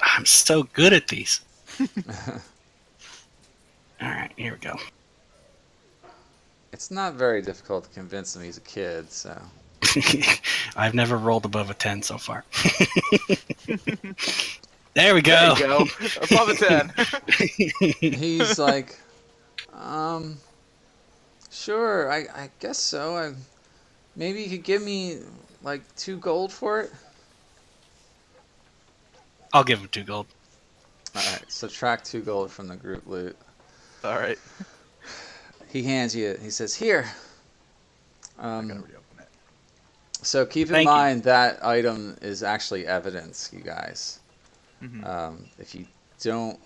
I'm so good at these. All right, here we go. It's not very difficult to convince him he's a kid, so. I've never rolled above a 10 so far. There we go. There you go. Above a 10. He's like, sure, I guess so. Maybe you could give me like 2 gold for it. I'll give him 2 gold. All right, subtract 2 gold from the group loot. All right. He hands you it. He says, "Here." I gotta reopen it. So keep in Thank you. mind that item is actually evidence, you guys. Mhm. If you don't,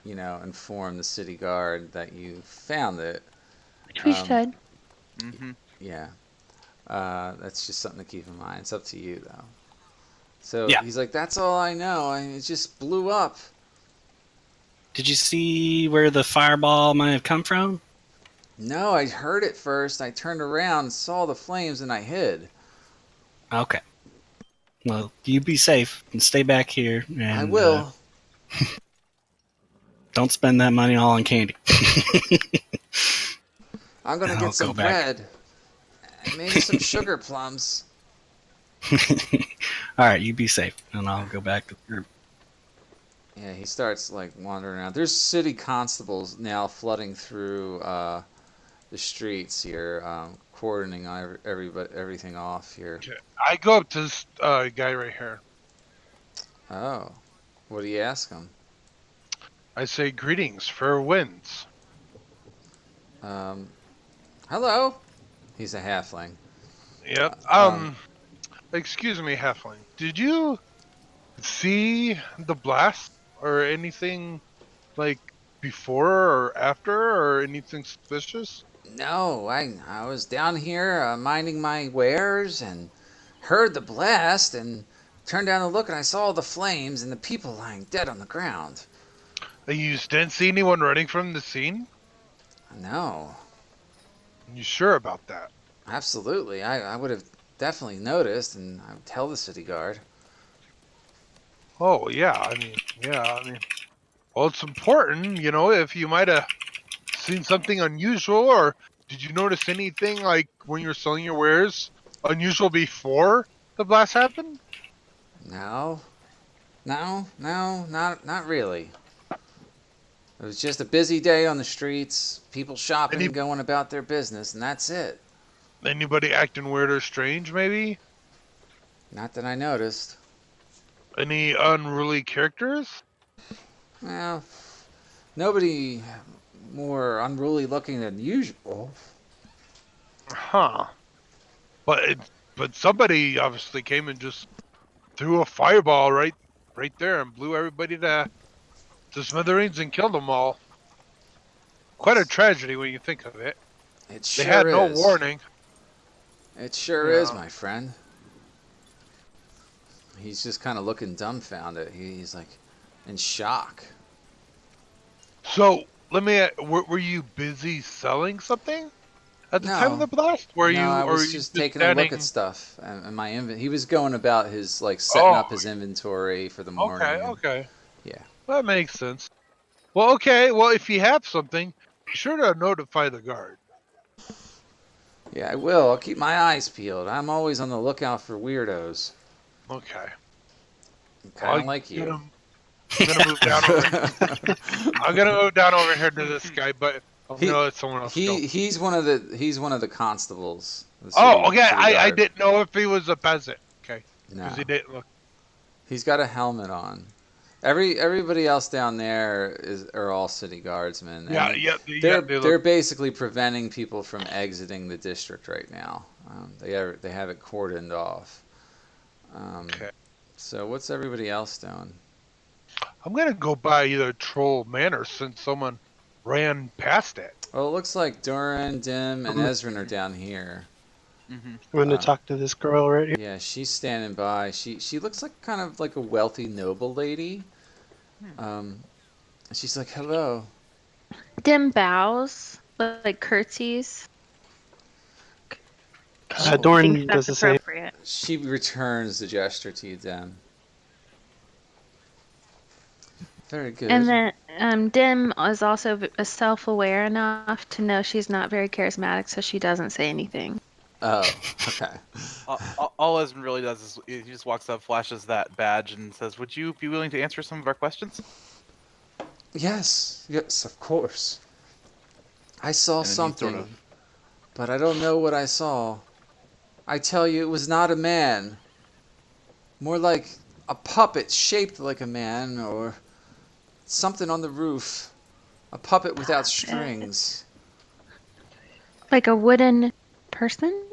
inform the city guard that you found it, Which we Um, should. Mhm. yeah, that's just something to keep in mind. It's up to you, though. So Yeah. he's like, "That's all I know. It just blew up." Did you see where the fireball might have come from? No, I heard it first. I turned around, saw the flames, and I hid. Okay. Well, you be safe and stay back here. And, I will. Don't spend that money all on candy. I'm gonna I'll get some go back. bread and maybe some sugar plums. All right, you be safe, and I'll go back to the group. Yeah, he starts like wandering around. There's city constables now flooding through the streets here, cordoning everything off here. I go up to this guy right here. Oh, what do you ask him? I say, "Greetings, fair winds." Hello. He's a halfling. Yep. Excuse me, halfling. Did you see the blast or anything like before or after or anything suspicious? No, I was down here minding my wares and heard the blast and turned down to look, and I saw the flames and the people lying dead on the ground. You didn't see anyone running from the scene? No, You sure about that? absolutely. I would have definitely noticed, and I would tell the city guard. Oh, yeah. I mean, well, it's important, if you might have seen something unusual, or did you notice anything like when you were selling your wares unusual before the blast happened? No, not really. It was just a busy day on the streets, people shopping, Any, going about their business, and that's it. anybody acting weird or strange, maybe? Not that I noticed. Any unruly characters? Well, nobody more unruly looking than usual. Huh. But somebody obviously came and just threw a fireball right there and blew everybody to smithereens and killed them all. Quite a tragedy when you think of it. It They sure had no is. warning. It sure is, my friend. He's just kind of looking dumbfounded. He's like in shock. So let me. Were you busy selling something at the time of No. the blast? Were No, you? I Or were was you just taking a look standing? at stuff and my he was going about his like setting up his inventory for the morning. Okay. Okay. Yeah. That makes sense. Well, okay. Well, if you have something, be sure to notify the guard. Yeah, I will. I'll keep my eyes peeled. I'm always on the lookout for weirdos. Okay. I'm kind of like you. I'm gonna move down over. I'm gonna move down over here to this guy, but I'm gonna let someone else go. He's one of the constables. The Oh, okay. city I guard. didn't know if he was a peasant. Okay, No, because he didn't look. he's got a helmet on. Everybody else down there are all city guardsmen. Yeah, and yeah. They're They they're look. basically preventing people from exiting the district right now. They have it cordoned off. Okay. So what's everybody else doing? I'm gonna go by either Troll Manor since someone ran past it. Well, it looks like Durin, Dim, and Ezrin are down here. Mm-hmm. I'm gonna talk to this girl right here. Yeah, she's standing by. She looks like kind of like a wealthy noble lady. She's like, hello. Dim bows, like curtsies. Oh, Doran Thinks does that's the same. appropriate. She returns the gesture to you, Dim. Very good. And then Dim is also self-aware enough to know she's not very charismatic, so she doesn't say anything. Oh, okay. All Esmond really does is he just walks up, flashes that badge, and says, "Would you be willing to answer some of our questions?" Yes, of course. I saw And then he something, sort of- but I don't know what I saw. I tell you, it was not a man. More like a puppet shaped like a man, or something on the roof. A puppet without strings. Like a wooden person?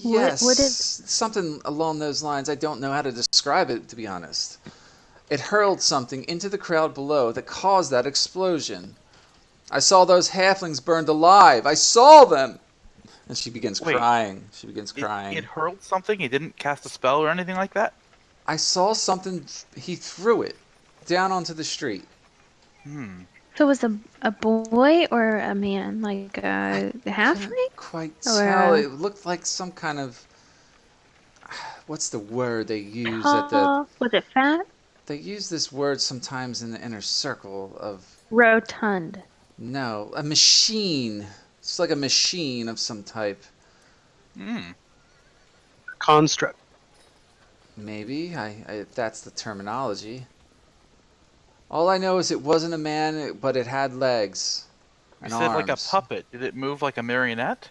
Yes, Wooded? something along those lines. I don't know how to describe it, to be honest. It hurled something into the crowd below that caused that explosion. I saw those halflings burned alive. I saw them! And she begins Wait. crying. She begins crying. It hurled something. He didn't cast a spell or anything like that. I saw something. He threw it down onto the street. So was a boy or a man? Like a halfling? Couldn't quite Or tell. a- It looked like some kind of. What's the word they use at the? Tall? Was it fat? They use this word sometimes in the inner circle of. Rotund. No, a machine. It's like a machine of some type. Construct. Maybe, if that's the terminology. All I know is it wasn't a man, but it had legs You and said like a arms. puppet. Did it move like a marionette?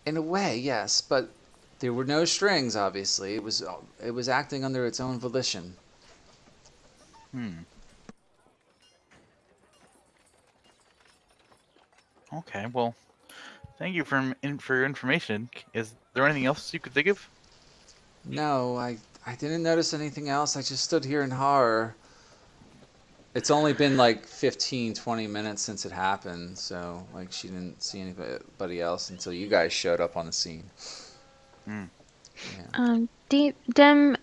In a way, yes, but there were no strings. Obviously, it was acting under its own volition. Okay, well, thank you for your information. Is there anything else you could think of? No, I didn't notice anything else. I just stood here in horror. It's only been like 15, 20 minutes since it happened, so like she didn't see anybody else until you guys showed up on the scene. Dim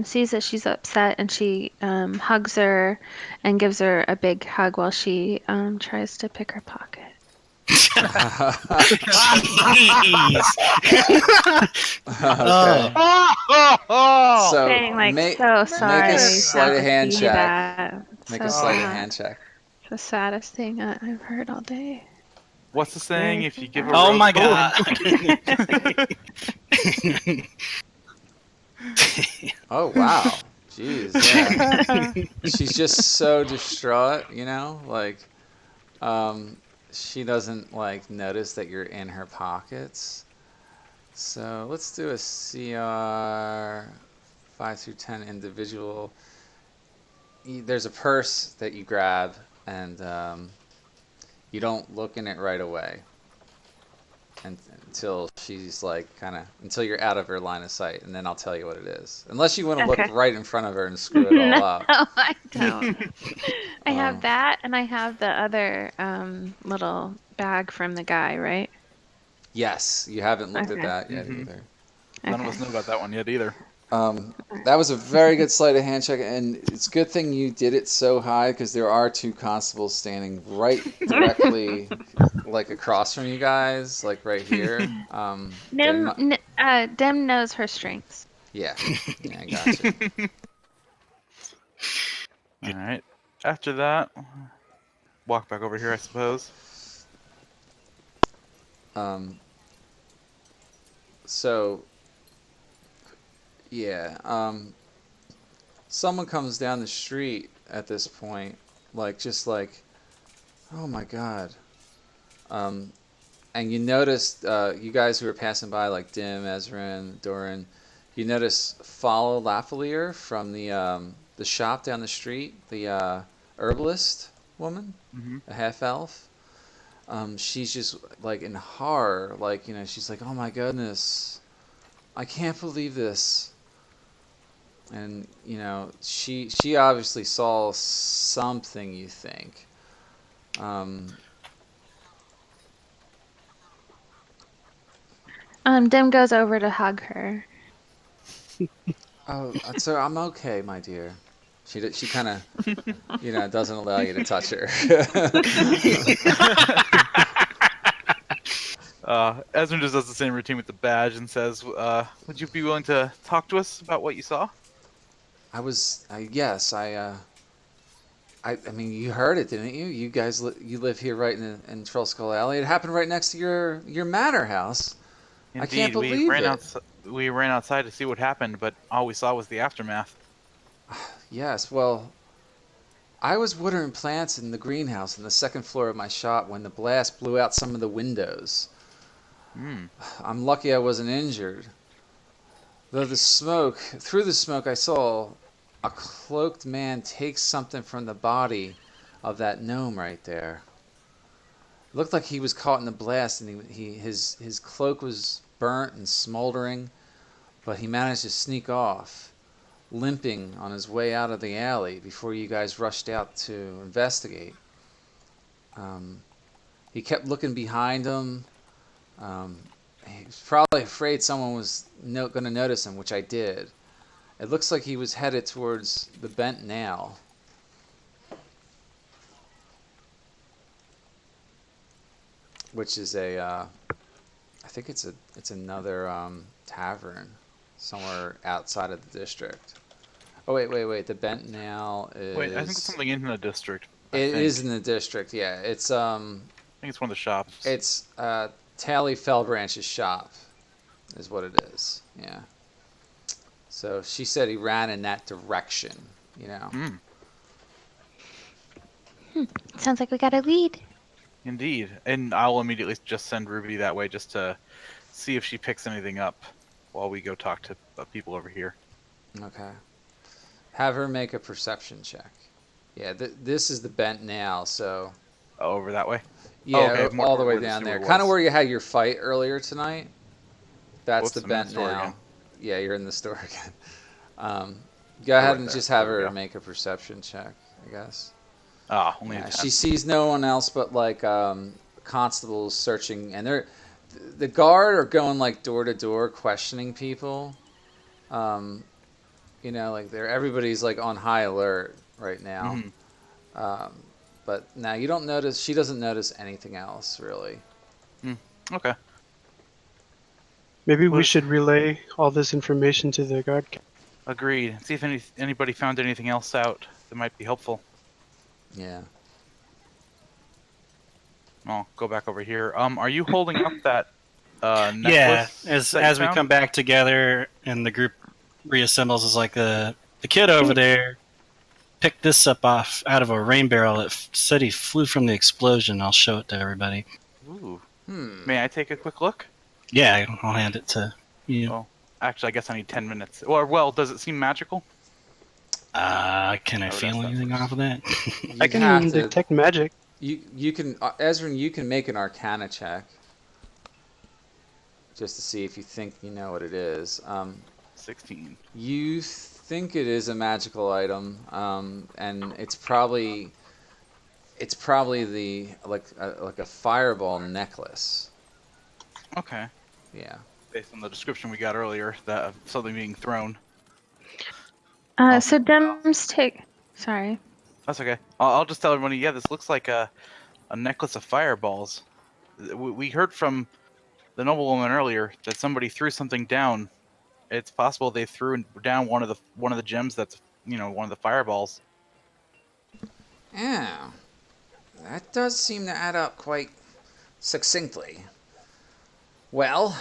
sees that she's upset and she hugs her and gives her a big hug while she tries to pick her pocket. Jeez. Oh, So Saying like, make so sorry. a sleight of to hand see check. that. Make So a sleight of sad. hand check. It's the saddest thing I've heard all day. What's the saying? If you give a Oh rope- my god. Oh wow, Jeez, yeah. She's just so distraught, you know? Like, she doesn't, like, notice that you're in her pockets. So let's do a CR 5 through 10 individual. There's a purse that you grab, and you don't look in it right away until she's like until you're out of her line of sight, and then I'll tell you what it is. Unless you want to look Okay. right in front of her and screw it all No, up. I don't. I have Um, that, and I have the other little bag from the guy, right? yes, you haven't looked at Okay. that yet Mhm. either. None of us know about that one yet either. That was a very good sleight of hand check, and it's a good thing you did it so high because there are two constables standing right directly, like across from you guys, like right here. They Dim knows her strengths. yeah, yeah, I got you. All right. After that, walk back over here, I suppose. Um, so yeah, someone comes down the street at this point, like just like, oh my God. Um, and you noticed, you guys who were passing by, like Dim, Ezrin, Doran, you notice follow Lafalier from the shop down the street, the herbalist woman, Mm-hmm. a half elf. She's just like in horror, like she's like, oh my goodness, I can't believe this. And she obviously saw something. You think. Um, Dim goes over to hug her. Oh, so I'm okay, my dear. She kind of, doesn't allow you to touch her. Ezra just does the same routine with the badge and says, would you be willing to talk to us about what you saw? Yes, I mean, you heard it, didn't you? You guys, you live here right in Trollskull Alley. It happened right next to your manor house. I can't Indeed, believe it. we ran outside to see what happened, but all we saw was the aftermath. Yes, well, I was watering plants in the greenhouse on the second floor of my shop when the blast blew out some of the windows. Hmm. I'm lucky I wasn't injured. Through the smoke, I saw a cloaked man take something from the body of that gnome right there. It looked like he was caught in the blast, and his cloak was burnt and smoldering, but he managed to sneak off, limping on his way out of the alley before you guys rushed out to investigate. Um, he kept looking behind him. He was probably afraid someone was going to notice him, which I did. It looks like he was headed towards the bent nail. Which is I think it's another tavern somewhere outside of the district. Oh wait, the bent nail is. Wait, I think it's something in the district. It is in the district, yeah. It's I think it's one of the shops. It's Tally Fellbranch's shop, is what it is. Yeah. So she said he ran in that direction. Hmm. Sounds like we got a lead. Indeed, and I'll immediately just send Ruby that way just to see if she picks anything up while we go talk to people over here. Okay. Have her make a perception check. Yeah, this is the bent nail, so. Oh, over that way? Yeah, Okay, more all the way where the down sewer there. was. Kind of where you had your fight earlier tonight. That's Whoops, the I'm in the bent store nail. again. Yeah, you're in the store again. Go ahead right and there. just have There we her go. make a perception check, I guess. Ah, only a Yeah, 10. she sees no one else but like constables searching, and the guard are going like door to door questioning people. Like everybody's like on high alert right now. Mhm. But now you don't notice. She doesn't notice anything else really. Okay. Maybe we What- should relay all this information to the guard. Agreed. See if anybody found anything else out that might be helpful. Yeah. I'll go back over here. Are you holding up that Yeah, necklace? that you as we found? come back together and the group reassembles as like a The kid over there picked this up out of a rain barrel. It said he flew from the explosion. I'll show it to everybody. Ooh. Hmm. May I take a quick look? Yeah, I'll hand it to you. Well, actually, I guess I need 10 minutes. Or, well, does it seem magical? Can I I would feel ask that anything first. off of that? You I have can to. detect magic. You can, Ezrin. You can make an Arcana check just to see if you think you know what it is. 16. You think it is a magical item, and it's probably the like a fireball necklace. Okay. Yeah. Based on the description we got earlier, that of something being thrown. So Dems take. Sorry. That's okay. I'll just tell everybody, yeah, this looks like a necklace of fireballs. We heard from the noblewoman earlier that somebody threw something down. It's possible they threw down one of the gems that's, one of the fireballs. Yeah. That does seem to add up quite succinctly. Well,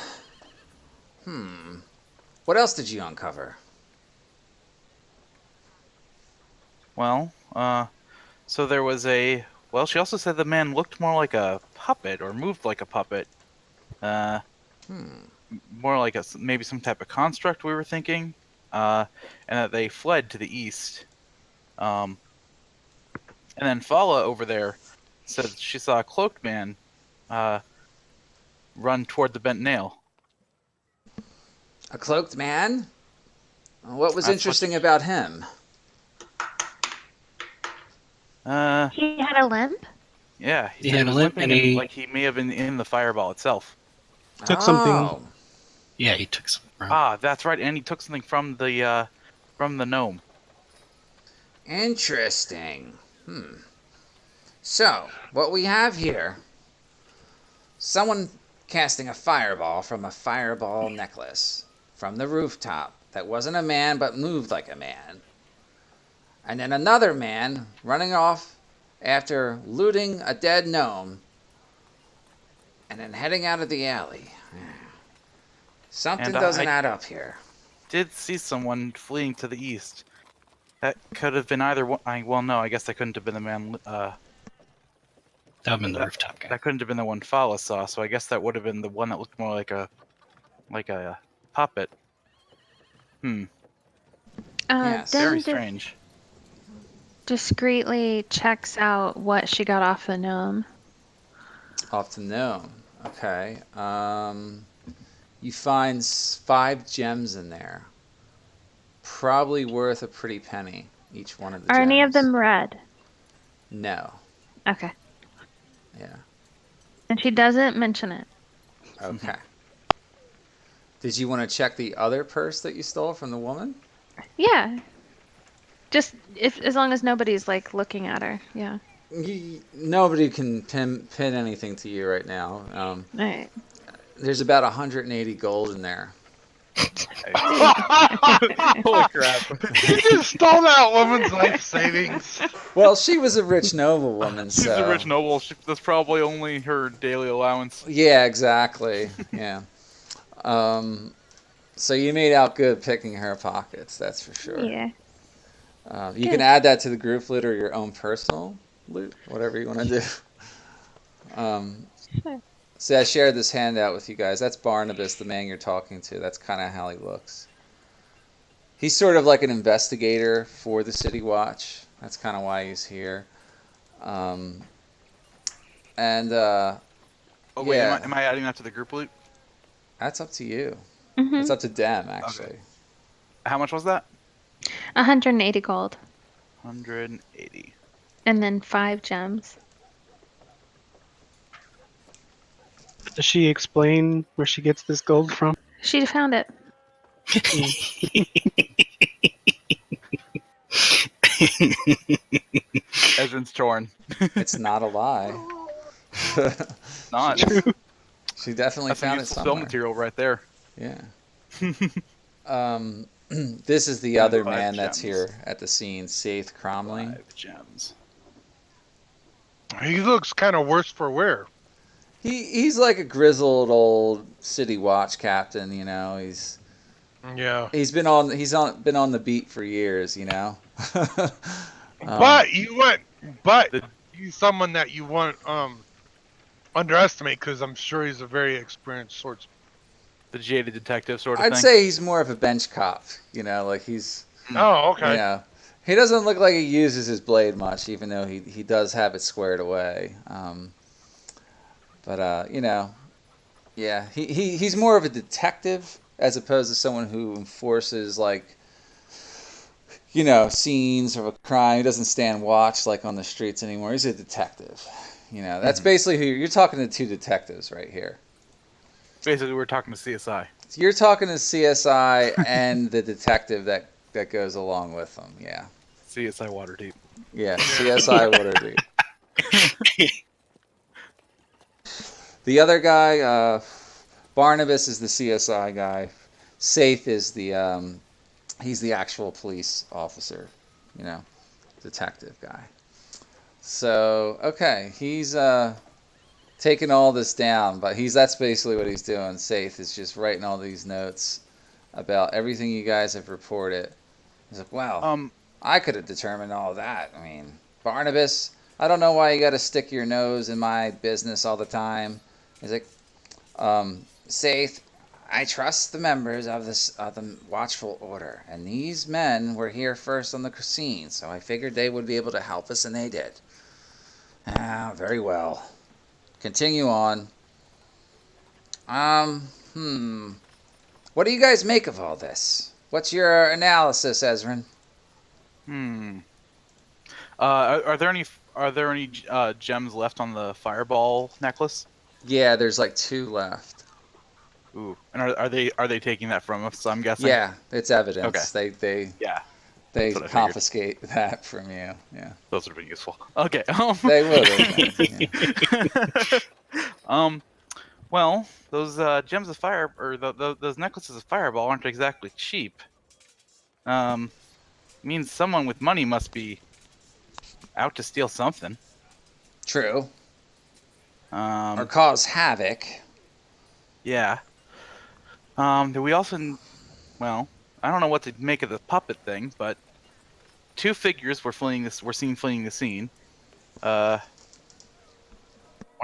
what else did you uncover? Well, so there was well, she also said the man looked more like a puppet or moved like a puppet. More like maybe some type of construct we were thinking. And that they fled to the east. And then Fala over there said she saw a cloaked man run toward the bent nail. A cloaked man? What was That's interesting about him? He had a limp. Yeah, He said had a was limp, limping and he- like he may have been in the fireball itself. Took something. Oh, Yeah, he took some. Ah, that's right, and he took something from the gnome. interesting. So, what we have here, someone casting a fireball from a fireball necklace from the rooftop that wasn't a man but moved like a man. And then another man running off after looting a dead gnome and then heading out of the alley. Something And doesn't I add up here. did see someone fleeing to the east. That could have been either one. Well, no, I guess that couldn't have been the man. That would have been the rooftop guy. That couldn't have been the one Fala saw. So I guess that would have been the one that looked more like a puppet. Yes. Very Dem strange. discreetly checks out what she got off the gnome. Off to gnome. Okay. You find 5 gems in there. Probably worth a pretty penny, each one of the Are gems. any of them red? No. Okay. Yeah. And she doesn't mention it. Okay. Did you want to check the other purse that you stole from the woman? Yeah. Just as long as nobody's like looking at her. Yeah. Nobody can pin anything to you right now. All right. There's about 180 gold in there. Holy crap. He just stole that woman's life savings. Well, she was a rich noblewoman, She's so... a rich noble. That's probably only her daily allowance. Yeah, exactly. Yeah. So you made out good picking her pockets, that's for sure. Yeah. You can add that to the group loot or your own personal loot, whatever you want to do. Sure. So I shared this handout with you guys. That's Barnabas, the man you're talking to. That's kind of how he looks. He's sort of like an investigator for the City Watch. That's kind of why he's here. Oh wait, yeah. am I adding that to the group loot? That's up to you. Mm-hmm. It's up to Dem, actually. How much was that? 180 gold. 180. And then 5 gems. Does she explain where she gets this gold from? She found it. Ezrin's torn. It's not a lie. Not. She definitely That's some found it useful film somewhere. material right there. Yeah. This is the other 5 man that's gems. here at the scene, Saith Cromley. 5 gems. He looks kind of worse for wear. He's like a grizzled old City Watch captain, you know. He's Yeah. been on the beat for years, you know. But The he's someone that you want underestimate because I'm sure he's a very experienced swordsman. the jaded detective sort of I'd thing. say he's more of a bench cop, you know, like he's, Oh, okay. yeah. He doesn't look like he uses his blade much, even though he does have it squared away. But you know, yeah, he's more of a detective as opposed to someone who enforces like, you know, scenes of a crime. He doesn't stand watch like on the streets anymore. He's a detective. You know, that's basically who you're talking to. Two detectives right here. Basically, we're talking to CSI. You're talking to CSI and the detective that goes along with them. Yeah. CSI Waterdeep. Yeah, CSI Waterdeep. The other guy, Barnabas, is the CSI guy. Saith is he's the actual police officer, you know, detective guy. So okay, he's taking all this down, but that's basically what he's doing. Saith is just writing all these notes about everything you guys have reported. He's like, wow, I could have determined all that. I mean, Barnabas, I don't know why you got to stick your nose in my business all the time. He's like, Saith, I trust the members of the Watchful Order, and these men were here first on the scene, so I figured they would be able to help us, and they did. Ah, very well. Continue on. What do you guys make of all this? What's your analysis, Ezrin? Are there any gems left on the fireball necklace? Yeah, there's like 2 left. Ooh, and are they taking that from us? I'm guessing. Yeah, it's evidence. Okay. They Yeah, they what I figured. confiscate that from you. Yeah, those would be useful. Okay. they would have. Yeah. Well, those gems of fire or those necklaces of fireball aren't exactly cheap. Means someone with money must be out to steal something. True. Or cause havoc. Yeah. We also, well, I don't know what to make of the puppet thing, but 2 figures were seen fleeing the scene. One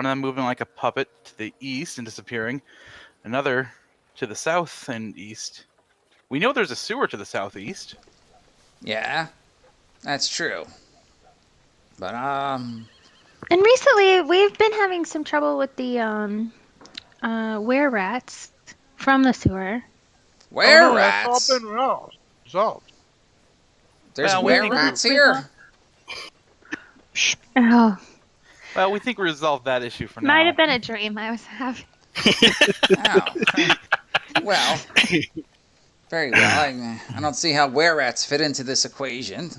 of them moving like a puppet to the east and disappearing. Another to the south and east. We know there's a sewer to the southeast. Yeah, that's true. But And recently, we've been having some trouble with the were rats from the sewer. were Oh, no, rats? that's all been resolved. There's Well, were rats here? Oh, Well, we think we resolved that issue for now. might have been a dream I was having. Oh. Well, very well. I don't see how were rats fit into this equation.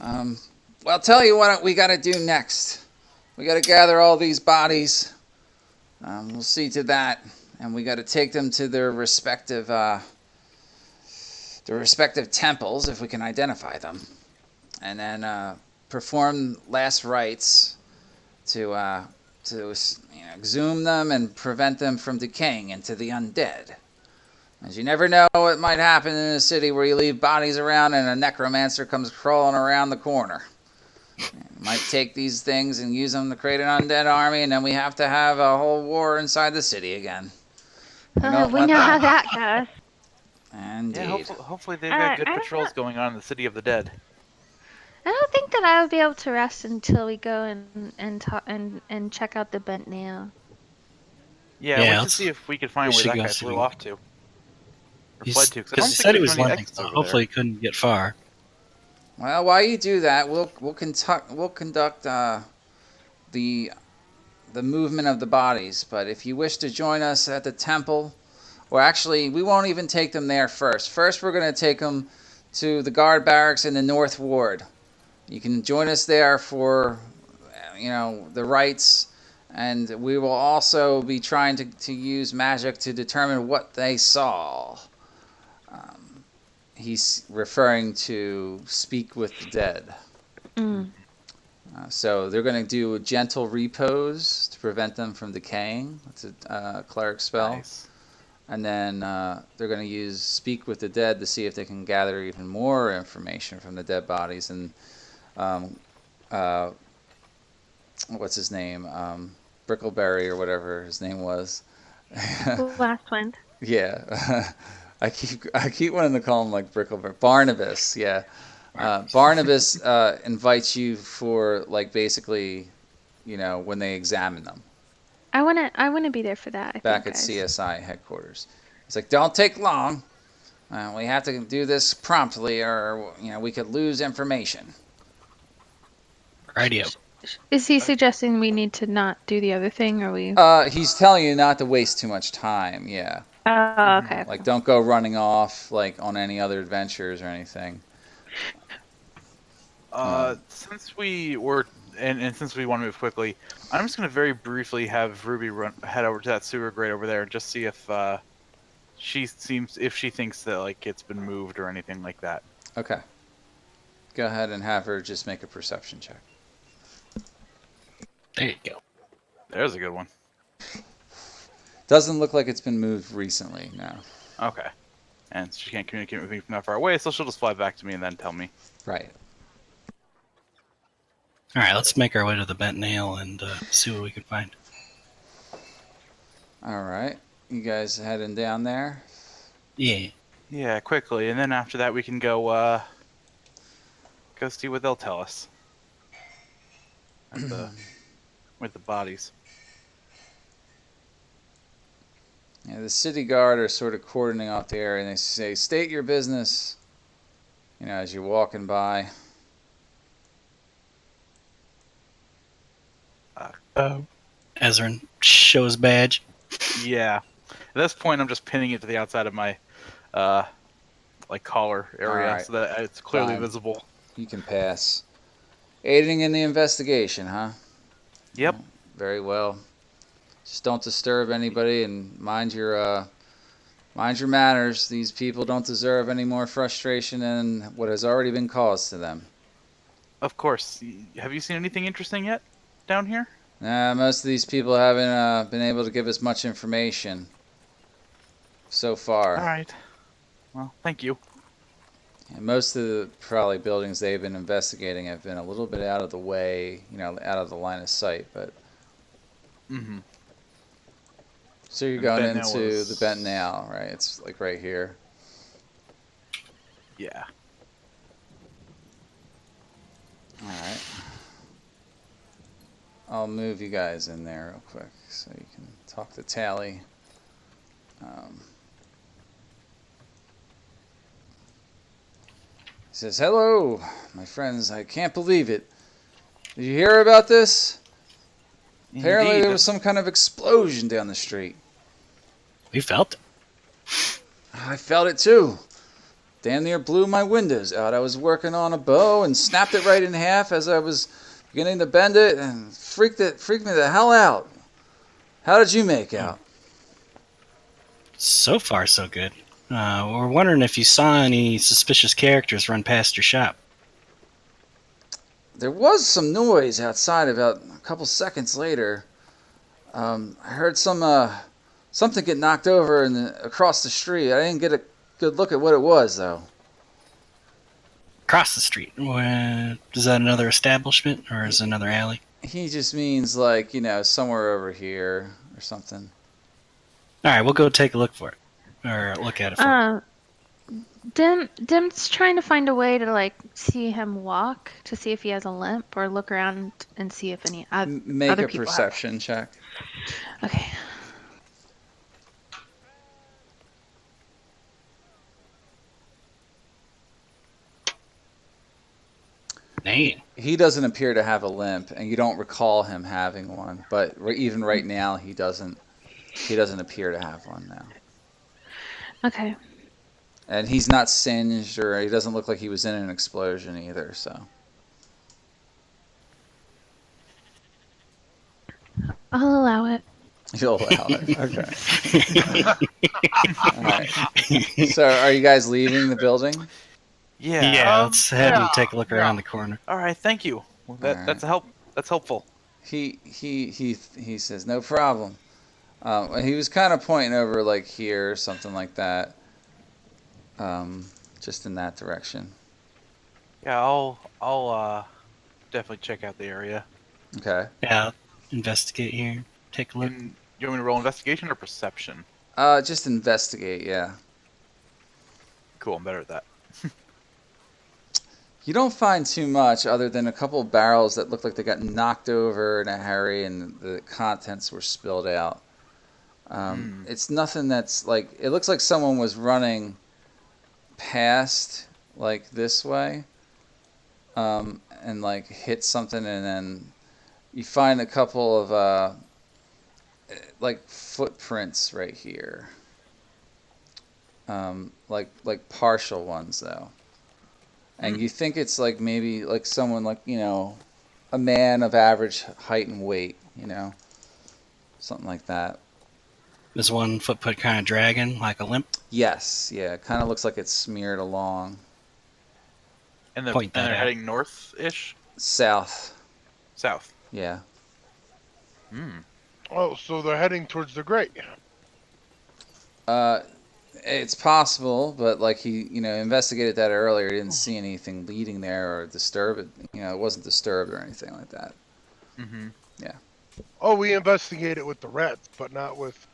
Well, I'll tell you what we got to do next. We got to gather all these bodies. We'll see to that, and we got to take them to their respective temples if we can identify them, and then perform last rites to exhume them and prevent them from decaying into the undead. As you never know what might happen in a city where you leave bodies around and a necromancer comes crawling around the corner. Might take these things and use them to create an undead army, and then we have to have a whole war inside the city again. We know how that goes. Indeed. Yeah, hopefully they've got good I don't patrols know. going on in the City of the Dead. I don't think that I would be able to rest until we go and check out the bent nail. Yeah, Yeah, let's just see if we could find we where should that go guy see. flew off to. Or fled to, 'cause I don't Because he think said he there's was many landing, exits so over hopefully there. he couldn't get far. Well, while you do that, we'll conduct the movement of the bodies. But if you wish to join us at the temple, or actually, we won't even take them there first. First, we're going to take them to the guard barracks in the North Ward. You can join us there for, the rites, and we will also be trying to use magic to determine what they saw. He's referring to speak with the dead. So they're going to do a gentle repose to prevent them from decaying. It's a cleric spell. Nice. and then they're going to use Speak with the Dead to see if they can gather even more information from the dead bodies. And what's his name? Brickleberry or whatever his name was. Last wind. Yeah. I keep wanting to call him like Brickleberry. Barnabas, yeah. Barnabas invites you for like basically, when they examine them I wanna be there for that. back at CSI headquarters. It's like, don't take long. We have to do this promptly, or we could lose information. Radio. Is he suggesting we need to not do the other thing, or we? He's telling you not to waste too much time. Yeah. Oh, okay. Like, don't go running off like on any other adventures or anything. Since we were and since we want to move quickly, I'm just gonna very briefly have Ruby head over to that sewer grate over there and just see if she thinks that like it's been moved or anything like that. Okay. Go ahead and have her just make a perception check. There you go. There's a good one. Doesn't look like it's been moved recently, no. Okay. And she can't communicate with me from that far away, so she'll just fly back to me and then tell me. Right. All right, let's make our way to the bent nail and see what we can find. All right. You guys heading down there? Yeah. Yeah, quickly, and then after that we can go see what they'll tell us. With the bodies. Yeah, the city guard are sort of cordoning off the area, and they say, "State your business." As you're walking by. Ezrin, show his badge. Yeah. At this point, I'm just pinning it to the outside of my collar area Alright. so that it's clearly Fine. visible. You can pass. Aiding in the investigation, huh? Yep. Very well. Just don't disturb anybody and mind your manners. These people don't deserve any more frustration than what has already been caused to them. Of course. Have you seen anything interesting yet down here? Most of these people haven't been able to give us much information so far. All right. Well, thank you. And most of the probably buildings they've been investigating have been a little bit out of the way, out of the line of sight. But Mm-hmm. so you're And going Bent Nail into was- the Bent Nail, right? It's like right here. Yeah. All right. I'll move you guys in there real quick so you can talk to Tally. He says, "Hello, my friends. I can't believe it. Did you hear about this? Apparently Indeed. there was some kind of explosion down the street. We felt it. I felt it too. Damn near blew my windows out. I was working on a bow and snapped it right in half as I was beginning to bend it and freaked me the hell out. How did you make out?" So far, so good. We're wondering if you saw any suspicious characters run past your shop. There was some noise outside about a couple seconds later. I heard something get knocked over across the street. I didn't get a good look at what it was, though. Across the street. Is that another establishment, or is it another alley? He just means like, somewhere over here or something. All right, we'll go take a look for it. Or look at it for it. Dim's trying to find a way to see him walk to see if he has a limp, or look around and see if any Make other a people perception check. have. Okay. Dang. He doesn't appear to have a limp, and you don't recall him having one. But even right now, he doesn't appear to have one now. Okay. And he's not singed, or he doesn't look like he was in an explosion either. So I'll allow it. you'll allow it. Okay. All right. So, are you guys leaving the building? Yeah. Yeah, let's head and yeah, take a look yeah. around the corner. All right. Thank you. Well, All right. That's helpful. He says, "No problem. He was kind of pointing over like here, something like that. Just in that direction. Yeah, I'll definitely check out the area. Okay. Yeah, I'll investigate here. Take a look. And you want me to roll investigation or perception? Just investigate, yeah. Cool, I'm better at that. You don't find too much other than a couple of barrels that look like they got knocked over in a hurry and the contents were spilled out. It's nothing that's like, it looks like someone was running past like this way and like hit something, and then you find a couple of like footprints right here. Like partial ones though. And you think it's like maybe like someone like, a man of average height and weight, something like that. Is one footprint kind of dragging, like a limp? Yes, yeah, it kind of looks like it's smeared along. And Point that they're out. heading north-ish? South, South. yeah. Oh, so they're heading towards the grate. It's possible, but like he, investigated that earlier. He didn't see anything leading there or disturb it. It wasn't disturbed or anything like that. Mm-hmm. Yeah. Oh, we investigated with the rats, but not with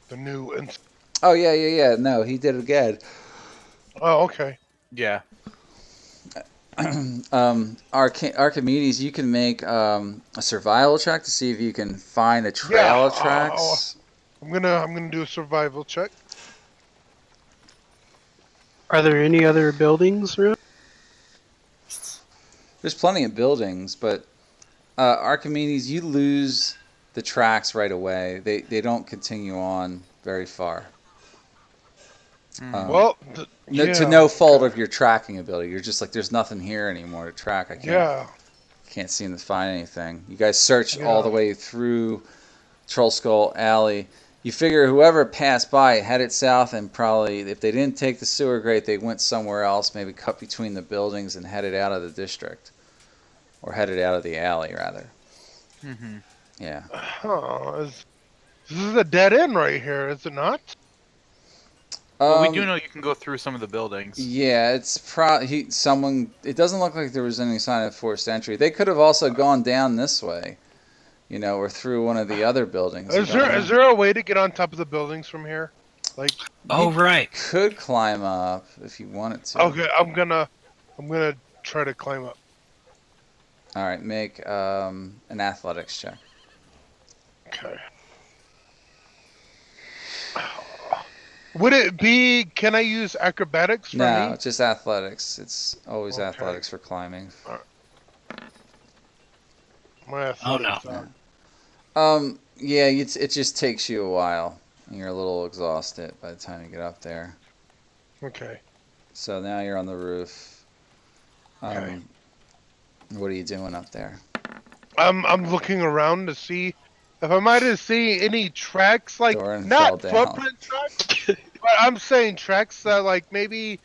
the new. Oh yeah. No, he did it again. Oh, okay. Yeah. Archimedes, you can make a survival check to see if you can find a trail of tracks. I'm gonna do a survival check. Are there any other buildings around? There's plenty of buildings, but Archimedes, you lose the tracks right away. They don't continue on very far. Well, To no fault of your tracking ability. You're just like, there's nothing here anymore to track. I can't seem to find anything. You guys search all the way through Trollskull Alley. You figure whoever passed by headed south, and probably if they didn't take the sewer grate, they went somewhere else, maybe cut between the buildings and headed out of the district. Or headed out of the alley, rather. Mm-hmm. Yeah. this is a dead end right here, is it not? Well, we do know you can go through some of the buildings. Yeah, it's it doesn't look like there was any sign of forced entry. They could have also gone down this way, or through one of the other buildings. Is there a way to get on top of the buildings from here? Like, right. Could climb up if you wanted to. Okay, I'm gonna try to climb up. All right, make an athletics check. Okay. Would it be? Can I use acrobatics for No, me? just athletics. It's always Okay. athletics for climbing. My athletics no. are- Yeah, it just takes you a while. And you're a little exhausted by the time you get up there. Okay. So now you're on the roof. Okay. What are you doing up there? I'm looking around to see if I might have seen any tracks, like Doran not fell down. footprint tracks, but I'm saying tracks that like maybe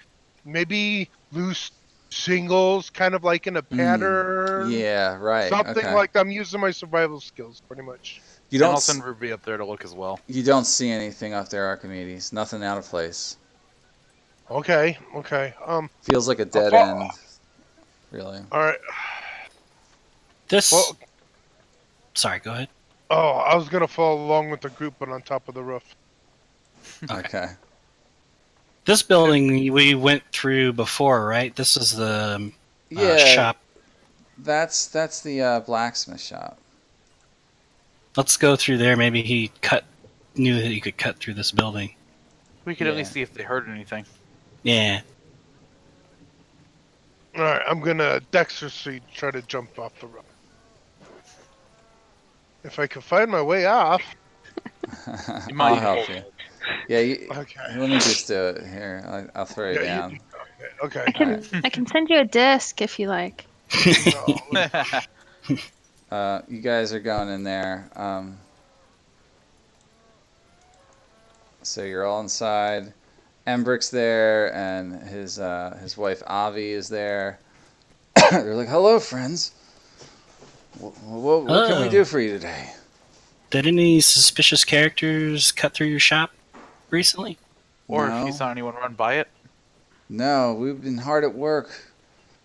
loose shingles, kind of like in a pattern. Yeah, right. Something okay. like that. I'm using my survival skills pretty much. You And don't I'll send Ruby up there to look as well. You don't see anything up there, Archimedes. Nothing out of place. Okay. Feels like a dead end. Really. All right. This. Well, Sorry, go ahead. oh, I was gonna follow along with the group, but on top of the roof. Okay. This building we went through before, right? This is the Yeah. shop. That's the blacksmith shop. Let's go through there. Maybe he knew that he could cut through this building. We could at Yeah. least see if they heard anything. Yeah. All right, I'm gonna dexterously try to jump off the roof. If I can find my way off. I'll help you. Yeah, Okay. let me just do it here. I'll throw you Yeah, down. Okay. I can send you a disc if you like. No. You guys are going in there. So you're all inside. Embrick's there, and his wife Avi is there. They're like, "Hello, friends. What can we Hello. do for you today?" Did any suspicious characters cut through your shop recently? Or if No. you saw anyone run by it. No, we've been hard at work.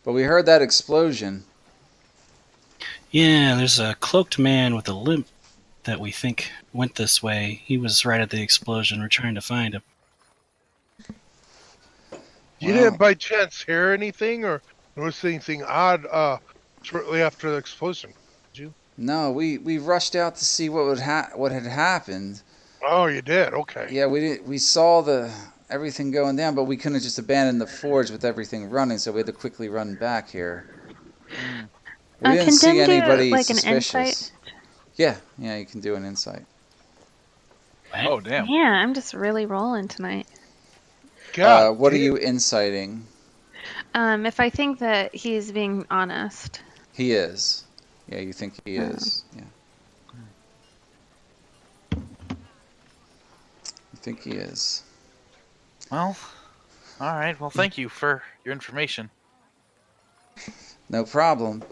But we heard that explosion. Yeah, there's a cloaked man with a limp that we think went this way. He was right at the explosion. We're trying to find him. You Well, didn't by chance hear anything or notice anything odd shortly after the explosion? no, we rushed out to see what had happened. Oh, you did? Okay. Yeah, we saw everything going down, but we couldn't just abandon the forge with everything running, so we had to quickly run back here. We didn't can see Dim do, anybody like, an suspicious. insight? Yeah, you can do an insight. Oh, damn. Yeah, I'm just really rolling tonight. God, What are damn. you inciting? If I think that he's being honest. He is. Yeah, you think he is. Yeah. You think he is. Well, all right. Well, thank you for your information. No problem.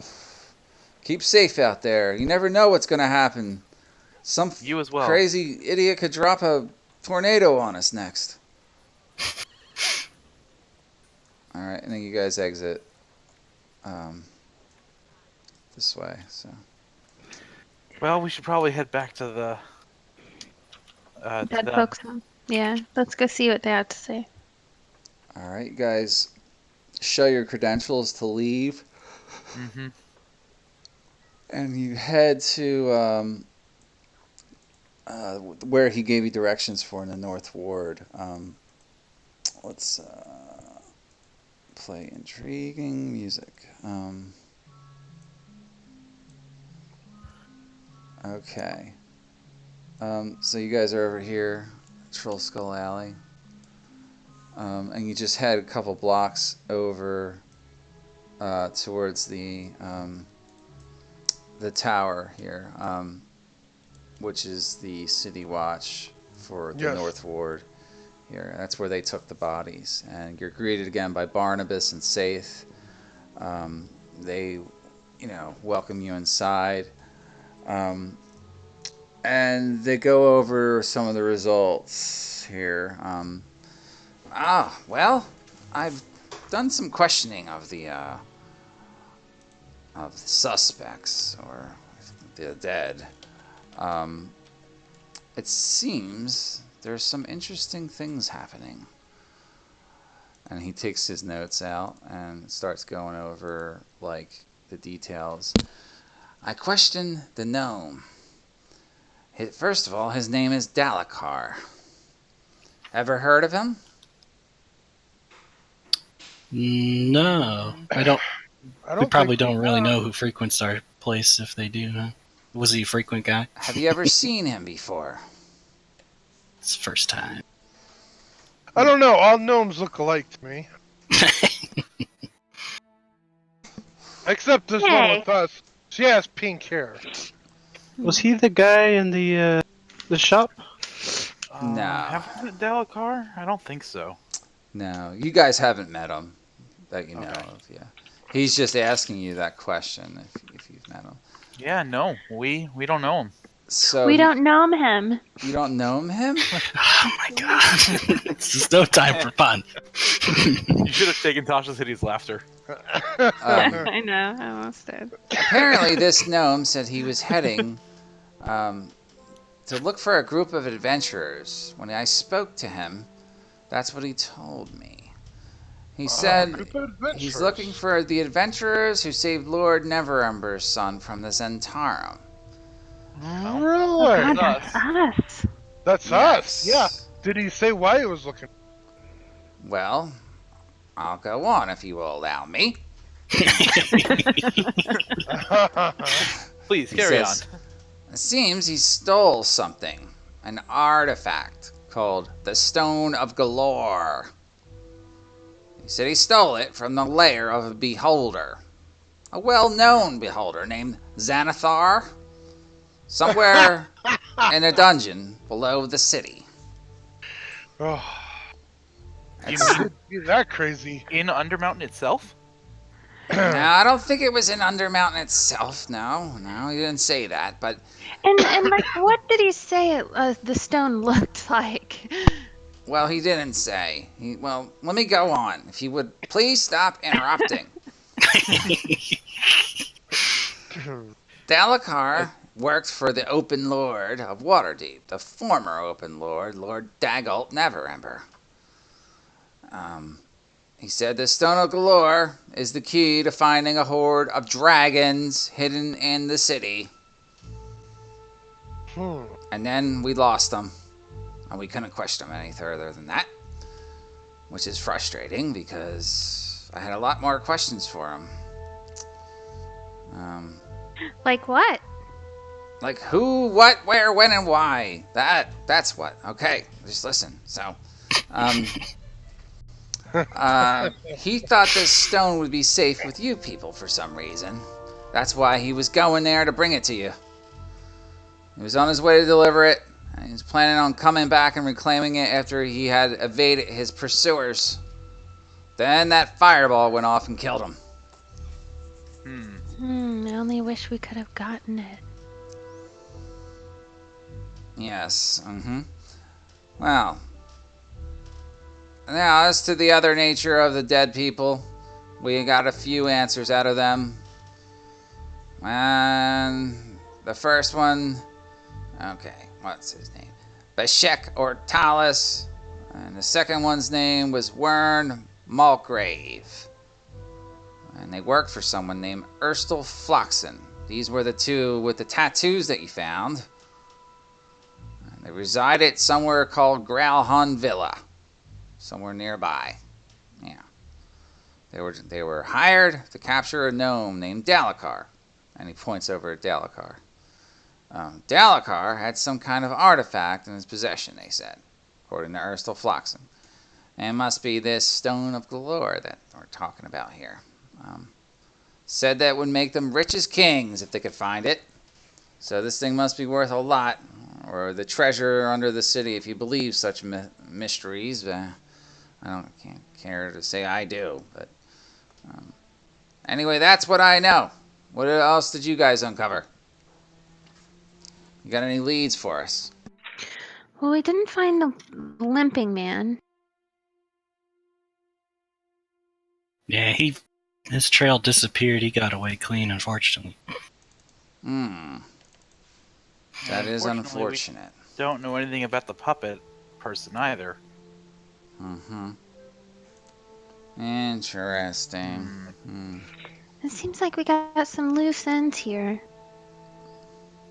Keep safe out there. You never know what's going to happen. Some You as well. crazy idiot could drop a tornado on us next. All right, and then you guys exit this way. So Well, we should probably head back to the Dead them. folks home. Yeah, let's go see what they have to say. all right, you guys show your credentials to leave, Mm-hmm. and you head to where he gave you directions for in the North Ward. Let's play intriguing music. Okay. So you guys are over here, Trollskull Alley, and you just head a couple blocks over towards the tower here, which is the City Watch for the Yes. North Ward. Here, that's where they took the bodies, and you're greeted again by Barnabas and Saith. They, welcome you inside. And they go over some of the results here. Well, I've done some questioning of the suspects or the dead. It seems there's some interesting things happening. And he takes his notes out and starts going over the details. I questioned the gnome. First of all, his name is Dalakar. Ever heard of him? No, I don't. We probably think don't really know who frequents our place if they do. Huh? Was he a frequent guy? Have you ever seen him before? It's the first time. I don't know. All gnomes look alike to me. Except this one Hey. with us. She has pink hair. Was he the guy in the shop? No. Have we met Dalakar? I don't think so. No, you guys haven't met him that you know Okay. of. Yeah, he's just asking you that question if you've met him. Yeah, no, we don't know him. So We don't know him. You don't know him? Oh my god! There's no time for fun. You should have taken Tasha City's laughter. I know, I almost did. Apparently, this gnome said he was heading to look for a group of adventurers. When I spoke to him, that's what he told me. He said group of adventurers. he's looking for the adventurers who saved Lord Neverember's son from the Zentarum. Really? God, That's that's us. That's us. Yeah. Yes. Did he say why he was looking? Well, I'll go on if you will allow me. Please He carry says, It seems he stole something, an artifact called the Stone of Galore. He said he stole it from the lair of a beholder, a well-known beholder named Xanathar, somewhere in a dungeon below the city. Oh, You That's- mean be that crazy. in Undermountain itself? No, I don't think it was in Undermountain itself. No, he didn't say that. But And like, what did he say the stone looked like? well, he didn't say. Well, let me go on. If you would please stop interrupting. Dalakar worked for the Open Lord of Waterdeep, the former Open Lord, Lord Daggalt Neverember. He said the Stone of Galore is the key to finding a horde of dragons hidden in the city. And then we lost them, and we couldn't question them any further than that, which is frustrating because I had a lot more questions for him. Like what? Like who, what, where, when, and why. That's what. Okay, just listen. So, he thought this stone would be safe with you people for some reason. That's why he was going there to bring it to you. He was on his way to deliver it, and he was planning on coming back and reclaiming it after he had evaded his pursuers. Then that fireball went off and killed him. I only wish we could have gotten it. Yes, Well, now as to the other nature of the dead people, we got a few answers out of them. And the first one, okay, what's his name? Bashek or Talus. And the second one's name was Wern Malgrave. And they worked for someone named Erstal Floxen. These were the two with the tattoos that you found. And they resided somewhere called Gralhun Villa, somewhere nearby. Yeah, they were hired to capture a gnome named Dalakar, and he points over at Dalakar. Dalakar had some kind of artifact in his possession, they said, according to Erstal Floxen. And it must be this Stone of Galore that we're talking about here. Said that would make them rich as kings if they could find it. So this thing must be worth a lot, or the treasure under the city, if you believe such mysteries. Can't care to say I do, but anyway, that's what I know. What else did you guys uncover? You got any leads for us? Well, we didn't find the limping man. Yeah, his trail disappeared. He got away clean, unfortunately. That is unfortunate. We don't know anything about the puppet person either. Interesting. It seems like we got some loose ends here.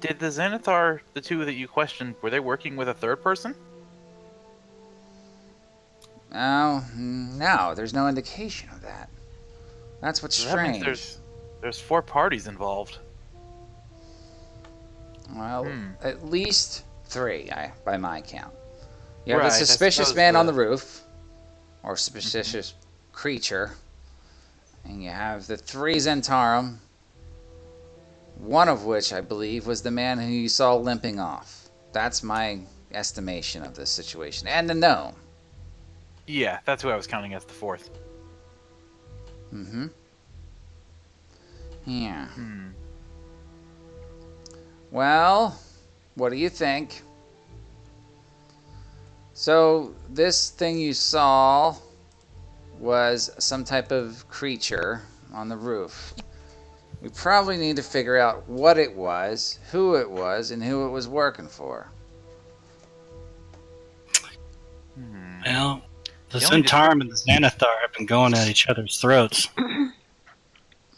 Did the Xanathar, the two that you questioned, were they working with a third person? Oh, no, there's no indication of that. That's what's So that means strange. there's 4 parties involved. Well, at least 3, by my count. You have Right, the I suspicious suppose man on the roof, or suspicious creature, and you have the 3 Zentarum, one of which I believe was the man who you saw limping off. That's my estimation of this situation. And the gnome. Yeah, that's who I was counting as the 4th. Yeah. Well, what do you think? So, this thing you saw was some type of creature on the roof. We probably need to figure out what it was, who it was, and who it was working for. Well, the The only Zentarum and the Xanathar have been going at each other's throats.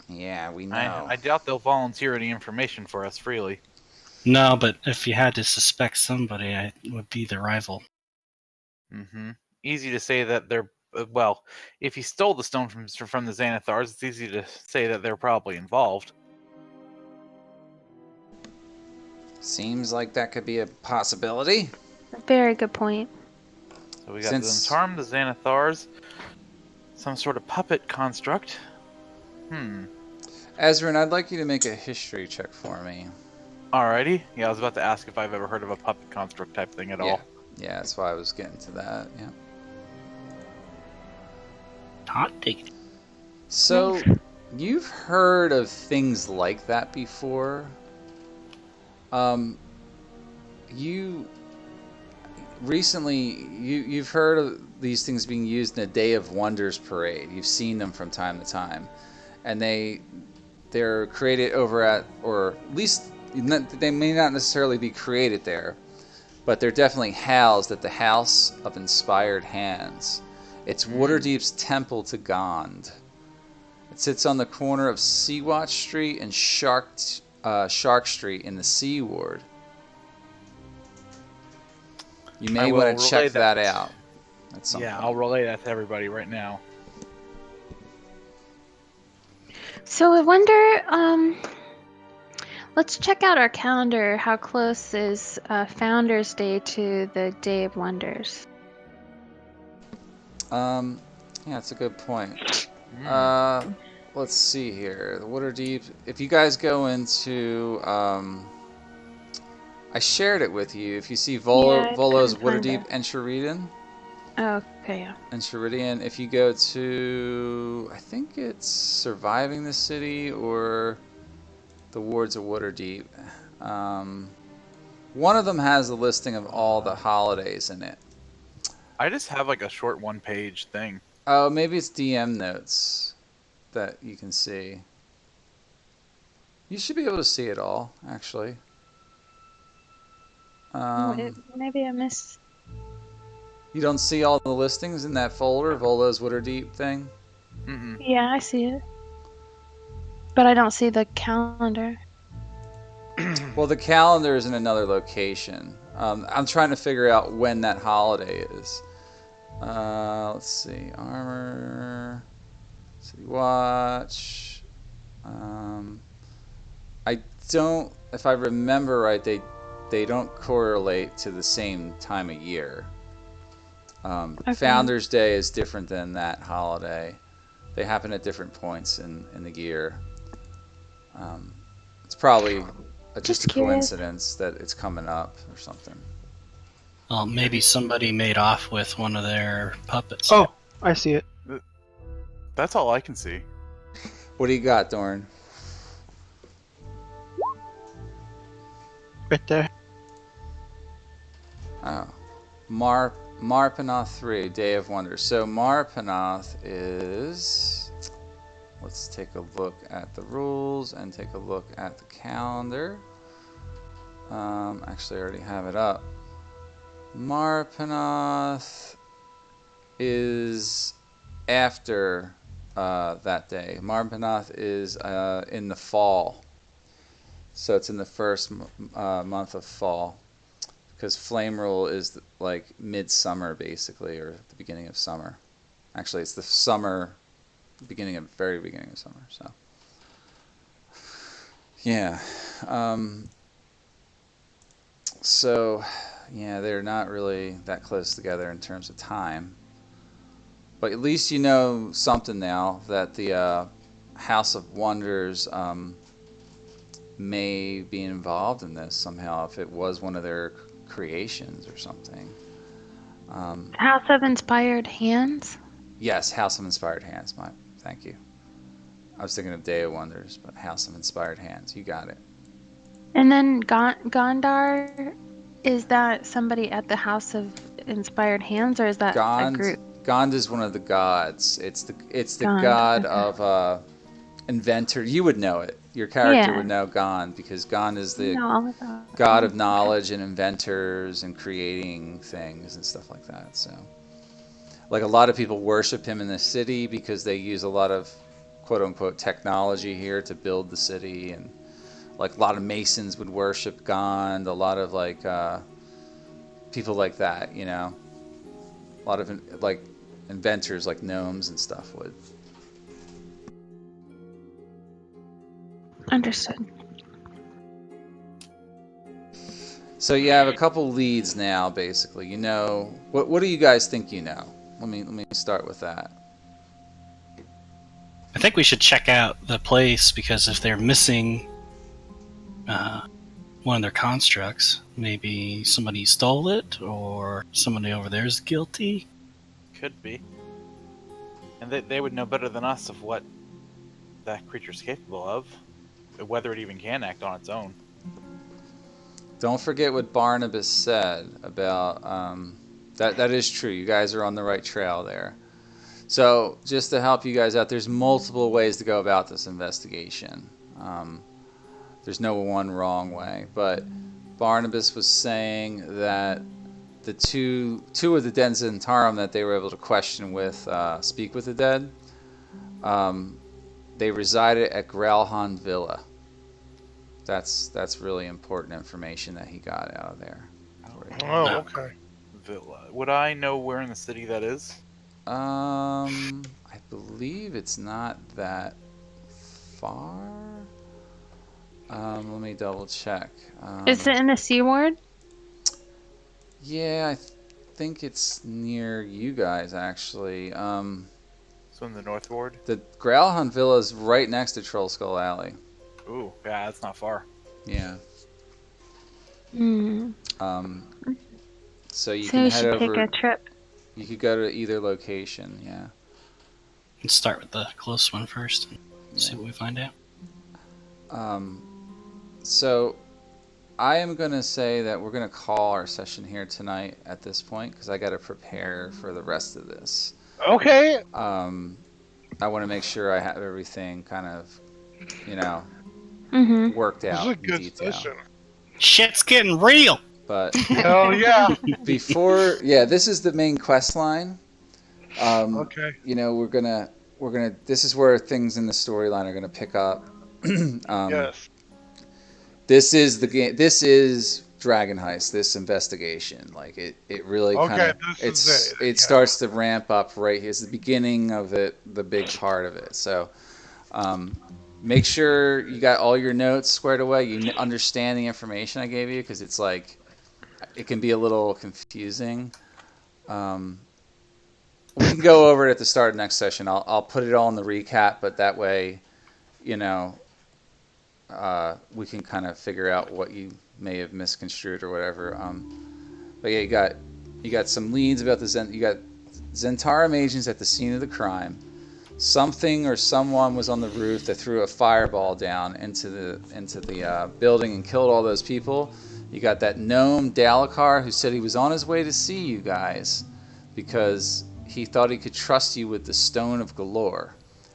Yeah, we know. I doubt they'll volunteer any information for us freely. No, but if you had to suspect somebody, it would be the rival. Easy to say that they're... well, if he stole the stone from the Xanathars, it's easy to say that they're probably involved. Seems like that could be a possibility. Very good point. So we got the Zentarum, the Xanathars, some sort of puppet construct. Ezrin, I'd like you to make a history check for me. Alrighty. Yeah, I was about to ask if I've ever heard of a puppet construct type thing at all. Yeah, that's why I was getting to that, yeah. Hot diggity. So, You've heard of things like that before. You recently you've heard of these things being used in a Day of Wonders parade. You've seen them from time to time, and they're created over at, or at least they may not necessarily be created there, but they're definitely housed at the House of Inspired Hands. It's Waterdeep's temple to Gond. It sits on the corner of Seawatch Street and Shark Street in the Sea Ward. You may want to check that out. Yeah, I'll relay that to everybody right now. So I wonder, let's check out our calendar. How close is Founders Day to the Day of Wonders? Yeah, that's a good point. Let's see here. The Waterdeep. If you guys go into, I shared it with you. If you see Volo's Waterdeep Enchiridion. Oh, okay, yeah. Enchiridion. If you go to, I think it's Surviving the City or the Wards of Waterdeep. One of them has a listing of all the holidays in it. I just have like a short one-page thing. Oh, maybe it's DM notes that you can see. You should be able to see it all, actually. Maybe I missed. You don't see all the listings in that folder, Volo's Waterdeep thing? Mm-mm. Yeah, I see it. But I don't see the calendar. Well, the calendar is in another location. I'm trying to figure out when that holiday is. Let's see. Armor. City Watch. I don't... If I remember right, they don't correlate to the same time of year. Okay. Founders Day is different than that holiday. They happen at different points in the year. It's probably just a coincidence that it's coming up or something. Well, maybe somebody made off with one of their puppets. Oh, I see it. That's all I can see. What do you got, Dorn? Right there. Oh. Marpanoth 3, Day of Wonders. So Marpanoth is... Let's take a look at the rules and take a look at the calendar. Actually, I already have it up. Marpanoth is after that day. Marpanoth is in the fall. So it's in the first month of fall. Because Flame Rule is like midsummer, basically, or the beginning of summer. Actually, it's the summer, very beginning of summer. So, yeah. So, yeah, they're not really that close together in terms of time. But at least you know something now, that the House of Wonders may be involved in this somehow, if it was one of their creations or something. House of Inspired Hands? Yes, House of Inspired Hands. Thank you. I was thinking of Day of Wonders, but House of Inspired Hands. You got it. And then Gondar, is that somebody at the House of Inspired Hands, or is that a group? Gond is one of the gods. It's the god of inventor. You would know it. Your character would know Gond, because Gond is the god of knowledge and inventors and creating things and stuff like that. So, like, a lot of people worship him in the city because they use a lot of quote unquote technology here to build the city, and like a lot of masons would worship Gond. A lot of like people like that, you know. A lot of like inventors, like gnomes and stuff, would. Understood. So you have a couple leads now, basically. You know, what do you guys think you know? Let me start with that. I think we should check out the place, because if they're missing one of their constructs, maybe somebody stole it, or somebody over there is guilty. Could be. And they would know better than us of what that creature's capable of, whether it even can act on its own. Don't forget what Barnabas said about that. That is true. You guys are on the right trail there. So just to help you guys out, there's multiple ways to go about this investigation. There's no one wrong way, but Barnabas was saying that the two of the Denzentarum that they were able to question with, speak with the dead, they resided at Gralhan Villa. That's really important information that he got out of there. Oh, okay. Villa. Would I know where in the city that is? I believe it's not that far. Let me double check. Is it in the C ward? Yeah, I think it's near you guys actually. So in the North Ward? The Gralhan Villa is right next to Trollskull Alley. Ooh, yeah, that's not far. Yeah. Hmm. So you So can we head should over. take a trip. You could go to either location. Yeah. Let's start with the close one first and see what we find out. So I am going to say that we're going to call our session here tonight at this point because I got to prepare for the rest of this. Okay. I want to make sure I have everything kind of, Mm-hmm. worked This out is a in good detail. session. Shit's getting real! But Hell yeah. this is the main quest line. Okay. We're gonna. This is where things in the storyline are gonna pick up. Yes. This is the game. This is Dragon Heist. This investigation, like it really kind of. It starts to ramp up right here. It's the beginning of it, the big part of it. So, make sure you got all your notes squared away. You understand the information I gave you because it's like, it can be a little confusing. We can go over it at the start of next session. I'll put it all in the recap, but that way, we can kind of figure out what you may have misconstrued or whatever. But yeah, you got some leads about you got Zentarum agents at the scene of the crime. Something or someone was on the roof that threw a fireball down into the building and killed all those people. You got that gnome Dalakar who said he was on his way to see you guys because he thought he could trust you with the Stone of Galore.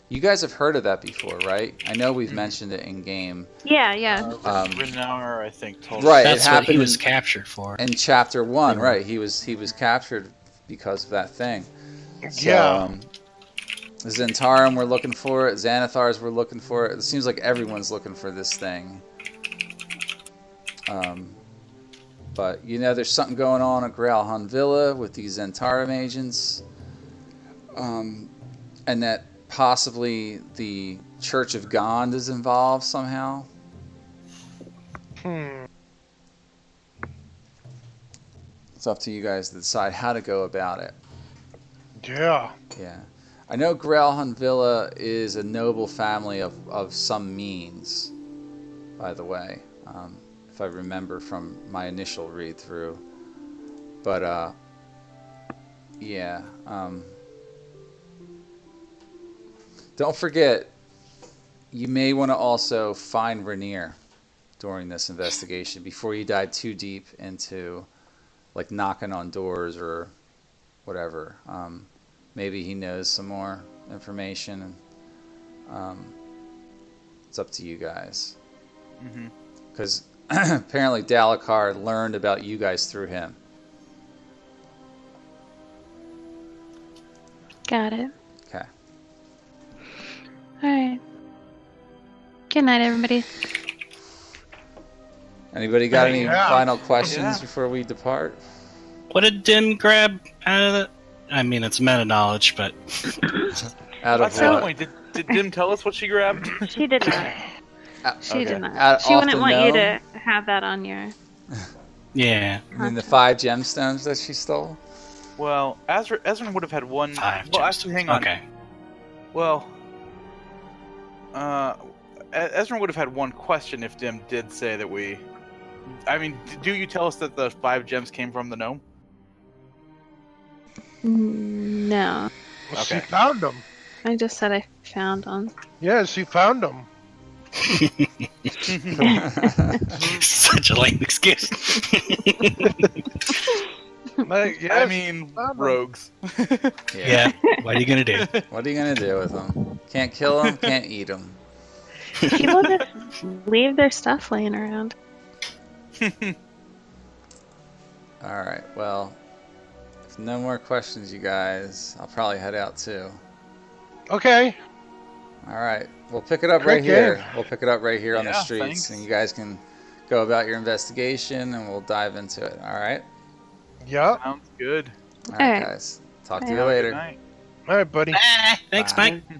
You guys have heard of that before, right? I know we've mentioned it in game. Yeah. Renauer, I think, told Right, That's it what happened he was captured for. in chapter 1, Yeah. right? He was captured because of that thing. So, Yeah. Zentarum were looking for it. Xanathars were looking for it. It seems like everyone's looking for this thing. But there's something going on at Gralhan Villa with these Zentarum agents, and that possibly the Church of Gond is involved somehow. It's up to you guys to decide how to go about it. Yeah. Yeah. I know Gralhan Villa is a noble family of some means, by the way, if I remember from my initial read through. But, yeah. Don't forget, you may want to also find Rainier during this investigation before you dive too deep into, like, knocking on doors or whatever. Maybe he knows some more information. It's up to you guys. Because apparently Dalakar learned about you guys through him. Got it. Okay. All right. Good night, everybody. Anybody got any Yeah. final questions Yeah. before we depart? What did Dim grab out of it? I mean, it's meta knowledge, but Out That's of the what? point. Did Dim tell us what she grabbed? She did not. She Okay. did not. Out She off wouldn't the want you gnome? to have that on your. yeah. I mean, the 5 gemstones that she stole? Well, Ezra would have had one. Five Well, actually, hang on. Okay. Well, Ezra would have had one question if Dim did say that we. I mean, do you tell us that the 5 gems came from the gnome? No. Well, she Okay. found them. I just said I found them. Yeah, she found them. Such a lame excuse. Like, yes, I mean, found 'em. rogues. Yeah. What are you gonna do? What are you gonna do with them? Can't kill them, can't eat them. People just leave their stuff laying around. All right. Well, if no more questions, you guys, I'll probably head out too. Okay. All right. We'll pick it up Great right here. game. We'll pick it up right here on the Yeah, streets, thanks. and you guys can go about your investigation, and we'll dive into it. All right. Yep. Sounds good. All right, All right. guys. Talk to Bye. you Have a good later. night. All right, buddy. Thanks, Bye. Mike.